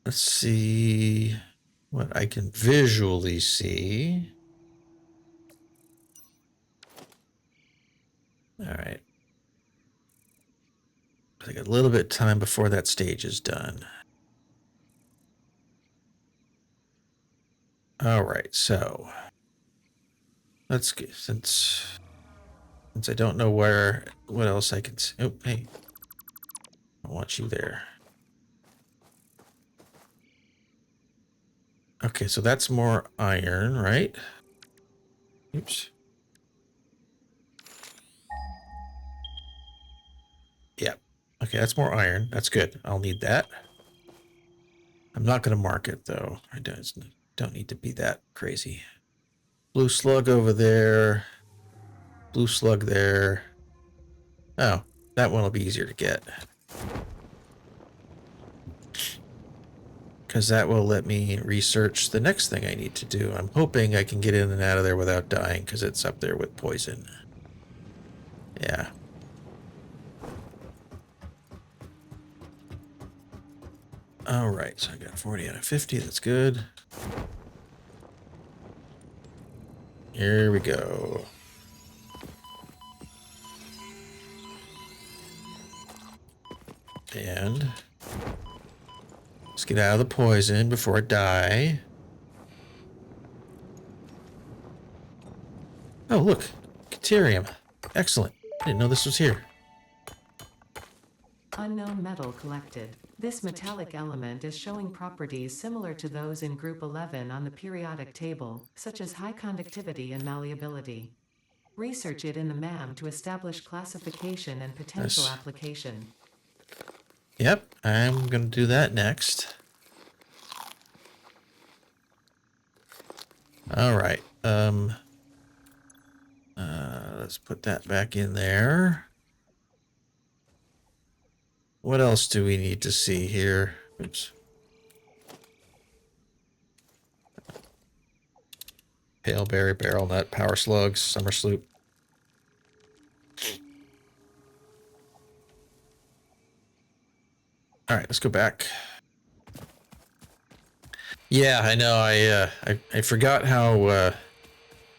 [SPEAKER 1] Let's see what I can visually see. All right. I think a little bit of time before that stage is done. All right, so let's get, since I don't know what else I can see. Oh, hey, I want you there. Okay, so that's more iron, right? Oops. Yeah. Okay, that's more iron. That's good. I'll need that. I'm not going to mark it, though. I don't need to be that crazy. Blue slug over there. Blue slug there. Oh, that one will be easier to get. Because that will let me research the next thing I need to do. I'm hoping I can get in and out of there without dying, because it's up there with poison. Yeah. Alright, so I got 40 out of 50. That's good. Here we go. And let's get out of the poison before I die. Oh, look. Caterium. Excellent. I didn't know this was here.
[SPEAKER 4] Unknown metal collected. This metallic element is showing properties similar to those in Group 11 on the periodic table, such as high conductivity and malleability. Research it in the MAM to establish classification and potential application.
[SPEAKER 1] Yep, I'm going to do that next. All right. Let's put that back in there. What else do we need to see here? Oops. Paleberry, barrel nut, power slugs, summer sloop. All right, let's go back. Yeah, I know. I forgot how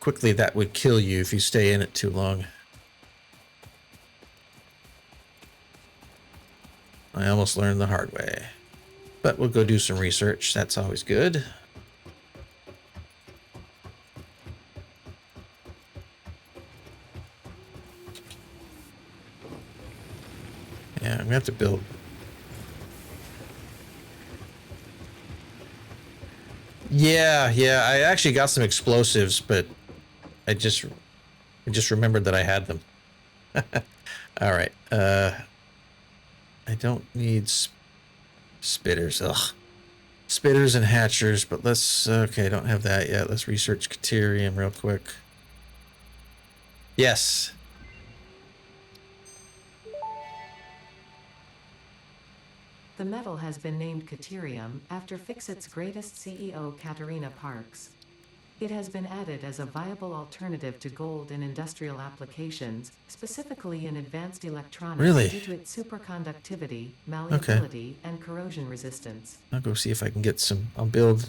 [SPEAKER 1] quickly that would kill you if you stay in it too long. I almost learned the hard way. But we'll go do some research. That's always good. We have to build. Yeah, I actually got some explosives, but I just remembered that I had them. All right. I don't need spitters. Ugh. Spitters and hatchers, but let's... Okay, I don't have that yet. Let's research Caterium real quick. Yes.
[SPEAKER 4] The metal has been named Caterium after Fixit's greatest CEO, Katerina Parks. It has been added as a viable alternative to gold in industrial applications, specifically in advanced electronics,
[SPEAKER 1] Really?
[SPEAKER 4] due to its superconductivity, malleability, and corrosion resistance.
[SPEAKER 1] I'll go see if I can get some... I'll build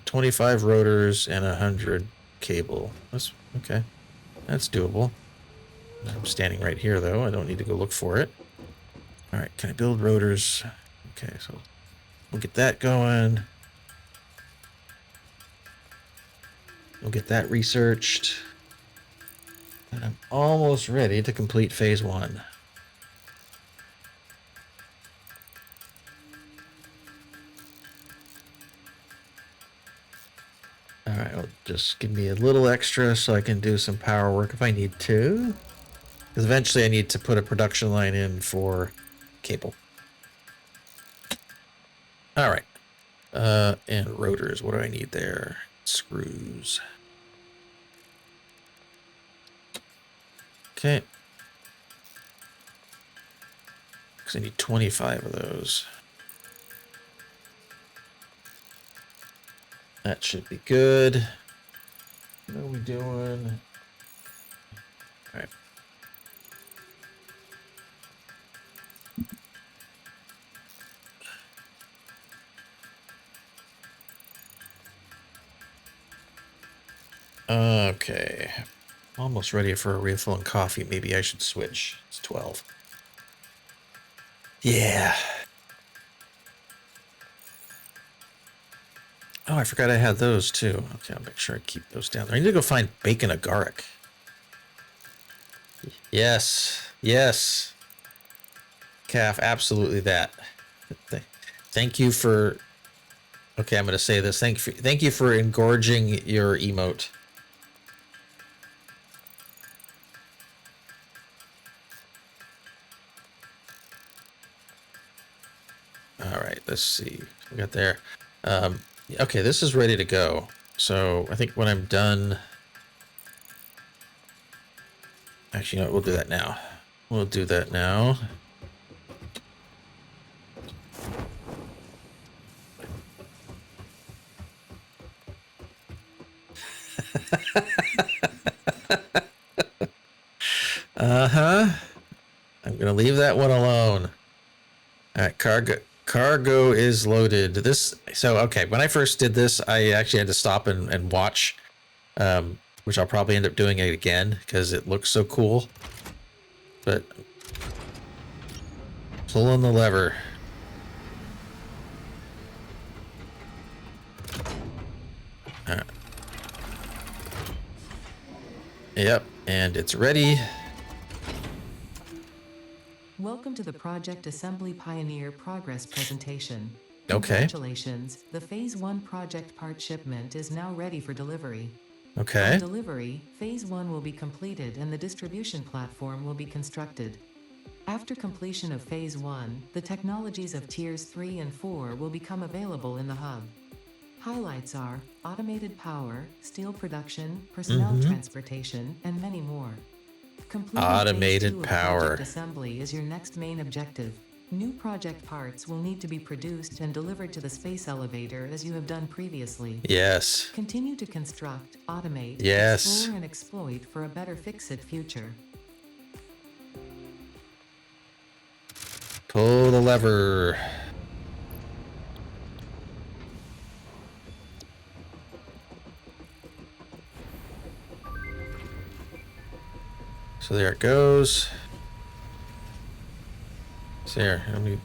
[SPEAKER 1] 25 rotors and 100 cable. That's okay. That's doable. I'm standing right here, though. I don't need to go look for it. All right, can I build rotors? Okay, so we'll get that going. We'll get that researched. And I'm almost ready to complete phase 1. All right, well, just give me a little extra so I can do some power work if I need to. Because eventually I need to put a production line in for cable. All right. And rotors, what do I need there? Screws. Okay. Because I need 25 of those. That should be good. What are we doing? All right. Okay. Almost ready for a refill and coffee. Maybe I should switch. It's 12. Yeah. Oh, I forgot I had those too. Okay, I'll make sure I keep those down there. I need to go find bacon agaric. Yes. Yes. Calf, absolutely that. Thank you for... Okay, I'm going to say this. Thank you for engorging your emote. All right, let's see. We got there. Okay, this is ready to go. So I think when I'm done... Actually, you know what? We'll do that now. We'll do that now. Uh-huh. I'm going to leave that one alone. All right, cargo is loaded. Okay, when I first did this, I actually had to stop and watch, which I'll probably end up doing it again because it looks so cool. But pulling the lever. Yep, and it's ready.
[SPEAKER 4] Welcome to the Project Assembly Pioneer Progress presentation.
[SPEAKER 1] Okay.
[SPEAKER 4] Congratulations, the Phase 1 project part shipment is now ready for delivery.
[SPEAKER 1] Okay.
[SPEAKER 4] On delivery, Phase 1 will be completed and the distribution platform will be constructed. After completion of Phase 1, the technologies of Tiers 3 and 4 will become available in the hub. Highlights are automated power, steel production, personnel transportation, and many more. Completing
[SPEAKER 1] Automated
[SPEAKER 4] phase 2 of
[SPEAKER 1] power.
[SPEAKER 4] project assembly is your next main objective. New project parts will need to be produced and delivered to the space elevator as you have done previously.
[SPEAKER 1] Yes.
[SPEAKER 4] Continue to construct, automate,
[SPEAKER 1] Yes.
[SPEAKER 4] explore, and exploit for a better Fix-It future.
[SPEAKER 1] Pull the lever. So there it goes. So there, let me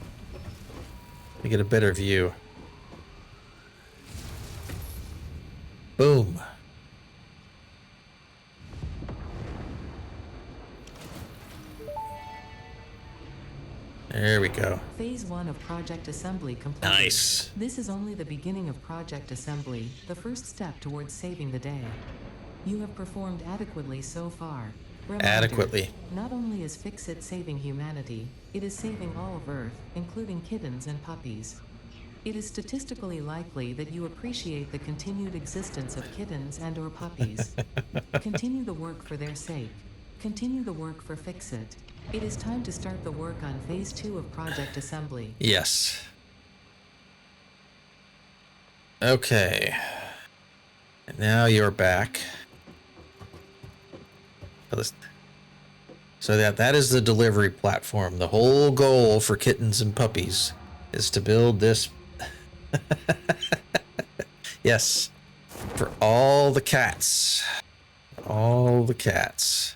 [SPEAKER 1] get a better view. Boom. There we
[SPEAKER 4] Phase 1 of Project Assembly completed.
[SPEAKER 1] Nice.
[SPEAKER 4] This is only the beginning of Project Assembly, the first step towards saving the day. You have performed adequately so far. Reminder,
[SPEAKER 1] Adequately.
[SPEAKER 4] not only is Fix-It saving humanity, it is saving all of Earth, including kittens and puppies. It is statistically likely that you appreciate the continued existence of kittens and or puppies. Continue the work for their sake. Continue the work for Fix-It. It is time to start the work on Phase 2 of Project Assembly.
[SPEAKER 1] Yes. Okay. And now you're back. So that is the delivery platform. The whole goal for kittens and puppies is to build this. Yes. For all the cats. All the cats.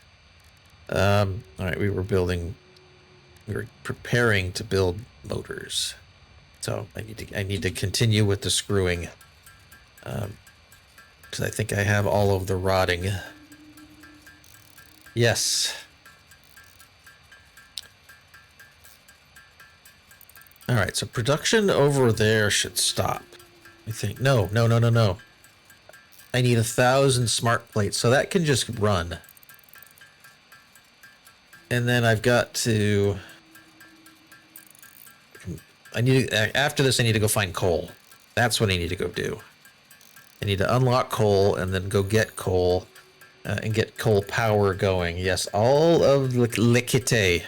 [SPEAKER 1] All right, we were preparing to build motors. So I need to continue with the screwing. Because I think I have all of the rotting. Yes. All right, so production over there should stop. I think. No. I need 1,000 smart plates, so that can just run. And then I've got to... After this, I need to go find coal. That's what I need to go do. I need to unlock coal and then go get coal and get coal power going. Yes, all of the liquidity.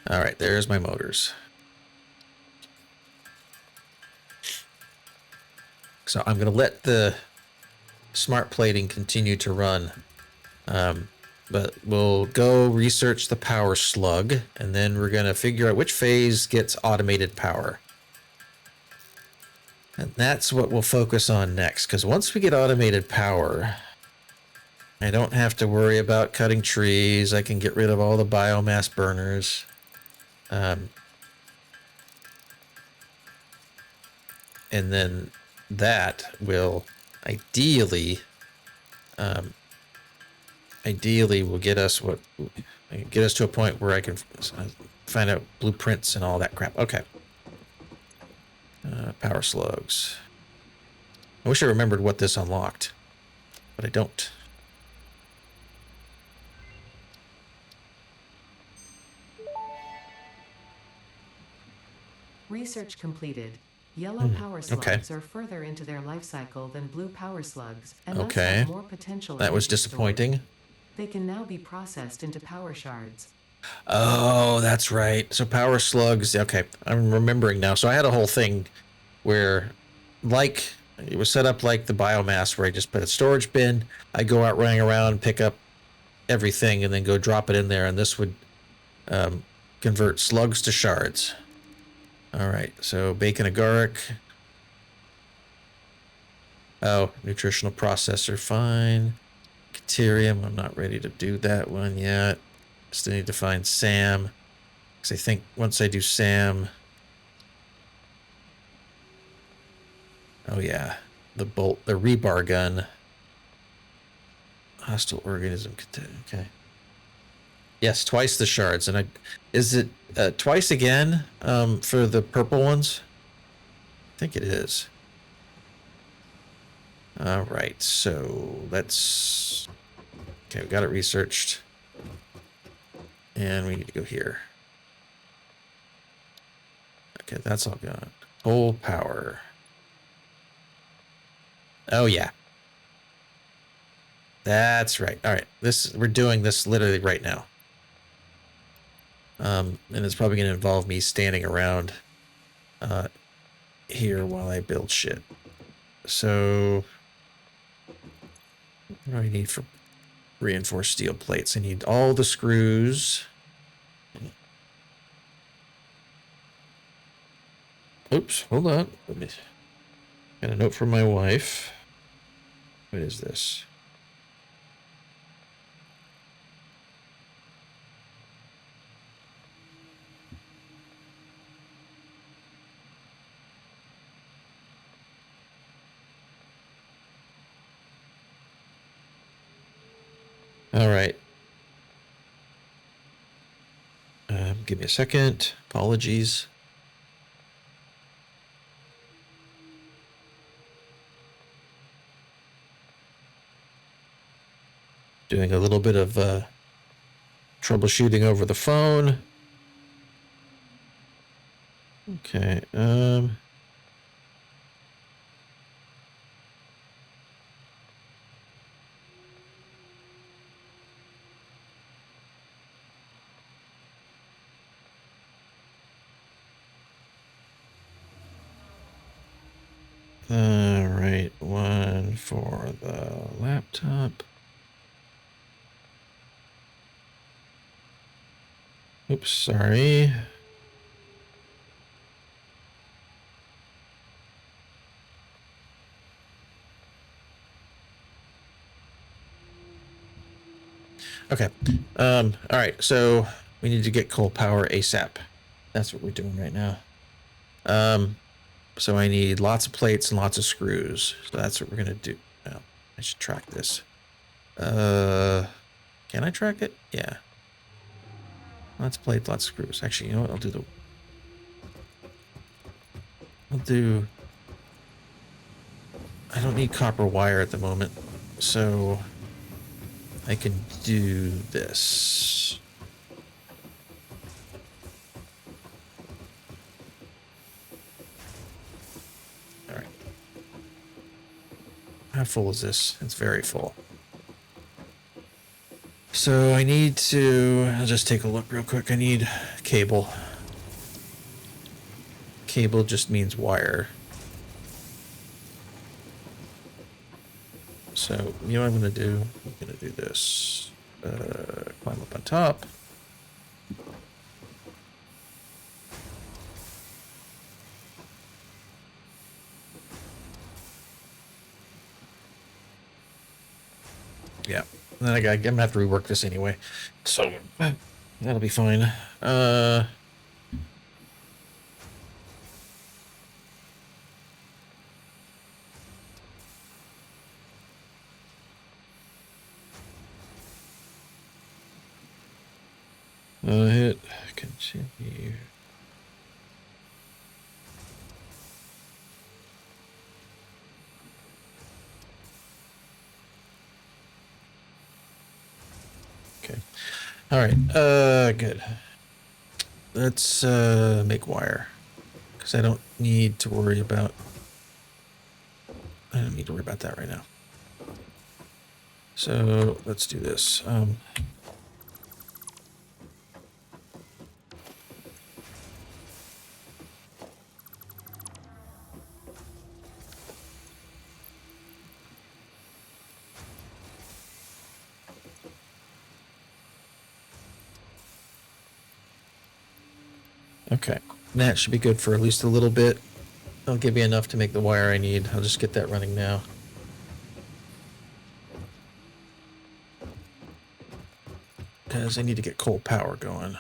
[SPEAKER 1] All right, there's my motors. So I'm going to let the smart plating continue to run. But we'll go research the power slug, and then we're going to figure out which phase gets automated power. And that's what we'll focus on next, because once we get automated power, I don't have to worry about cutting trees. I can get rid of all the biomass burners. And then that will ideally will get us to a point where I can find out blueprints and all that crap. Okay. Power slugs. I wish I remembered what this unlocked, but I don't.
[SPEAKER 4] Research completed. Yellow power slugs are further into their life cycle than blue power slugs, and thus have more potential.
[SPEAKER 1] That was
[SPEAKER 4] energy
[SPEAKER 1] disappointing.
[SPEAKER 4] storage. They can now be processed into power shards.
[SPEAKER 1] Oh, that's right. So power slugs. Okay, I'm remembering now. So I had a whole thing where, like, it was set up like the biomass, where I just put a storage bin. I go out running around, pick up everything, and then go drop it in there, and this would convert slugs to shards. All right, so bacon agaric. Oh, nutritional processor, fine. Caterium, I'm not ready to do that one yet. Still need to find SAM. Because I think once I do SAM... Oh yeah, the rebar gun. Hostile organism, okay. Yes, twice the shards. And is it twice again for the purple ones? I think it is. All right, so let's... Okay, we got it researched. And we need to go here. Okay, that's all gone. Whole power. Oh, yeah. That's right. All right, we're doing this literally right now. And it's probably going to involve me standing around here while I build shit. So, what do I need for reinforced steel plates? I need all the screws. Oops, hold on. Got a note from my wife. What is this? All right. Give me a second. Apologies. Doing a little bit of troubleshooting over the phone. Okay. All right, one for the laptop. Oops, sorry. Okay. All right, so we need to get coal power ASAP. That's what we're doing right now. So I need lots of plates and lots of screws. So that's what we're gonna do. Oh, I should track this. Can I track it? Yeah. Lots of plates, lots of screws. Actually, you know what? I'll do. I don't need copper wire at the moment, so I can do this. All right. How full is this? It's very full. So I need to, I'll just take a look real quick. I need cable. Cable just means wire. So, you know what I'm going to do? I'm going to do this. Climb up on top. Yeah. And then I'm going to have to rework this anyway. So, that'll be fine. Hit continue. Okay. All right. Good. Let's make wire, because I don't need to worry about. I don't need to worry about that right now. So let's do this. Okay, that should be good for at least a little bit. I'll give you enough to make the wire I need. I'll just get that running now. Because I need to get coal power going.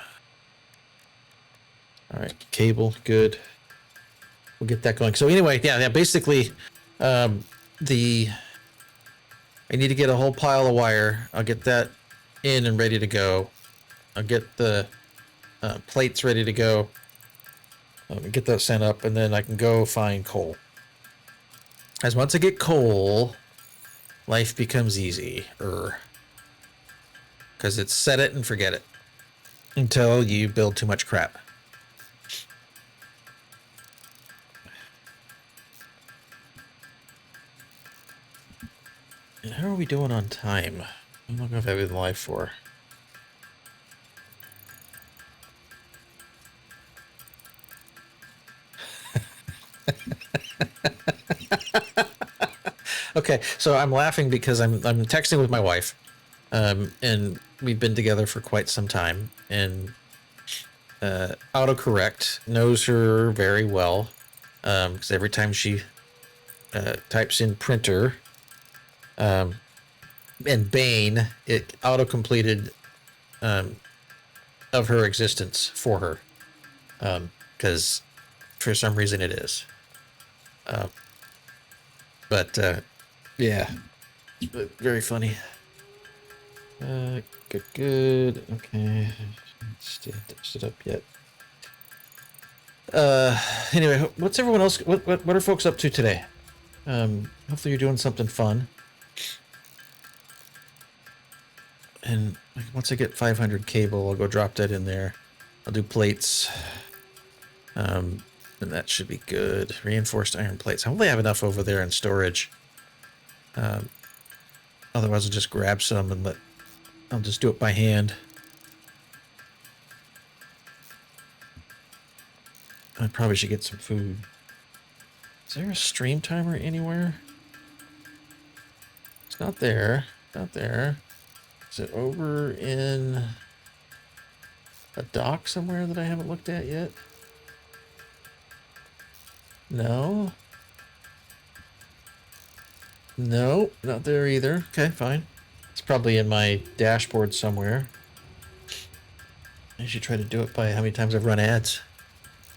[SPEAKER 1] All right, cable, good. We'll get that going. So anyway, yeah, basically, I need to get a whole pile of wire. I'll get that in and ready to go. I'll get the plates ready to go. Get that sent up, and then I can go find coal. As once I get coal, life becomes easy. Because it's set it and forget it. Until you build too much crap. And how are we doing on time? I'm not going to have everything live for. Okay, so I'm laughing because I'm texting with my wife, and we've been together for quite some time, and autocorrect knows her very well, because every time she types in printer and Bane, it auto-completed of her existence for her, because for some reason it is. But yeah, very funny. Good. Okay. Still touched it up yet. Anyway, what's everyone else? What are folks up to today? Hopefully you're doing something fun. And once I get 500 cable, I'll go drop that in there. I'll do plates. And that should be good. Reinforced iron plates. Hopefully I have enough over there in storage. Otherwise I'll just grab some and I'll just do it by hand. I probably should get some food. Is there a stream timer anywhere? It's not there. Not there. Is it over in a dock somewhere that I haven't looked at yet? No. No, not there either. Okay, fine. It's probably in my dashboard somewhere. I should try to do it by how many times I've run ads.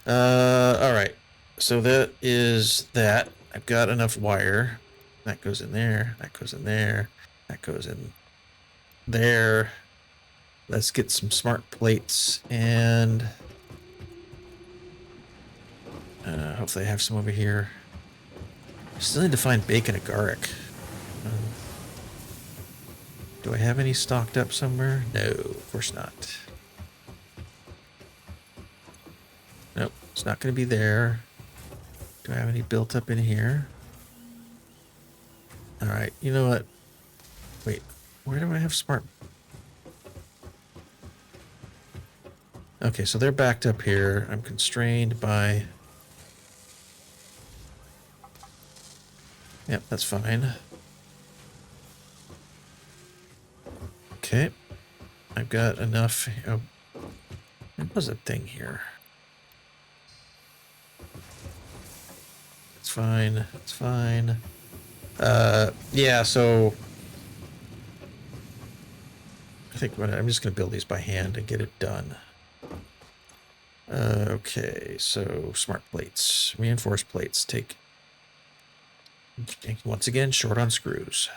[SPEAKER 1] All right. So that is that. I've got enough wire. That goes in there. That goes in there. That goes in there. Let's get some smart plates and hopefully I have some over here. Still need to find bacon agaric. Do I have any stocked up somewhere? No, of course not. Nope, it's not going to be there. Do I have any built up in here? All right, you know what? Wait, where do I have smart? Okay, so they're backed up here. I'm constrained by... Yep, that's fine. Okay. I've got enough... Oh, there was a thing here. It's fine. It's fine. Yeah, so... I think I'm just going to build these by hand and get it done. Okay, so smart plates. Reinforced plates. Take... Once again, short on screws.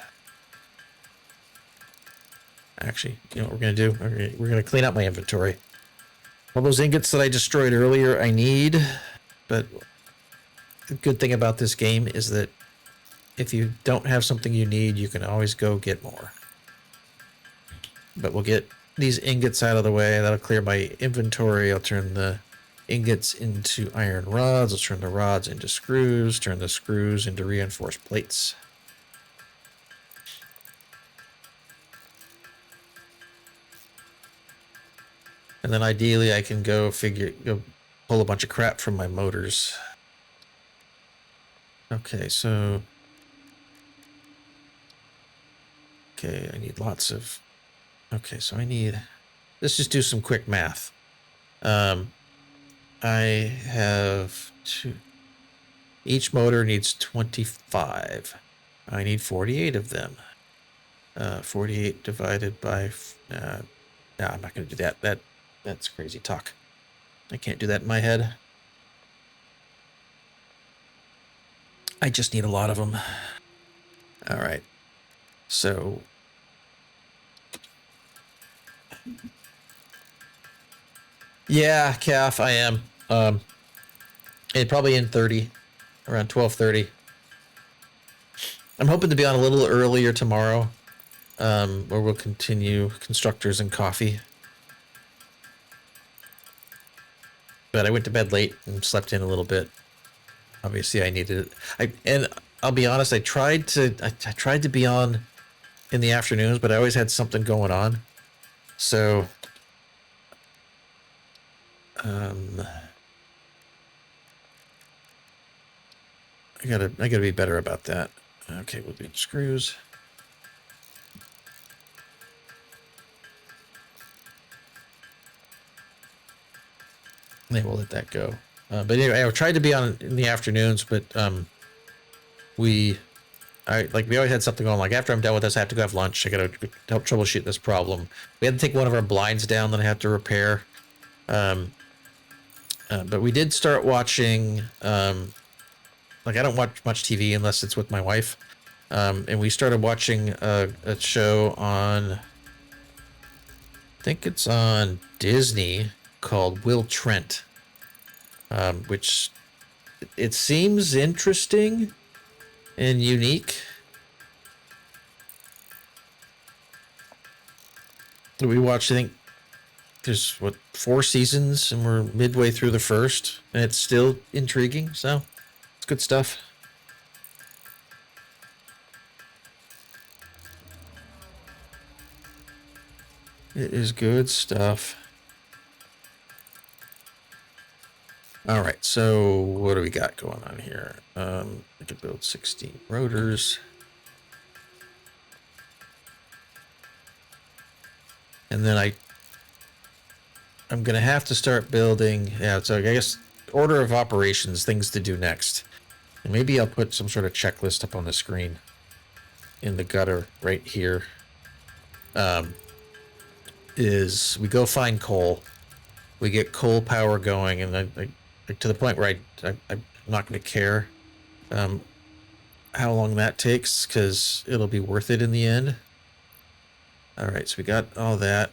[SPEAKER 1] Actually, you know what we're going to do? We're going to clean out my inventory. All those ingots that I destroyed earlier, I need. But the good thing about this game is that if you don't have something you need, you can always go get more. But we'll get these ingots out of the way. That'll clear my inventory. I'll turn the ingots into iron rods. I'll turn the rods into screws. Turn the screws into reinforced plates. And then ideally I can go pull a bunch of crap from my motors. Okay, so... Okay, I need lots of... Okay, so I need... Let's just do some quick math. I have two... Each motor needs 25. I need 48 of them. 48 divided by... no, I'm not going to do that. That's crazy talk. I can't do that in my head. I just need a lot of them. All right. So... Yeah, calf, I am. And probably in 30, around 12:30. I'm hoping to be on a little earlier tomorrow, where we'll continue constructors and coffee. But I went to bed late and slept in a little bit. Obviously, I needed it. And I'll be honest, I tried to be on in the afternoons, but I always had something going on. So, I gotta be better about that. Okay, we'll do screws. Maybe we'll let that go. But anyway, I tried to be on in the afternoons, but we always had something on. Like after I'm done with this, I have to go have lunch. I gotta help troubleshoot this problem. We had to take one of our blinds down that I had to repair. But we did start watching. Like I don't watch much TV unless it's with my wife. And we started watching a show on think it's on Disney, called Will Trent, which it seems interesting and unique. We watched, I think, there's what, 4 seasons, and we're midway through the first, and it's still intriguing. So it's good stuff. It is good stuff. All right, so what do we got going on here? I could build 16 rotors. And then I'm going to have to start building. Yeah, so I guess order of operations, things to do next. And maybe I'll put some sort of checklist up on the screen in the gutter right here. Is we go find coal. We get coal power going, and I to the point where I'm not going to care how long that takes, because it'll be worth it in the end. All right, so we got all that.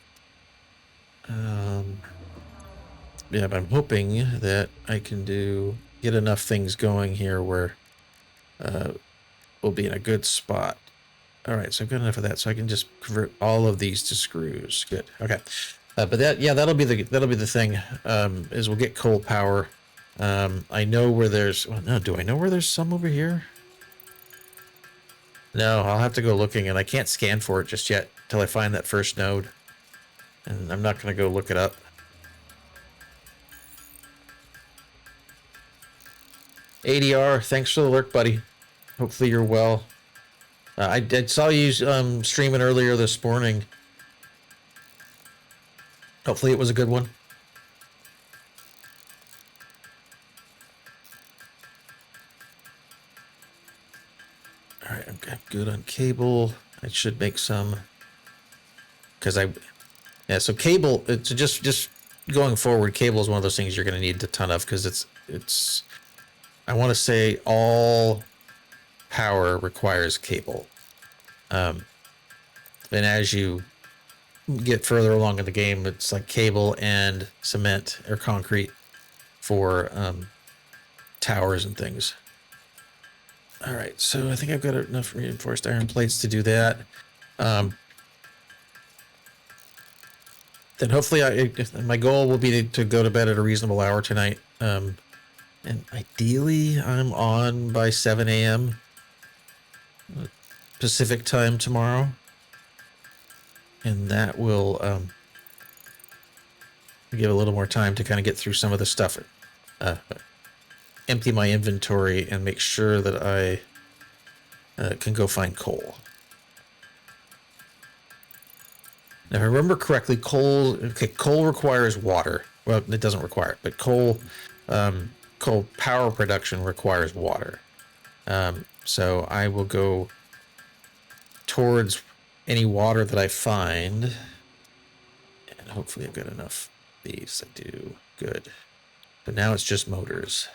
[SPEAKER 1] Yeah, but I'm hoping that I can get enough things going here where we'll be in a good spot. All right, so I've got enough of that, so I can just convert all of these to screws. Good. Okay, but that'll be the thing. Is we'll get coal power. I know where there's. Well, no, do I know where there's some over here? No, I'll have to go looking, and I can't scan for it just yet till I find that first node. And I'm not going to go look it up. ADR, thanks for the lurk, buddy. Hopefully you're well. I saw you streaming earlier this morning. Hopefully it was a good one. All right, I'm good on cable. I should make some, because so cable. It's just going forward. Cable is one of those things you're going to need a ton of, because it's. I want to say all power requires cable. And as you get further along in the game, it's like cable and cement or concrete for towers and things. All right, so I think I've got enough reinforced iron plates to do that. Then hopefully my goal will be to go to bed at a reasonable hour tonight. And ideally, I'm on by 7 a.m. Pacific time tomorrow. And that will give a little more time to kind of get through some of the stuff. Empty my inventory and make sure that I can go find coal. Now, if I remember correctly, coal requires water. Well, it doesn't require it, but coal power production requires water. So I will go towards any water that I find, and hopefully I've got enough of these. I do. Good. But now it's just motors.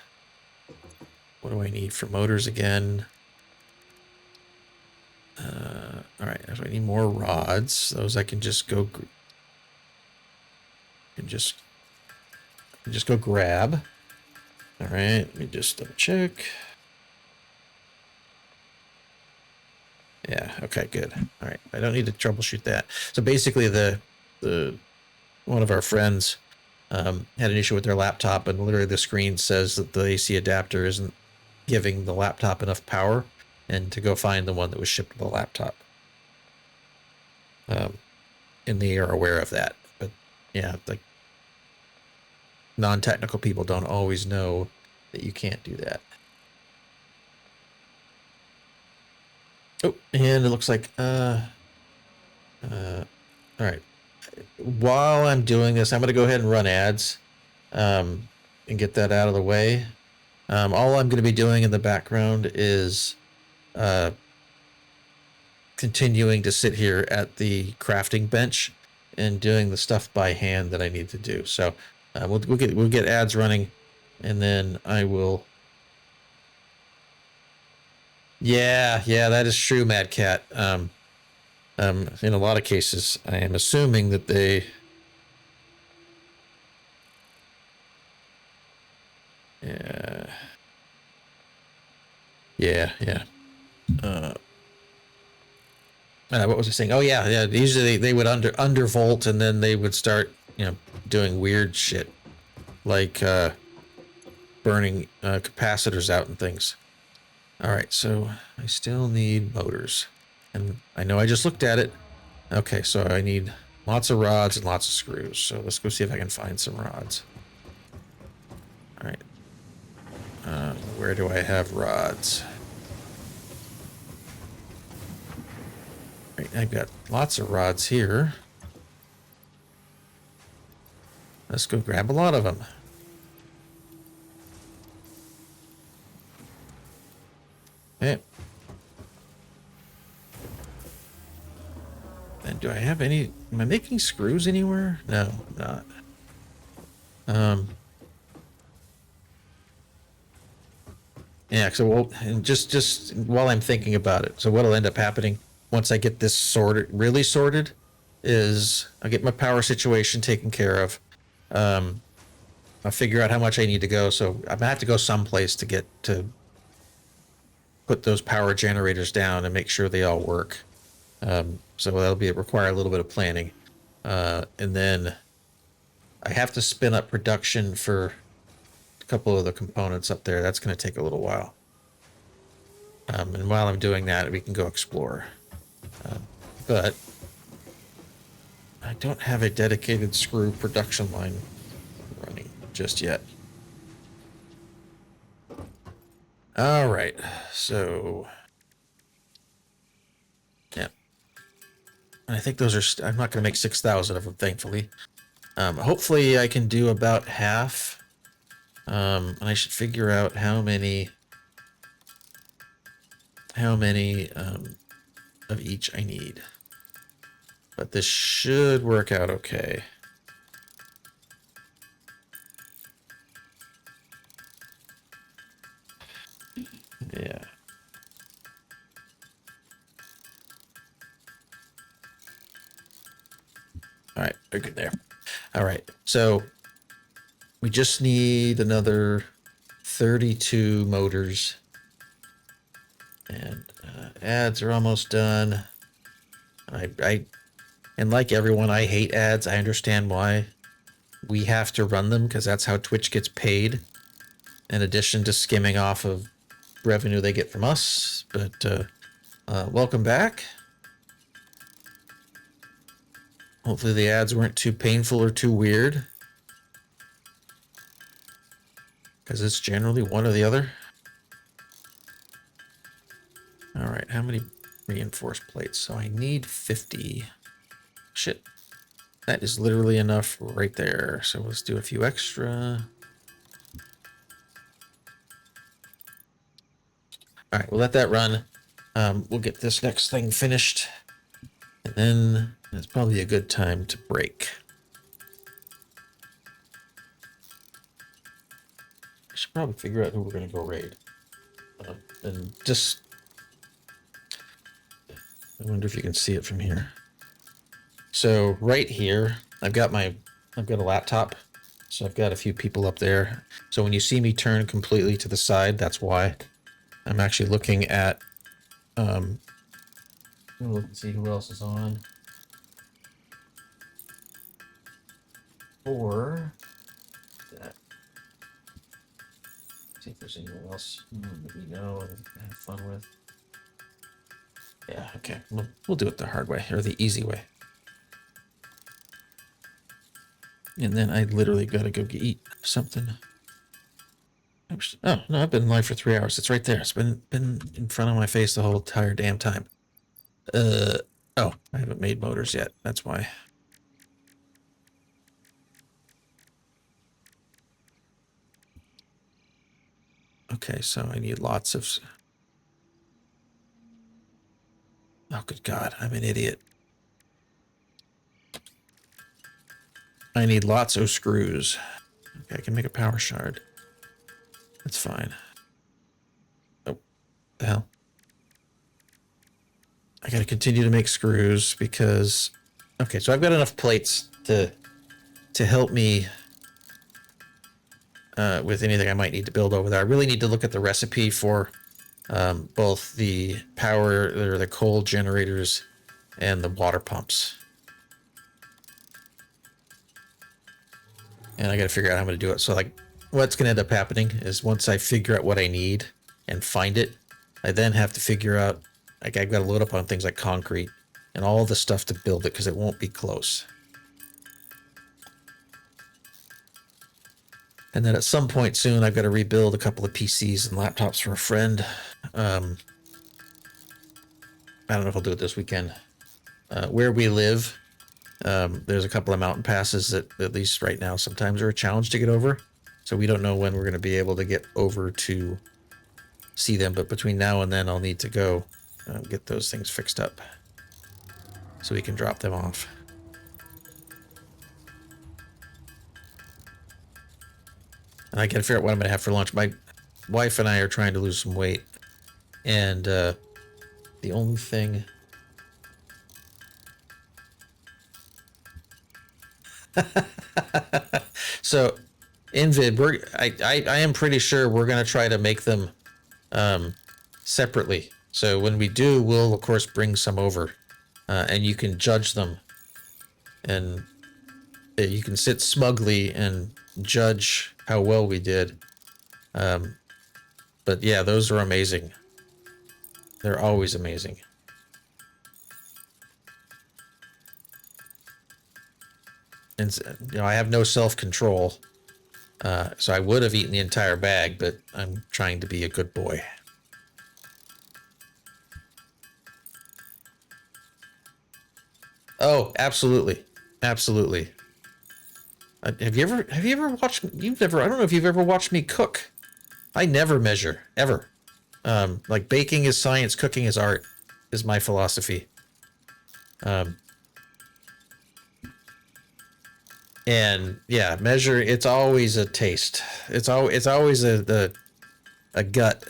[SPEAKER 1] What do I need for motors again? All right, so I need more rods. Those I can just go go grab. All right, let me just double check. Yeah, okay, good. All right, I don't need to troubleshoot that. So basically the one of our friends had an issue with their laptop, and literally the screen says that the AC adapter isn't giving the laptop enough power, and to go find the one that was shipped with the laptop. And they are aware of that. But yeah, like non-technical people don't always know that you can't do that. Oh, and it looks like all right. While I'm doing this, I'm going to go ahead and run ads and get that out of the way. All I'm going to be doing in the background is continuing to sit here at the crafting bench and doing the stuff by hand that I need to do. So we'll get ads running, and then I will. Yeah, that is true, Mad Cat. In a lot of cases, I am assuming that they Yeah. Yeah. What was I saying? Oh yeah. Usually they would undervolt, and then they would start, doing weird shit like burning capacitors out and things. All right, so I still need motors, and I know I just looked at it. Okay, so I need lots of rods and lots of screws. So let's go see if I can find some rods. All right. Where do I have rods? All right, I've got lots of rods here. Let's go grab a lot of them. Okay. And do I have any? Am I making screws anywhere? No, I'm not. Yeah, so and just while I'm thinking about it, so what'll end up happening once I get this really sorted, is I'll get my power situation taken care of. I'll figure out how much I need to go. So I'm gonna have to go someplace to put those power generators down and make sure they all work. So that'll require a little bit of planning. And then I have to spin up production for a couple of the components up there. That's going to take a little while. And while I'm doing that, we can go explore. But I don't have a dedicated screw production line running just yet. All right, so yeah, and I think those are. I'm not going to make 6,000 of them, thankfully. Hopefully, I can do about half. And I should figure out how many of each I need. But this should work out okay. Yeah. All right, we're good there. All right, so we just need another 32 motors. And ads are almost done. And like everyone, I hate ads. I understand why. We have to run them because that's how Twitch gets paid, in addition to skimming off of revenue they get from us. But welcome back. Hopefully the ads weren't too painful or too weird, because it's generally one or the other. All right, how many reinforced plates? So I need 50. Shit. That is literally enough right there. So let's do a few extra. All right, we'll let that run. We'll get this next thing finished. And then it's probably a good time to break. I should probably figure out who we're going to go raid. And just... I wonder if you can see it from here. So right here, I've got a laptop. So I've got a few people up there. So when you see me turn completely to the side, that's why. I'm actually looking at, I'm gonna look and see who else is on. Or that. See if there's anyone else that we know and have fun with. Yeah, okay. We'll do it the hard way, or the easy way. And then I literally gotta go eat something. Oh, no, I've been live for 3 hours. It's right there. It's been in front of my face the whole entire damn time. Oh, I haven't made motors yet. That's why. Okay, so I need lots of... Oh, good God, I'm an idiot. I need lots of screws. Okay, I can make a power shard. That's fine. Oh, the hell. I gotta continue to make screws because... Okay, so I've got enough plates to help me with anything I might need to build over there. I really need to look at the recipe for both the power or the coal generators and the water pumps. And I got to figure out how I'm going to do it. So like what's going to end up happening is once I figure out what I need and find it, I then have to figure out, like I've got to load up on things like concrete and all the stuff to build it because it won't be close. And then at some point soon, I've got to rebuild a couple of PCs and laptops for a friend. I don't know if I'll do it this weekend. Where we live, there's a couple of mountain passes that, at least right now, sometimes are a challenge to get over. So we don't know when we're going to be able to get over to see them. But between now and then, I'll need to go get those things fixed up so we can drop them off. And I gotta figure out what I'm gonna have for lunch. My wife and I are trying to lose some weight, and the only thing so Invid, I am pretty sure we're gonna try to make them separately. So when we do, we'll of course bring some over, and you can judge them, and you can sit smugly and judge how well we did. But yeah, those are amazing. They're always amazing. And you know, I have no self-control, so I would have eaten the entire bag, but I'm trying to be a good boy. Oh, absolutely, absolutely. Have you ever watched? I don't know if you've ever watched me cook. I never measure, ever. Like baking is science, cooking is art, is my philosophy. And yeah, measure. It's always a taste. It's always a gut.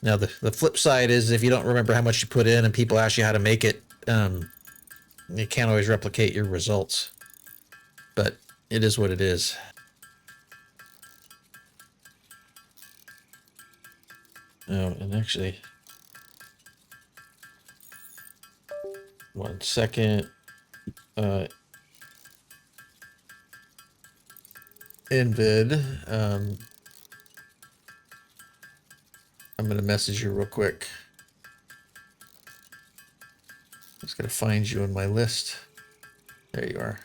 [SPEAKER 1] Now the flip side is if you don't remember how much you put in and people ask you how to make it, you can't always replicate your results. But it is what it is. Oh, and actually, one second. Invid, I'm gonna message you real quick. Just gotta find you in my list. There you are.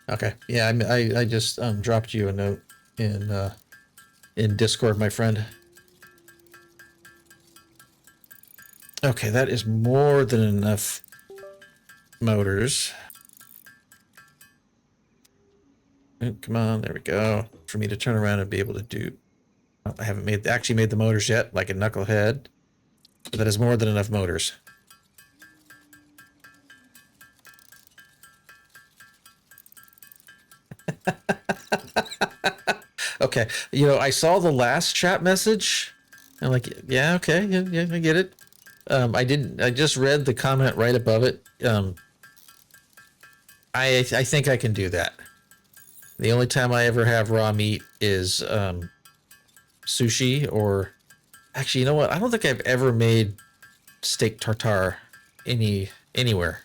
[SPEAKER 1] Okay. Yeah, I just dropped you a note in Discord, my friend. Okay, that is more than enough motors. Oh, come on, there we go. For me to turn around and be able to do. Oh, I haven't actually made the motors yet, like a knucklehead. But that is more than enough motors. Okay, you know, I saw the last chat message. I'm like, yeah, okay, yeah, I get it. I just read the comment right above it. I think I can do that. The only time I ever have raw meat is sushi, or actually, you know what? I don't think I've ever made steak tartare anywhere.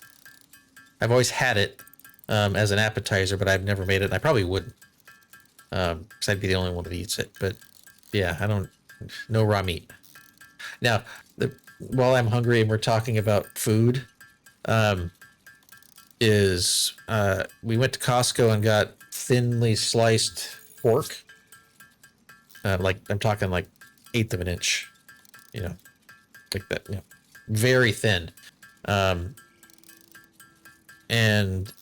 [SPEAKER 1] I've always had it as an appetizer, but I've never made it. And I probably wouldn't, because I'd be the only one that eats it. But yeah, no raw meat. Now, while I'm hungry and we're talking about food, we went to Costco and got thinly sliced pork. Like I'm talking like 1/8 of an inch, you know, like that, you know, very thin. And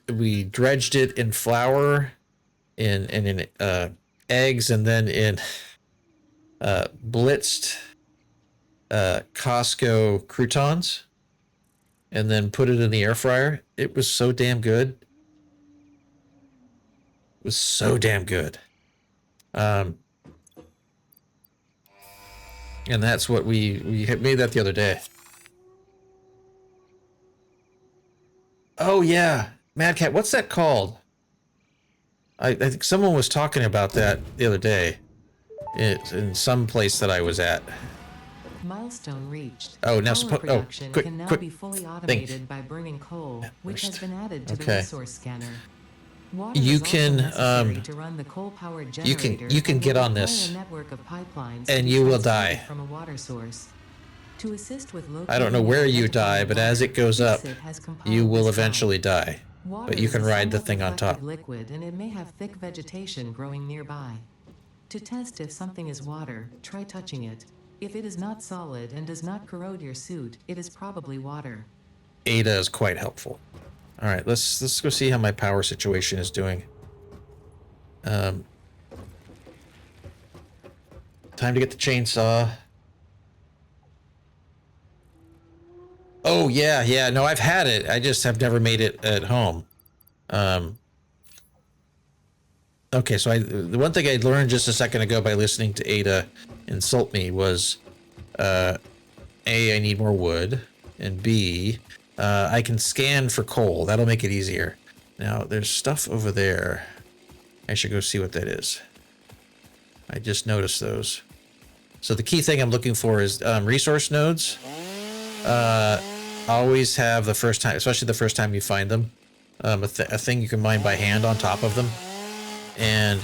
[SPEAKER 1] we dredged it in flour, in eggs, and then in blitzed Costco croutons, and then put it in the air fryer. It was so damn good. It was so damn good. And that's what we had made that the other day. Oh yeah, Mad Cat. What's that called? I think someone was talking about that the other day. It's in some place that I was at.
[SPEAKER 4] Milestone reached.
[SPEAKER 1] Oh, now
[SPEAKER 4] Power production
[SPEAKER 1] quick,
[SPEAKER 4] can now
[SPEAKER 1] quick
[SPEAKER 4] be fully
[SPEAKER 1] thing.
[SPEAKER 4] automated by burning coal, which has been added to the
[SPEAKER 1] Okay.
[SPEAKER 4] resource scanner. Water
[SPEAKER 1] You
[SPEAKER 4] is also
[SPEAKER 1] can
[SPEAKER 4] necessary to run the coal-powered generator.
[SPEAKER 1] you can
[SPEAKER 4] and
[SPEAKER 1] get
[SPEAKER 4] will
[SPEAKER 1] on
[SPEAKER 4] require
[SPEAKER 1] this,
[SPEAKER 4] a network of pipelines
[SPEAKER 1] and
[SPEAKER 4] to be
[SPEAKER 1] you will
[SPEAKER 4] transported
[SPEAKER 1] die.
[SPEAKER 4] from a water source. To assist with
[SPEAKER 1] I don't know
[SPEAKER 4] locating
[SPEAKER 1] where
[SPEAKER 4] and
[SPEAKER 1] you die,
[SPEAKER 4] identifying
[SPEAKER 1] but as
[SPEAKER 4] water,
[SPEAKER 1] it goes up,
[SPEAKER 4] Fixit has compiled
[SPEAKER 1] you will
[SPEAKER 4] this guide.
[SPEAKER 1] eventually die.
[SPEAKER 4] Water
[SPEAKER 1] But you
[SPEAKER 4] is
[SPEAKER 1] can
[SPEAKER 4] a
[SPEAKER 1] ride the
[SPEAKER 4] somewhat
[SPEAKER 1] thing on
[SPEAKER 4] reflective
[SPEAKER 1] top.
[SPEAKER 4] liquid, and it may have thick vegetation growing nearby. To test if something is water, try touching it. If it is not solid and does not corrode your suit, it is probably water.
[SPEAKER 1] Ada is quite helpful. All right, let's go see how my power situation is doing. Time to get the chainsaw. Oh yeah. No, I've had it. I just have never made it at home. Okay, so the one thing I learned just a second ago by listening to Ada insult me was, A, I need more wood, and B, I can scan for coal. That'll make it easier. Now, there's stuff over there. I should go see what that is. I just noticed those. So the key thing I'm looking for is resource nodes. Always have the first time, especially the first time you find them, a thing you can mine by hand on top of them. And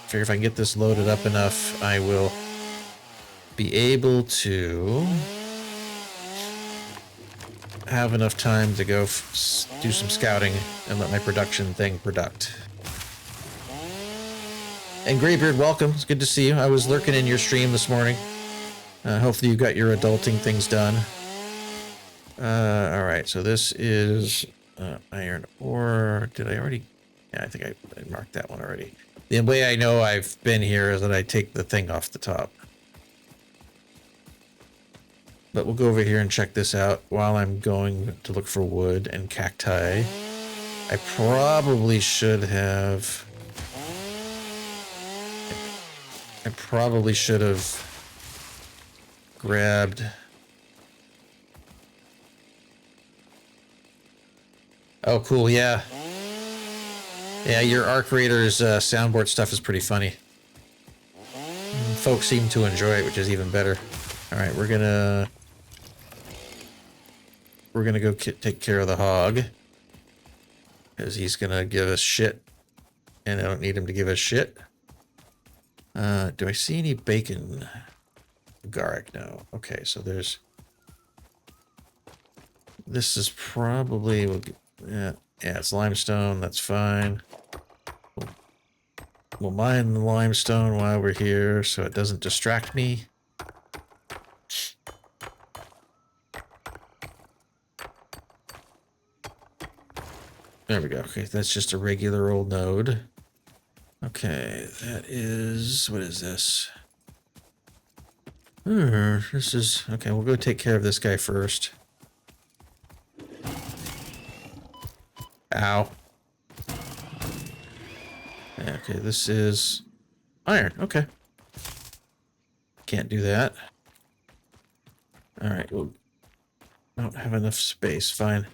[SPEAKER 1] figure if I can get this loaded up enough, I will be able to have enough time to go do some scouting and let my production thing product. And Greybeard, welcome. It's good to see you. I was lurking in your stream this morning. Hopefully you got your adulting things done. All right, so this is iron ore. Did I already? Yeah, I think I marked that one already. The way I know I've been here is that I take the thing off the top. But we'll go over here and check this out while I'm going to look for wood and cacti. I probably should have... grabbed... Oh, cool, yeah. Yeah, your Arc Raiders soundboard stuff is pretty funny. Folks seem to enjoy it, which is even better. Alright, we're gonna go take care of the hog. Because he's gonna give us shit. And I don't need him to give us shit. Do I see any bacon? Garlic, no. Okay, so there's... This is probably... Yeah, it's limestone, that's fine. We'll mine the limestone while we're here so it doesn't distract me. There we go. Okay, that's just a regular old node. Okay, that is... What is this? This is... Okay, we'll go take care of this guy first. Ow. Okay, this is iron. Okay. Can't do that. Alright, well, I don't have enough space. Fine.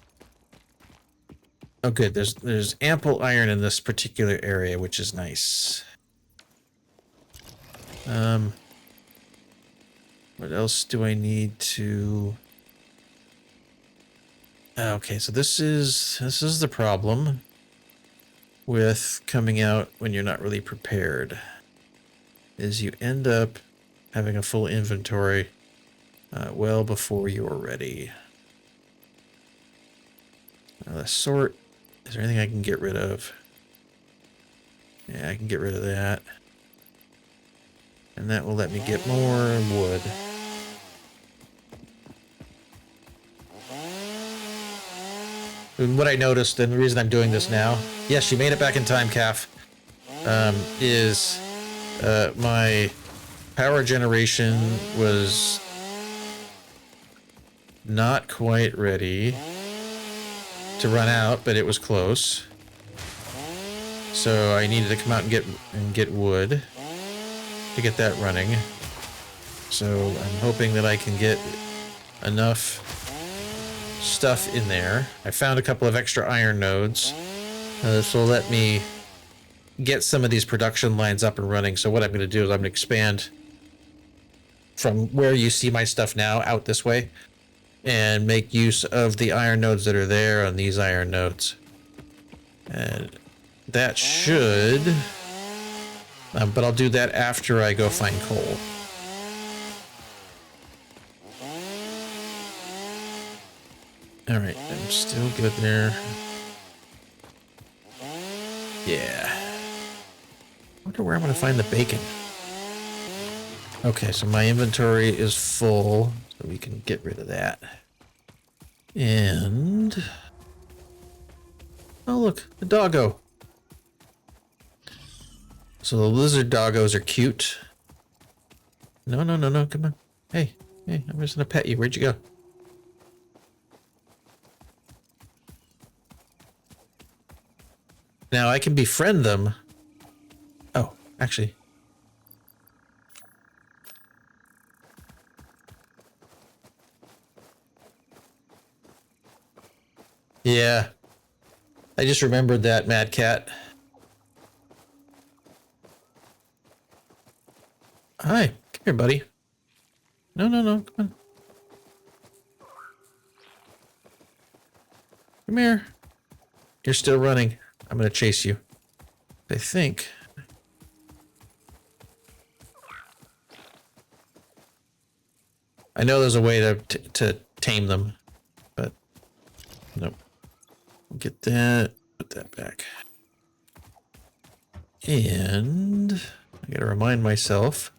[SPEAKER 1] Oh, good. There's ample iron in this particular area, which is nice. What else do I need to... Okay, so this is the problem with coming out when you're not really prepared, is you end up having a full inventory well before you're ready. The sort, is there anything I can get rid of? Yeah, I can get rid of that. And that will let me get more wood. And what I noticed, and the reason I'm doing this now, yes, you made it back in time, Calf, is my power generation was not quite ready to run out, but it was close. So I needed to come out and get wood. to get that running. So I'm hoping that I can get enough stuff in there. I found a couple of extra iron nodes. This will let me get some of these production lines up and running. So what I'm going to do is I'm going to expand from where you see my stuff now out this way and make use of the iron nodes that are there on these iron nodes. And that should... but I'll do that after I go find coal. All right, I'm still good there. Yeah. I wonder where I'm going to find the bacon. Okay, so my inventory is full, so we can get rid of that. And... oh, look, the doggo. So the lizard doggos are cute. No, no, no, no, come on. Hey, hey, I'm just going to pet you. Where'd you go? Now I can befriend them. Oh, actually. Yeah. I just remembered that, Mad Cat. Hi, come here, buddy. No, no, no, come on. Come here. You're still running. I'm gonna chase you. I think. I know there's a way to tame them, but nope. Get that. Put that back. And I gotta remind myself.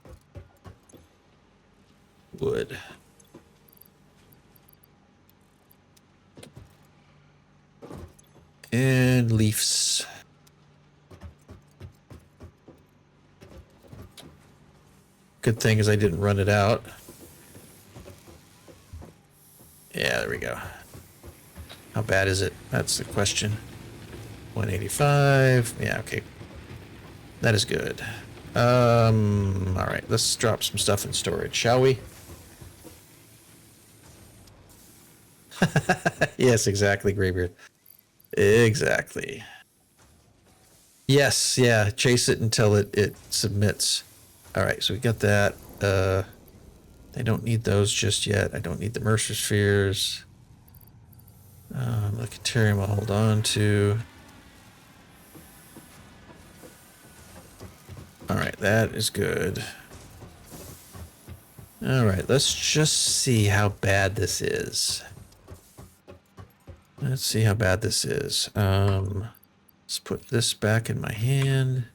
[SPEAKER 1] Wood. And leaves. Good thing is I didn't run it out. Yeah, there we go. How bad is it? That's the question. 185. Yeah, okay. That is good. All right, let's drop some stuff in storage, shall we? Yes, exactly, Greybeard. Exactly. Yes, yeah, chase it until it submits. All right, so we got that. I don't need those just yet. I don't need the Mercer Spheres. The Caterium I'll hold on to. All right, that is good. All right, let's just see how bad this is. Let's see how bad this is. Let's put this back in my hand.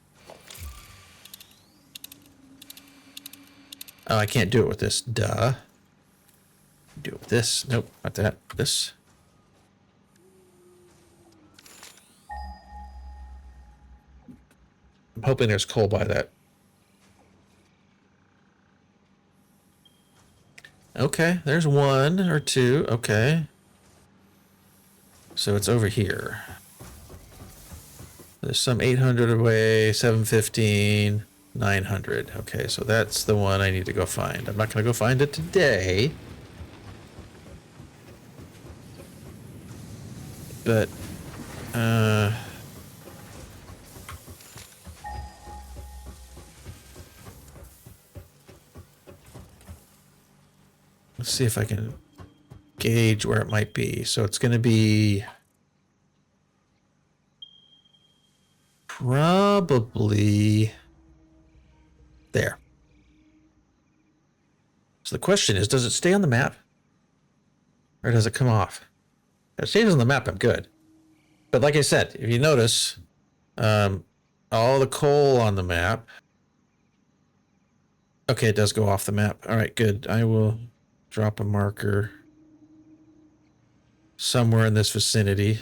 [SPEAKER 1] Oh, I can't do it with this. Duh. Do it with this. Nope, not that. This. I'm hoping there's coal by that. Okay, there's one or two. Okay. So it's over here. There's some 800 away, 715, 900. Okay, so that's the one I need to go find. I'm not going to go find it today. But, let's see if I can gauge where it might be. So it's going to be probably there. So the question is, does it stay on the map? Or does it come off? If it stays on the map, I'm good. But like I said, if you notice, all the coal on the map. Okay, it does go off the map. All right, good. I will drop a marker somewhere in this vicinity.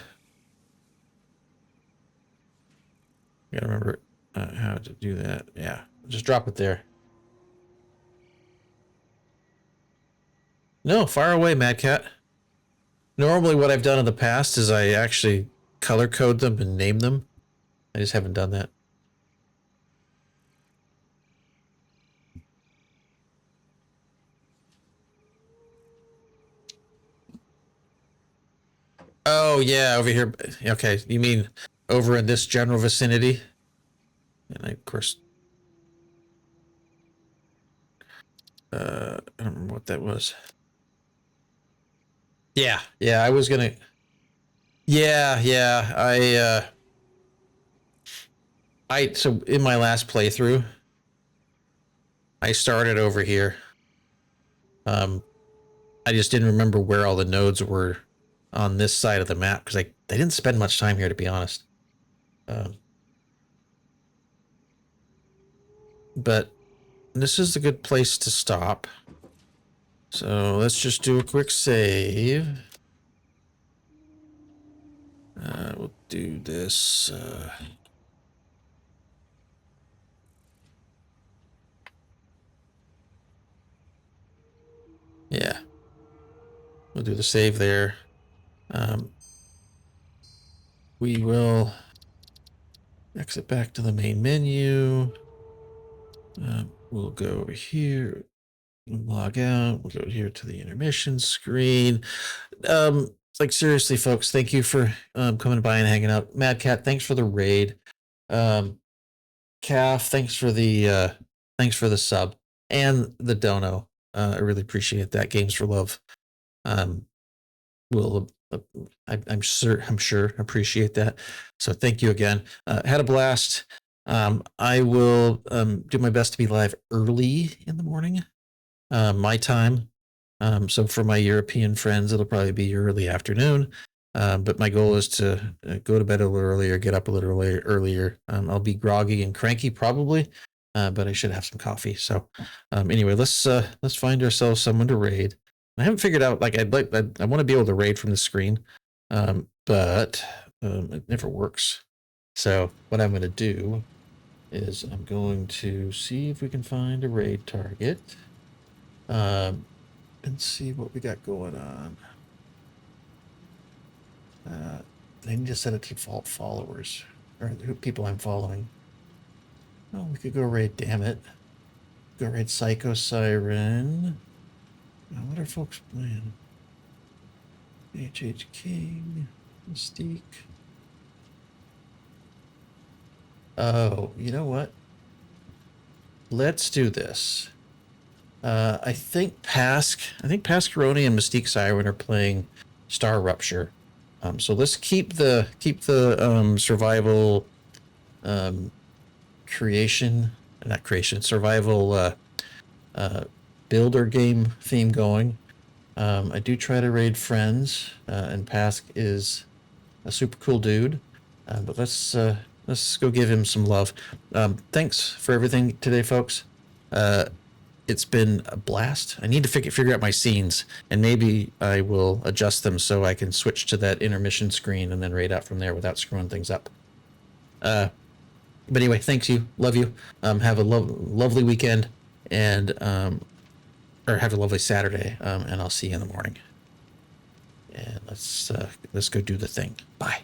[SPEAKER 1] I gotta remember how to do that. Yeah, just drop it there. No, far away, Mad Cat. Normally what I've done in the past is I actually color code them and name them. I just haven't done that. Oh, yeah, over here. Okay, you mean over in this general vicinity? And I, of course, I don't remember what that was. Yeah, I was gonna. Yeah, so in my last playthrough, I started over here. I just didn't remember where all the nodes were on this side of the map because they didn't spend much time here, to be honest. But this is a good place to stop. So let's just do a quick save. We'll do this. Yeah. We'll do the save there. We will exit back to the main menu. We'll go over here, log out. We'll go here to the intermission screen. Like seriously, folks, thank you for coming by and hanging out. Mad Cat, thanks for the raid. Calf, thanks for the sub and the dono. I really appreciate that. Games for Love. Will I'm sure appreciate that. So thank you again. Had a blast. I will do my best to be live early in the morning, my time. So for my European friends, it'll probably be early afternoon. But my goal is to go to bed a little earlier, get up a little earlier. I'll be groggy and cranky probably, but I should have some coffee. So anyway, let's find ourselves someone to raid. I haven't figured out, like, I want to be able to raid from the screen, but it never works. So what I'm going to do is I'm going to see if we can find a raid target, and see what we got going on. I need to set it to default followers, or who people I'm following. Oh, we could go raid, damn it. Go raid Psycho Siren. What are folks playing? HH King, Mystique. Oh, you know what? Let's do this. I think Pascaroni and Mystique Siren are playing Star Rupture. So let's keep the survival survival builder game theme going. I do try to raid friends, and Pask is a super cool dude. But let's go give him some love. Thanks for everything today, folks. It's been a blast. I need to figure out my scenes, and maybe I will adjust them so I can switch to that intermission screen and then raid out from there without screwing things up. But anyway, thanks you. Love you. Have a lovely weekend, and or have a lovely Saturday, and I'll see you in the morning. And let's go do the thing. Bye.